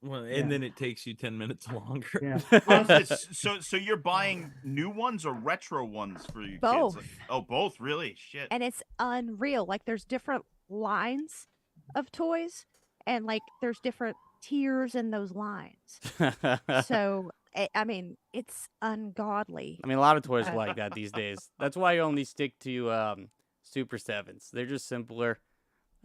[SPEAKER 1] Well, and
[SPEAKER 9] Yeah.
[SPEAKER 1] then it takes you 10 minutes longer.
[SPEAKER 9] Yeah.
[SPEAKER 7] So you're buying new ones or retro ones for you
[SPEAKER 8] Both.
[SPEAKER 7] kids? Oh, both, really? Shit.
[SPEAKER 8] And it's unreal. Like there's different lines of toys, and like there's different tiers in those lines. So I mean, it's ungodly.
[SPEAKER 6] I mean, a lot of toys are like that these days. That's why I only stick to Super 7s. They're just simpler.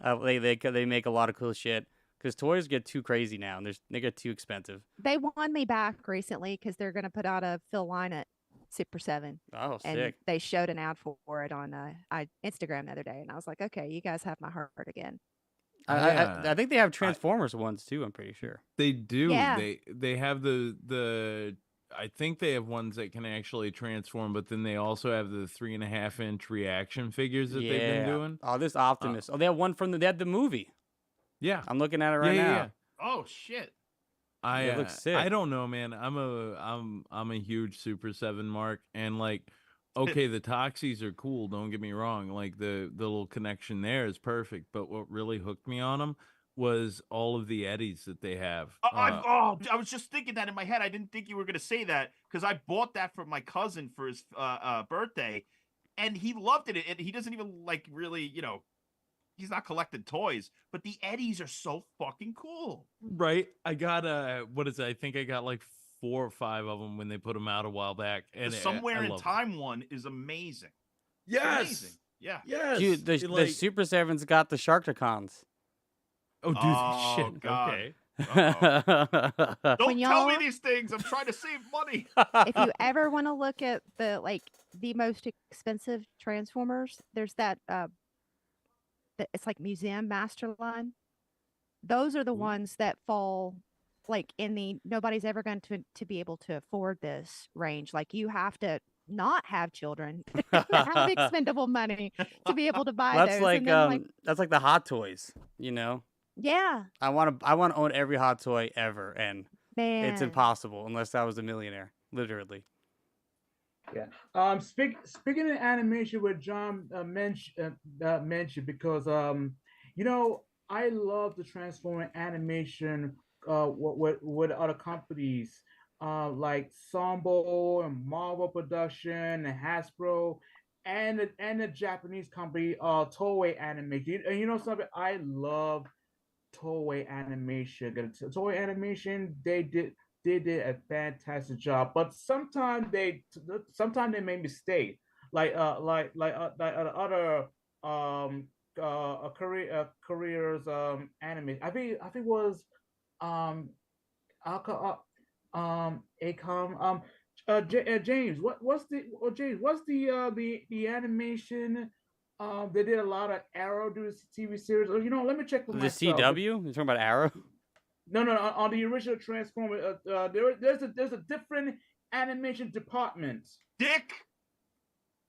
[SPEAKER 6] They make a lot of cool shit. Because toys get too crazy now, and they get too expensive.
[SPEAKER 8] They won me back recently because they're going to put out a Phil Lynott Super 7.
[SPEAKER 6] Oh,
[SPEAKER 8] and
[SPEAKER 6] sick.
[SPEAKER 8] they showed an ad for it on Instagram the other day, and I was like, okay, you guys have my heart again.
[SPEAKER 6] I think they have Transformers ones too. I'm pretty sure
[SPEAKER 1] they do.
[SPEAKER 8] Yeah.
[SPEAKER 1] They have the. I think they have ones that can actually transform, but then they also have the 3.5-inch reaction figures that they've been doing.
[SPEAKER 6] Oh, this Optimus. They have one from they had the movie.
[SPEAKER 1] Yeah,
[SPEAKER 6] I'm looking at it right now.
[SPEAKER 1] Yeah.
[SPEAKER 7] Oh shit.
[SPEAKER 6] It looks sick.
[SPEAKER 1] I don't know, man. I'm a huge Super 7 mark, and like, okay, the Toxies are cool. Don't get me wrong. Like the little connection there is perfect. But what really hooked me on them was all of the Eddies that they have.
[SPEAKER 7] I was just thinking that in my head. I didn't think you were gonna say that because I bought that for my cousin for his birthday, and he loved it. And he doesn't even like really, he's not collecting toys, but the Eddies are so fucking cool.
[SPEAKER 1] Right. I got what is it? I think I got like 4 or 5 of them when they put them out a while back. And
[SPEAKER 7] The Somewhere in Time one is amazing.
[SPEAKER 1] Yes.
[SPEAKER 7] Amazing. Yeah.
[SPEAKER 1] Yes.
[SPEAKER 6] Dude, the Super 7's got the Sharkticons.
[SPEAKER 1] Oh, dude,
[SPEAKER 7] Oh,
[SPEAKER 1] shit.
[SPEAKER 7] God.
[SPEAKER 1] Okay.
[SPEAKER 7] Don't
[SPEAKER 8] When
[SPEAKER 7] tell me
[SPEAKER 8] y'all-
[SPEAKER 7] these things. I'm trying to save money.
[SPEAKER 8] If you ever want to look at the most expensive Transformers, there's that it's like Museum Masterline. Those are the ones that fall like in the nobody's ever going to be able to afford this range. Like you have to not have children, have expendable money to be able to buy
[SPEAKER 6] That's
[SPEAKER 8] those.
[SPEAKER 6] like
[SPEAKER 8] And then
[SPEAKER 6] that's like the Hot Toys, you know.
[SPEAKER 8] yeah,
[SPEAKER 6] I want to own every Hot Toy ever, and
[SPEAKER 8] man,
[SPEAKER 6] it's impossible unless I was a millionaire, literally.
[SPEAKER 9] Yeah. Speaking of animation, what John mentioned, because you know, I love the Transformer animation. With other companies, like Sombo and Marvel Production and Hasbro, and the Japanese company, Toei Animation. And you know something, I love Toei Animation. Toei Animation, they did a fantastic job, but sometimes they make mistakes, like other careers anime. I think it was Acom James. What's the animation? They did a lot of Arrow do TV series. Oh, you know, let me check for
[SPEAKER 6] The
[SPEAKER 9] myself.
[SPEAKER 6] CW? You're talking about Arrow?
[SPEAKER 9] No, on the original Transformer, there's a different animation department.
[SPEAKER 7] Dick.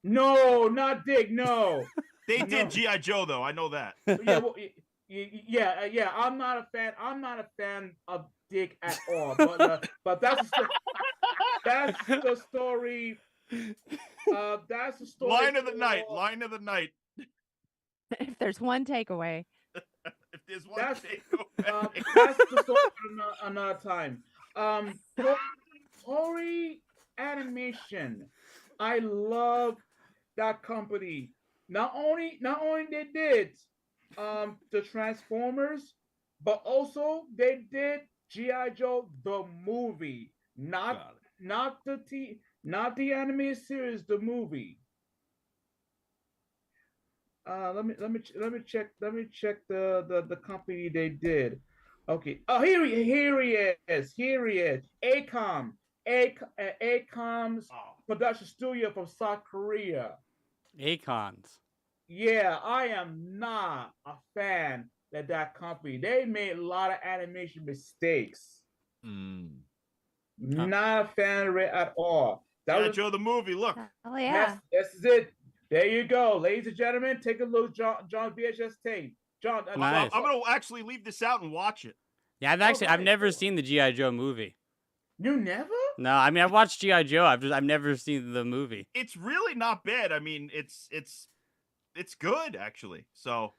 [SPEAKER 9] No, not Dick. No,
[SPEAKER 7] They
[SPEAKER 9] No.
[SPEAKER 7] did GI Joe though. I know that.
[SPEAKER 9] yeah, well, yeah. I'm not a fan. I'm not a fan of Dick at all. But that's the story. That's the story.
[SPEAKER 7] Line of the night.
[SPEAKER 9] for-
[SPEAKER 7] Line of the night.
[SPEAKER 8] if there's one takeaway,
[SPEAKER 7] If there's one
[SPEAKER 9] That's-
[SPEAKER 7] takeaway.
[SPEAKER 9] That's the story for another time. Toei Animation. I love that company. Not only they did the Transformers, but also they did G.I. Joe the movie. Not the animated series, the movie. Let me check the company they did. Okay. Oh, here he is. Acom's production studio from South Korea.
[SPEAKER 6] Acons.
[SPEAKER 9] Yeah, I am not a fan of that company. They made a lot of animation mistakes. Not a fan of it at all.
[SPEAKER 7] GI Joe the movie. Look.
[SPEAKER 8] oh yeah,
[SPEAKER 9] That's it. There you go, ladies and gentlemen. Take a look, John VHS tape. John,
[SPEAKER 6] Nice.
[SPEAKER 7] I'm gonna actually leave this out and watch it.
[SPEAKER 6] Yeah, I've
[SPEAKER 9] right,
[SPEAKER 6] never
[SPEAKER 9] cool.
[SPEAKER 6] seen the GI Joe movie.
[SPEAKER 9] You never?
[SPEAKER 6] No, I mean I've watched GI Joe. I've never seen the movie.
[SPEAKER 7] It's really not bad. I mean, it's good actually. So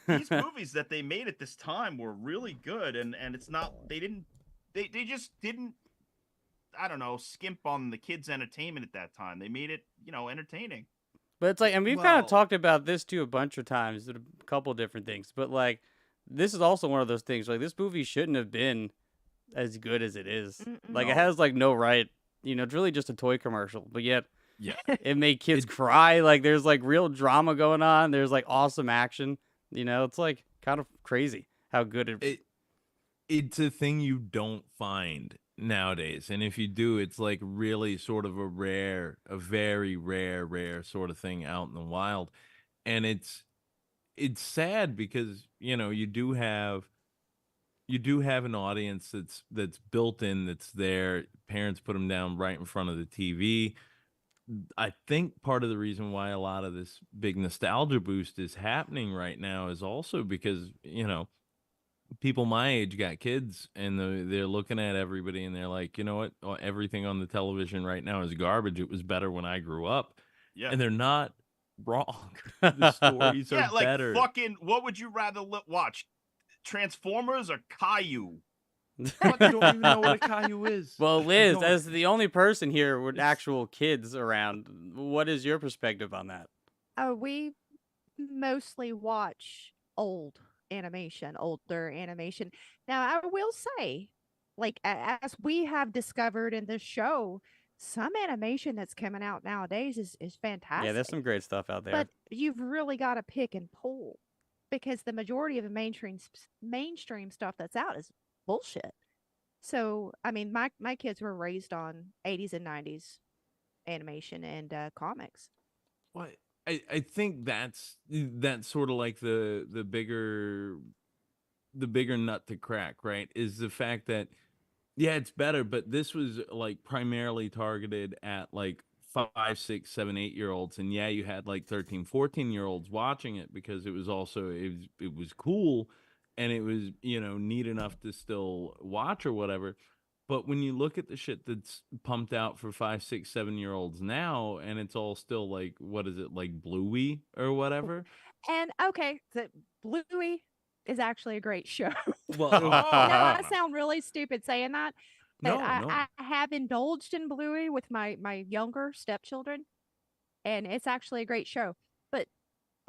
[SPEAKER 7] these movies that they made at this time were really good, and it's not they just didn't, I don't know, skimp on the kids' entertainment at that time. They made it, entertaining.
[SPEAKER 6] But it's like, and we've kind of
[SPEAKER 1] Well-
[SPEAKER 6] talked about this too a bunch of times, a couple different things. But like, this is also one of those things. Like, this movie shouldn't have been as good as it is. Like, it
[SPEAKER 7] No.
[SPEAKER 6] has like no right. It's really just a toy commercial, but yet
[SPEAKER 1] Yeah.
[SPEAKER 6] it made kids cry. Like, there's like real drama going on. There's like awesome action. It's like kind of crazy how good
[SPEAKER 1] It's a thing you don't find nowadays, and if you do, it's like really sort of a very rare sort of thing out in the wild. And it's sad because you do have an audience that's built in, that's there. Parents put them down right in front of the TV. I think part of the reason why a lot of this big nostalgia boost is happening right now is also because people my age got kids, and they're looking at everybody and they're like, you know what? Oh, everything on the television right now is garbage. It was better when I grew up.
[SPEAKER 7] Yeah.
[SPEAKER 1] And they're not wrong. The stories
[SPEAKER 7] Yeah,
[SPEAKER 1] are
[SPEAKER 7] like
[SPEAKER 1] better.
[SPEAKER 7] fucking. What would you rather watch? Transformers or Caillou?
[SPEAKER 1] I don't even know what a Caillou is.
[SPEAKER 6] Well,
[SPEAKER 1] Keep
[SPEAKER 6] Liz,
[SPEAKER 1] going.
[SPEAKER 6] as the only person here with actual kids around, what is your perspective on that?
[SPEAKER 8] we mostly watch older animation. Now, I will say, like as we have discovered in this show, some animation that's coming out nowadays is fantastic.
[SPEAKER 6] Yeah, there's some great stuff out there.
[SPEAKER 8] But you've really got to pick and pull, because the majority of the mainstream stuff that's out is bullshit. So, I mean, my kids were raised on 80s and 90s animation and comics.
[SPEAKER 1] What I think that's sort of like the bigger nut to crack, right? Is the fact that yeah, it's better, but this was like primarily targeted at like 5, 6, 7, 8 year olds. And yeah, you had like 13, 14 year olds watching it because it was also it was cool and it was, neat enough to still watch or whatever. But when you look at the shit that's pumped out for 5, 6, 7 year olds now, and it's all still like, what is it, like Bluey or whatever?
[SPEAKER 8] And okay, the Bluey is actually a great show.
[SPEAKER 1] Well,
[SPEAKER 8] No, I sound really stupid saying that, but
[SPEAKER 1] no, no.
[SPEAKER 8] I have indulged in Bluey with my younger stepchildren, and it's actually a great show. But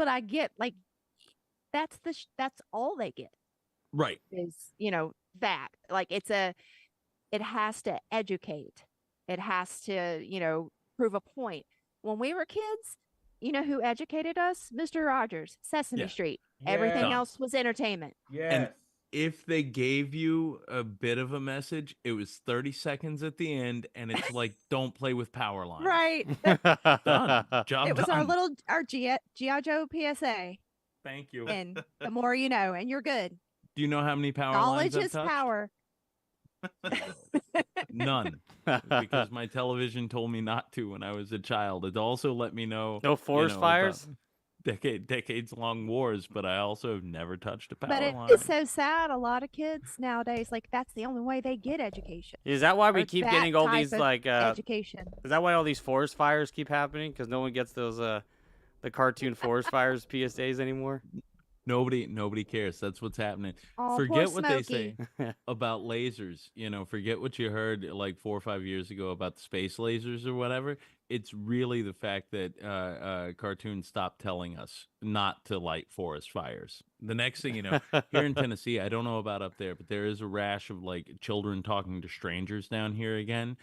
[SPEAKER 8] I get like that's all they get
[SPEAKER 1] Right.
[SPEAKER 8] is that like it has to educate, it has to prove a point. When we were kids, you know who educated us? Mr. Rogers, Sesame
[SPEAKER 1] Yeah.
[SPEAKER 8] Street. Everything
[SPEAKER 1] Done.
[SPEAKER 8] else was entertainment.
[SPEAKER 9] Yes.
[SPEAKER 1] And if they gave you a bit of a message, it was 30 seconds at the end, and it's like, don't play with power lines.
[SPEAKER 8] Right.
[SPEAKER 1] Done. Job
[SPEAKER 8] It was
[SPEAKER 1] done.
[SPEAKER 8] our G.I. Joe PSA.
[SPEAKER 1] Thank you.
[SPEAKER 8] And the more you know, and you're good.
[SPEAKER 1] Do you know how many power
[SPEAKER 8] Knowledge
[SPEAKER 1] lines I've
[SPEAKER 8] is
[SPEAKER 1] touched?
[SPEAKER 8] power.
[SPEAKER 1] None. Because my television told me not to when I was a child. It also let me know
[SPEAKER 6] No forest fires?
[SPEAKER 1] Decades long wars, but I also have never touched a power
[SPEAKER 8] But
[SPEAKER 1] line.
[SPEAKER 8] it's so sad. A lot of kids nowadays, like that's the only way they get education.
[SPEAKER 6] Is that why we
[SPEAKER 8] Or
[SPEAKER 6] keep
[SPEAKER 8] that
[SPEAKER 6] getting all
[SPEAKER 8] type
[SPEAKER 6] these
[SPEAKER 8] of
[SPEAKER 6] like
[SPEAKER 8] education?
[SPEAKER 6] is that why all these forest fires keep happening? Because no one gets those the cartoon forest fires PSAs anymore?
[SPEAKER 1] Nobody cares. That's what's happening.
[SPEAKER 8] Oh,
[SPEAKER 1] Forget
[SPEAKER 8] poor
[SPEAKER 1] what they say
[SPEAKER 8] Smokey.
[SPEAKER 1] about lasers. Forget what you heard like 4 or 5 years ago about the space lasers or whatever. It's really the fact that cartoons stopped telling us not to light forest fires. The next thing you know, here in Tennessee, I don't know about up there, but there is a rash of like children talking to strangers down here again.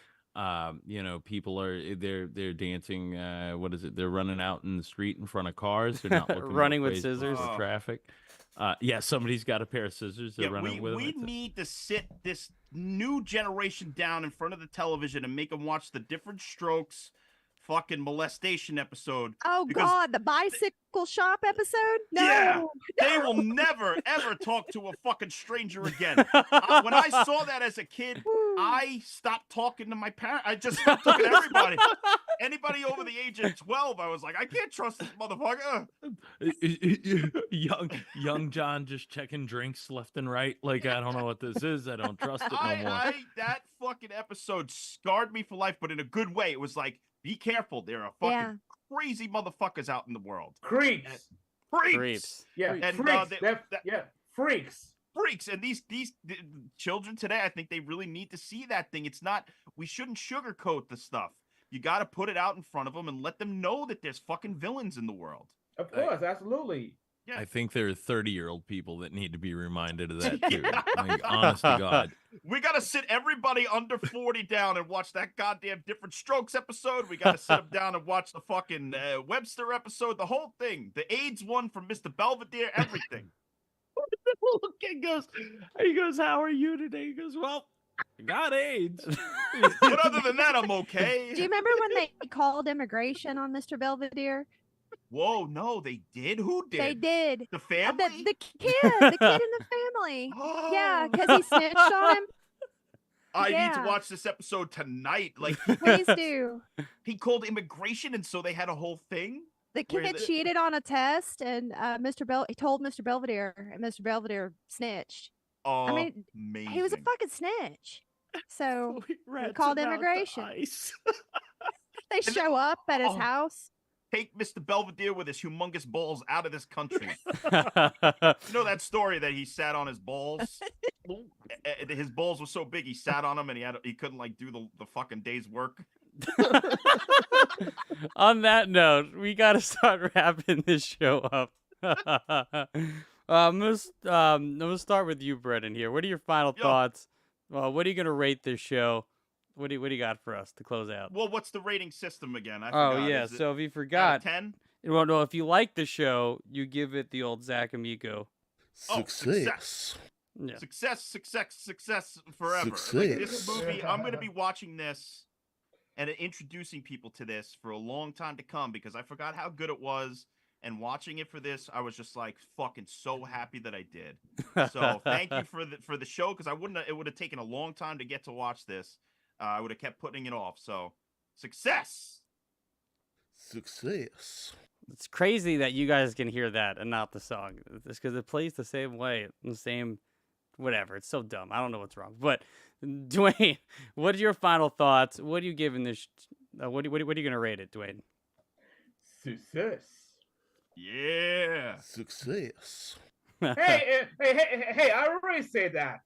[SPEAKER 1] People they're dancing. What is it? They're running out in the street in front of cars. They're not looking
[SPEAKER 6] Running
[SPEAKER 1] both
[SPEAKER 6] with
[SPEAKER 1] ways
[SPEAKER 6] scissors.
[SPEAKER 1] for traffic. Yeah, somebody's got a pair of scissors. They're
[SPEAKER 7] Yeah,
[SPEAKER 1] running with
[SPEAKER 7] we
[SPEAKER 1] them.
[SPEAKER 7] need to sit this new generation down in front of the television and make them watch the Different Strokes fucking molestation episode.
[SPEAKER 8] Oh
[SPEAKER 7] because
[SPEAKER 8] God, the bicycle shop episode? No.
[SPEAKER 7] Yeah, they will never ever talk to a fucking stranger again. When I saw that as a kid, I stopped talking to my parents. I just stopped talking to everybody. Anybody over the age of 12, I was like, I can't trust this motherfucker.
[SPEAKER 1] young John just checking drinks left and right. Like, I don't know what this is. I don't trust it no more.
[SPEAKER 7] That fucking episode scarred me for life, but in a good way. It was like, be careful. There are fucking crazy motherfuckers out in the world.
[SPEAKER 9] Creeps.
[SPEAKER 7] Freaks.
[SPEAKER 9] Yeah,
[SPEAKER 7] And,
[SPEAKER 9] freaks. Freaks.
[SPEAKER 7] Freaks. And these children today, I think they really need to see that thing. It's not, we shouldn't sugarcoat the stuff. You got to put it out in front of them and let them know that there's fucking villains in the world.
[SPEAKER 9] Of course, absolutely.
[SPEAKER 7] Yeah.
[SPEAKER 1] I think there are 30-year-old people that need to be reminded of that too. Like, honest to God.
[SPEAKER 7] We got to sit everybody under 40 down and watch that goddamn Different Strokes episode. We got to sit them down and watch the fucking Webster episode, the whole thing. The AIDS one from Mr. Belvedere, everything.
[SPEAKER 1] The little kid goes, how are you today? He goes, well, I got AIDS.
[SPEAKER 7] But other than that, I'm okay.
[SPEAKER 8] Do you remember when they called immigration on Mr. Belvedere?
[SPEAKER 7] Whoa, no, they did? Who did?
[SPEAKER 8] They did.
[SPEAKER 7] The family?
[SPEAKER 8] The kid in the family. Yeah, because he snitched on him.
[SPEAKER 7] I need to
[SPEAKER 8] Yeah.
[SPEAKER 7] watch this episode tonight. Like,
[SPEAKER 8] Please do.
[SPEAKER 7] he called immigration, and so they had a whole thing.
[SPEAKER 8] The
[SPEAKER 7] Where
[SPEAKER 8] kid
[SPEAKER 7] the-
[SPEAKER 8] cheated on a test, and he told Mr. Belvedere, and Mr. Belvedere snitched.
[SPEAKER 7] Oh,
[SPEAKER 8] I mean,
[SPEAKER 7] amazing.
[SPEAKER 8] he was a fucking snitch. So
[SPEAKER 1] Rats
[SPEAKER 8] called
[SPEAKER 1] him out to
[SPEAKER 8] immigration.
[SPEAKER 1] ice.
[SPEAKER 8] they show up at his house.
[SPEAKER 7] Take Mr. Belvedere with his humongous balls out of this country. You know that story that he sat on his balls? His balls were so big he sat on them and he couldn't like do the fucking day's work.
[SPEAKER 6] On that note, we got to start wrapping this show up. I'm gonna start with you, Brennan. Here, what are your final thoughts? What are you gonna rate this show? What do you got for us to close out?
[SPEAKER 7] Well, what's the rating system again? I
[SPEAKER 6] Oh
[SPEAKER 7] forgot.
[SPEAKER 6] yeah,
[SPEAKER 7] Is it
[SPEAKER 6] so if you
[SPEAKER 7] out
[SPEAKER 6] forgot,
[SPEAKER 7] of 10?
[SPEAKER 6] well, no, if you like the show, you give it the old Zach Amico.
[SPEAKER 7] Oh,
[SPEAKER 4] Success.
[SPEAKER 6] Yeah.
[SPEAKER 7] Success forever. Like, this movie, I'm going to be watching this and introducing people to this for a long time to come because I forgot how good it was. And watching it for this, I was just like fucking so happy that I did. So thank you for the show because it would have taken a long time to get to watch this. I would have kept putting it off. So success.
[SPEAKER 6] It's crazy that you guys can hear that and not the song. It's because it plays the same way, the same, whatever. It's so dumb. I don't know what's wrong. But Dwayne, what are your final thoughts? What are you giving this? What are you gonna rate it, Dwayne?
[SPEAKER 9] Success.
[SPEAKER 7] Yeah.
[SPEAKER 9] Hey, I already said that.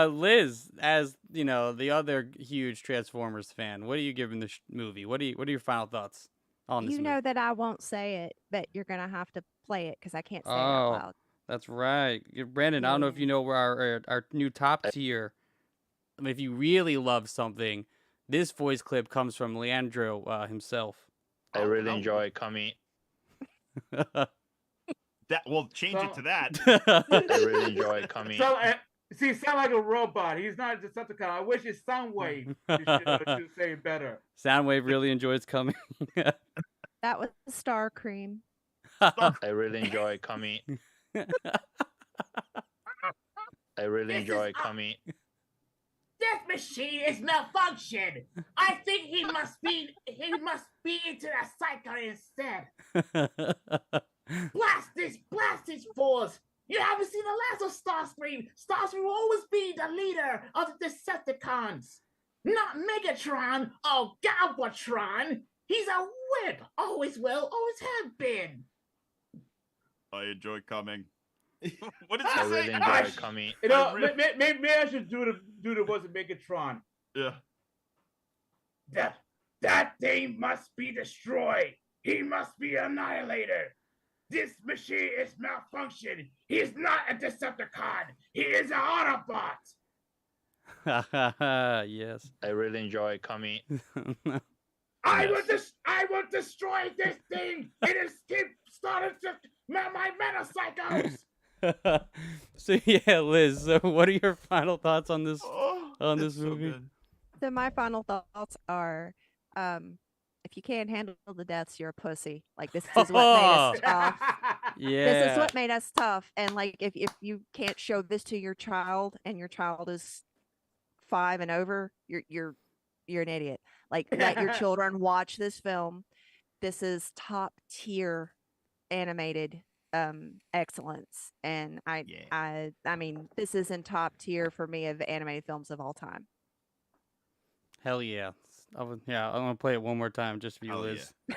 [SPEAKER 6] Liz, as you know, the other huge Transformers fan, what are you giving this movie? What are your final thoughts on this
[SPEAKER 8] You
[SPEAKER 6] movie?
[SPEAKER 8] know that I won't say it, but you're gonna have to play it because I can't say it
[SPEAKER 6] Oh,
[SPEAKER 8] out loud.
[SPEAKER 6] that's right. Brandon, I don't know if you know where our new top tier. I mean, if you really love something, this voice clip comes from Leandro himself.
[SPEAKER 11] I really enjoy coming.
[SPEAKER 7] That will change it to that.
[SPEAKER 11] I really enjoy coming.
[SPEAKER 9] See, sound like a robot. He's not just something kind. I wish it's Soundwave. Should say it better.
[SPEAKER 6] Soundwave really enjoys coming.
[SPEAKER 8] That was Star Cream.
[SPEAKER 11] I really enjoy coming. I really enjoy coming.
[SPEAKER 10] This machine is malfunction. I think he must be into the cycle instead. Blast this force. You haven't seen the last of Starscream. Starscream will always be the leader of the Decepticons. Not Megatron or Galvatron. He's a whip. Always will, always have been.
[SPEAKER 7] I enjoy coming. What did
[SPEAKER 11] I
[SPEAKER 7] you
[SPEAKER 11] really
[SPEAKER 7] say?
[SPEAKER 11] enjoy coming.
[SPEAKER 9] You know, maybe I should do the voice of Megatron.
[SPEAKER 7] Yeah.
[SPEAKER 9] That thing must be destroyed. He must be annihilated. This machine is malfunction. He is not a Decepticon. He is an Autobot.
[SPEAKER 6] Yes.
[SPEAKER 11] I really enjoy coming.
[SPEAKER 9] I will destroy this thing. It is keep starting to my metacycles.
[SPEAKER 6] So yeah, Liz. So what are your final thoughts on this movie?
[SPEAKER 8] So my final thoughts are, if you can't handle the deaths, you're a pussy. Like this is what made us tough.
[SPEAKER 6] Yeah.
[SPEAKER 8] This is what made us tough. And like if you can't show this to your child and your child is 5 and over, you're an idiot. Like let your children watch this film. This is top tier animated excellence. And I mean this is in top tier for me of animated films of all time.
[SPEAKER 6] Hell yeah. I'm gonna play it one more time just for you, Liz.
[SPEAKER 11] Yeah.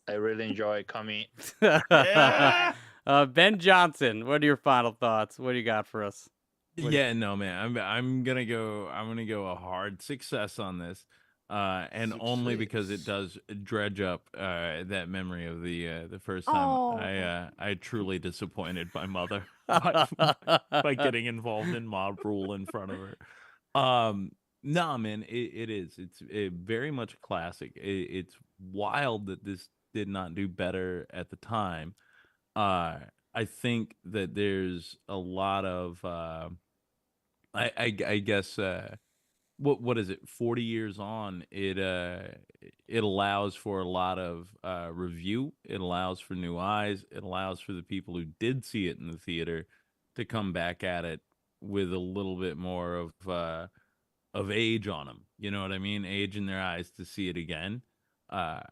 [SPEAKER 11] I really enjoy coming.
[SPEAKER 7] Yeah.
[SPEAKER 6] Ben Johnson, what are your final thoughts? What do you got for us?
[SPEAKER 1] Yeah, no, man. I'm gonna go a hard success on this. And only because it does dredge up that memory of the first time I truly disappointed my mother by getting involved in mob rule in front of her. Nah, man, it is. It's very much a classic. It's wild that this did not do better at the time. I think that there's a lot of I guess what is it? 40 years on, it allows for a lot of review. It allows for new eyes. It allows for the people who did see it in the theater to come back at it with a little bit more of age on them. You know what I mean? Age in their eyes to see it again. I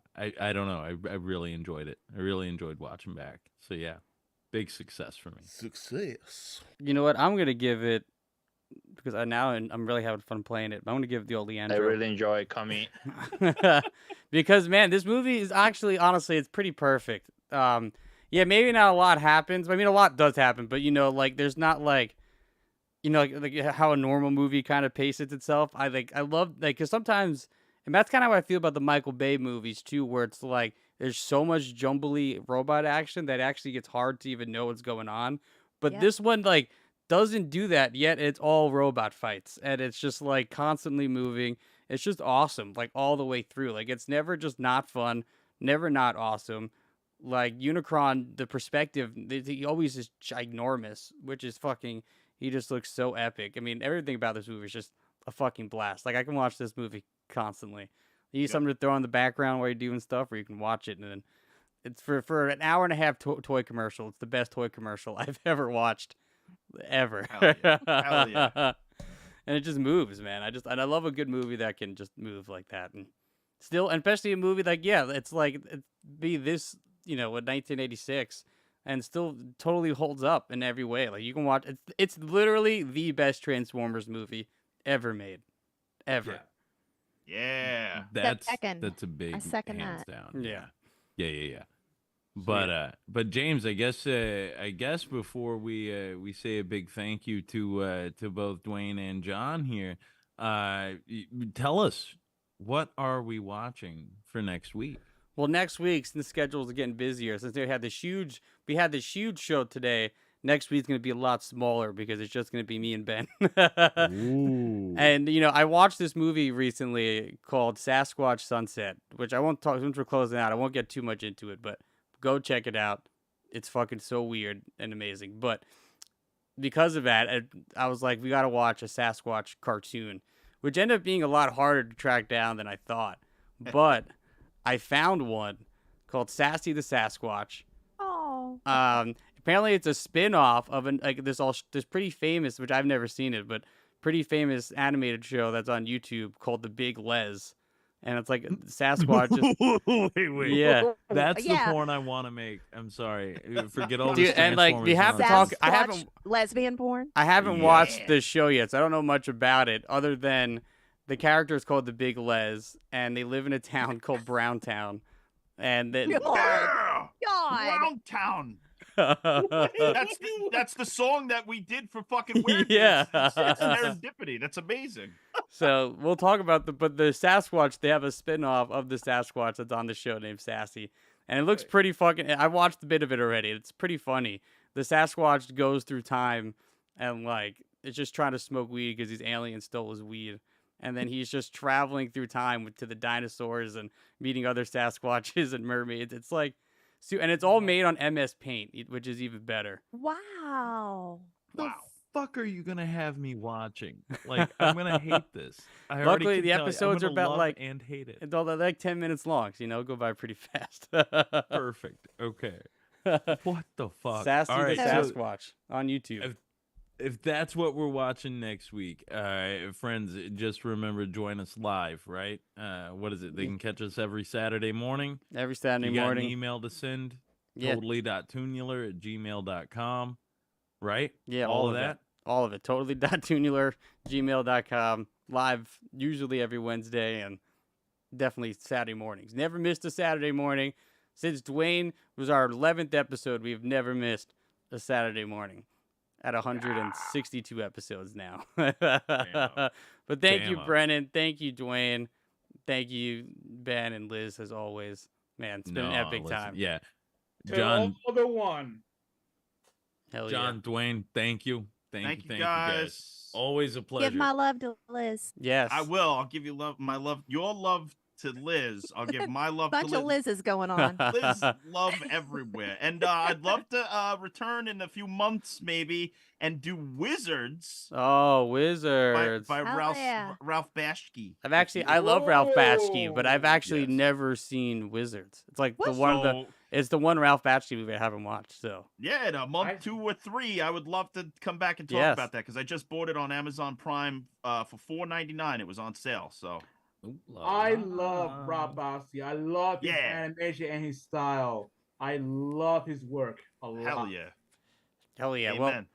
[SPEAKER 1] don't know. I really enjoyed it. I really enjoyed watching back. So yeah, big success for me.
[SPEAKER 12] Success.
[SPEAKER 6] You know what? I'm gonna give it because I'm really having fun playing it. I'm gonna give the old Leandro.
[SPEAKER 11] I really enjoy coming.
[SPEAKER 6] Because man, this movie is actually honestly it's pretty perfect. Yeah, maybe not a lot happens. I mean, a lot does happen, but you know, like there's not like, you know, like how a normal movie kind of paces itself. I love because sometimes, and that's kind of how I feel about the Michael Bay movies too, where it's like there's so much jumbly robot action that actually gets hard to even know what's going on. But this one like doesn't do that yet. It's all robot fights, and it's just like constantly moving. It's just awesome, like all the way through. Like it's never just not fun, never not awesome. Like Unicron, the perspective, he always is ginormous, which is fucking. He just looks so epic. I mean, everything about this movie is just a fucking blast. Like I can watch this movie constantly. You need something to throw in the background while you're doing stuff, or you can watch it, and then it's for an hour and a half toy commercial. It's the best toy commercial I've ever watched, ever.
[SPEAKER 7] Hell yeah. Hell yeah.
[SPEAKER 6] And it just moves, man. I love a good movie that can just move like that, and still, and especially a movie like it's like be this, with 1986, and still totally holds up in every way. Like you can watch it's literally the best Transformers movie ever made, ever.
[SPEAKER 7] Yeah.
[SPEAKER 1] That's
[SPEAKER 8] second.
[SPEAKER 1] that's a big
[SPEAKER 8] I second
[SPEAKER 1] hands
[SPEAKER 8] that.
[SPEAKER 1] down.
[SPEAKER 6] Yeah.
[SPEAKER 1] Yeah. But James, I guess before we say a big thank you to both Dwayne and John here, tell us, what are we watching for next week?
[SPEAKER 6] Well, next week, since the schedules are getting busier, since we had this huge show today, next week's going to be a lot smaller because it's just going to be me and Ben.
[SPEAKER 1] Ooh.
[SPEAKER 6] And, I watched this movie recently called Sasquatch Sunset, which I won't talk, since we're closing out, I won't get too much into it, but go check it out. It's fucking so weird and amazing. But because of that, I was like, we got to watch a Sasquatch cartoon, which ended up being a lot harder to track down than I thought. But I found one called Sassy the Sasquatch.
[SPEAKER 8] Oh.
[SPEAKER 6] Apparently it's a spin-off of this pretty famous, which I've never seen it, but pretty famous animated show that's on YouTube called The Big Les. And it's like Sasquatch.
[SPEAKER 1] Wait.
[SPEAKER 6] Yeah.
[SPEAKER 1] That's the porn I want to make. I'm sorry. Forget all
[SPEAKER 6] Dude,
[SPEAKER 1] this.
[SPEAKER 6] and like we have to talk. I haven't
[SPEAKER 8] lesbian porn.
[SPEAKER 6] I haven't watched the show yet, so I don't know much about it other than the character is called the Big Les, and they live in a town called Browntown. And then
[SPEAKER 8] God.
[SPEAKER 7] Browntown. That's the song that we did for fucking Weird.
[SPEAKER 6] Yeah.
[SPEAKER 7] It's serendipity. That's amazing.
[SPEAKER 6] So we'll talk about the Sasquatch. They have a spin-off of the Sasquatch that's on the show named Sassy, and it looks pretty fucking. I watched a bit of it already. It's pretty funny. The Sasquatch goes through time and like it's just trying to smoke weed because these aliens stole his weed, and then he's just traveling through time to the dinosaurs and meeting other Sasquatches and mermaids. It's like. And it's all made on MS Paint, which is even better.
[SPEAKER 8] Wow.
[SPEAKER 1] The fuck are you gonna have me watching? Like, I'm gonna hate this.
[SPEAKER 6] Luckily, the episodes are about
[SPEAKER 1] love and hate it.
[SPEAKER 6] It's all like 10 minutes long, so go by pretty fast.
[SPEAKER 1] Perfect. Okay. What the fuck?
[SPEAKER 6] Sassy
[SPEAKER 1] all right,
[SPEAKER 6] the Sasquatch on YouTube.
[SPEAKER 1] If that's what we're watching next week, friends, just remember, join us live, right? What is it? They can catch us every Saturday morning.
[SPEAKER 6] Every Saturday
[SPEAKER 1] you got
[SPEAKER 6] morning.
[SPEAKER 1] An email to send,
[SPEAKER 6] Yeah.
[SPEAKER 1] totally.toonular@gmail.com, right?
[SPEAKER 6] Yeah,
[SPEAKER 1] all of that?
[SPEAKER 6] It. All of it. Totally.toonular@gmail.com. Live usually every Wednesday and definitely Saturday mornings. Never missed a Saturday morning. Since Dwayne was our 11th episode, we've never missed a Saturday morning. At 162 episodes now. But thank you, Brennan. Thank you, Dwayne. Thank you, Ben and Liz, as always. Man, it's been an epic time.
[SPEAKER 1] Yeah.
[SPEAKER 9] John. The one.
[SPEAKER 6] Hell
[SPEAKER 1] John, Dwayne, thank you. Thank you,
[SPEAKER 7] guys.
[SPEAKER 1] Always a pleasure.
[SPEAKER 8] Give my love to Liz.
[SPEAKER 6] Yes.
[SPEAKER 7] I will. I'll give you your love to Liz. I'll give my love to Liz.
[SPEAKER 8] Bunch of Liz's going on.
[SPEAKER 7] Liz love everywhere. And I'd love to return in a few months maybe and do Wizards.
[SPEAKER 6] Oh, Wizards.
[SPEAKER 7] By Ralph Bashki.
[SPEAKER 6] I love Ralph Bashki, but I've actually never seen Wizards. It's like it's the one Ralph Bashki movie I haven't watched. So
[SPEAKER 7] yeah, in a month, 2 or 3, I would love to come back and talk about that because I just bought it on Amazon Prime for $4.99. It was on sale. So
[SPEAKER 9] I love Rob Bossi. I love his animation and his style. I love his work a lot.
[SPEAKER 7] Hell yeah.
[SPEAKER 6] Amen.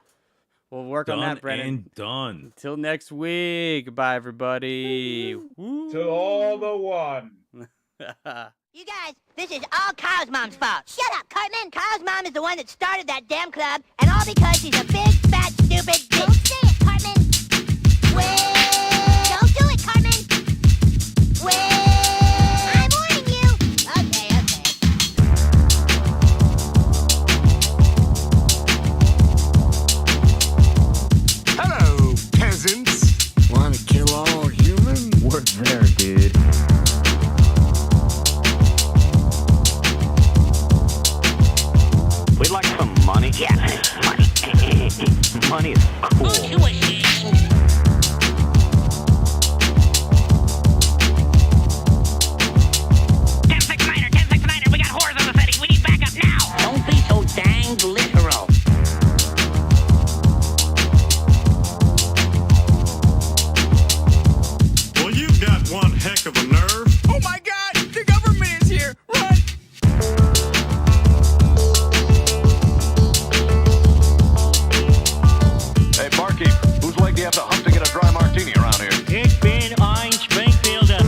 [SPEAKER 7] Well,
[SPEAKER 6] we'll work on that, Brennan.
[SPEAKER 1] And done.
[SPEAKER 6] Until next week. Bye, everybody.
[SPEAKER 9] To all the one.
[SPEAKER 3] You guys, this is all Kyle's mom's fault. Shut up, Cartman. Kyle's mom is the one that started that damn club, and all because she's a big, fat, stupid bitch. Don't say it, Cartman. Don't do it, Cartman. I'm warning you. Okay.
[SPEAKER 12] Hello, peasants. Want to kill all humans?
[SPEAKER 13] Work there, dude. Aren't you ashamed? 10-6-9er, we got whores in the city. We need backup now. Don't be so dang literal.
[SPEAKER 4] Well, you've got one heck of a nerve.
[SPEAKER 5] Oh my god, the government is here. Run.
[SPEAKER 2] Hey, barkeep, whose leg do you have to hump to get a dry martini around here?
[SPEAKER 13] Ich bin ein Springfielder.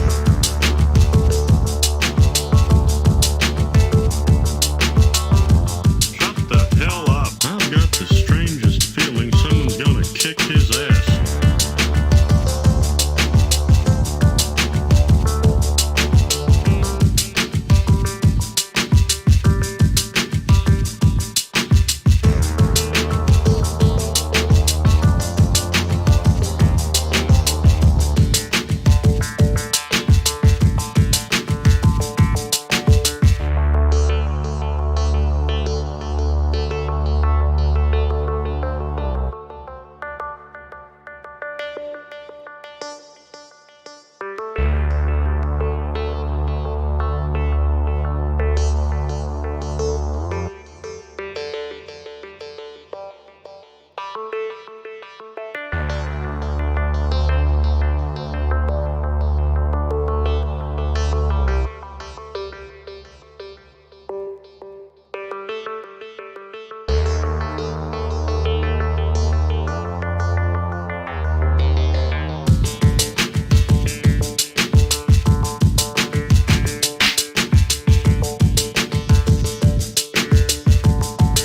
[SPEAKER 4] Shut the hell up. I've got the strangest feeling someone's gonna kick his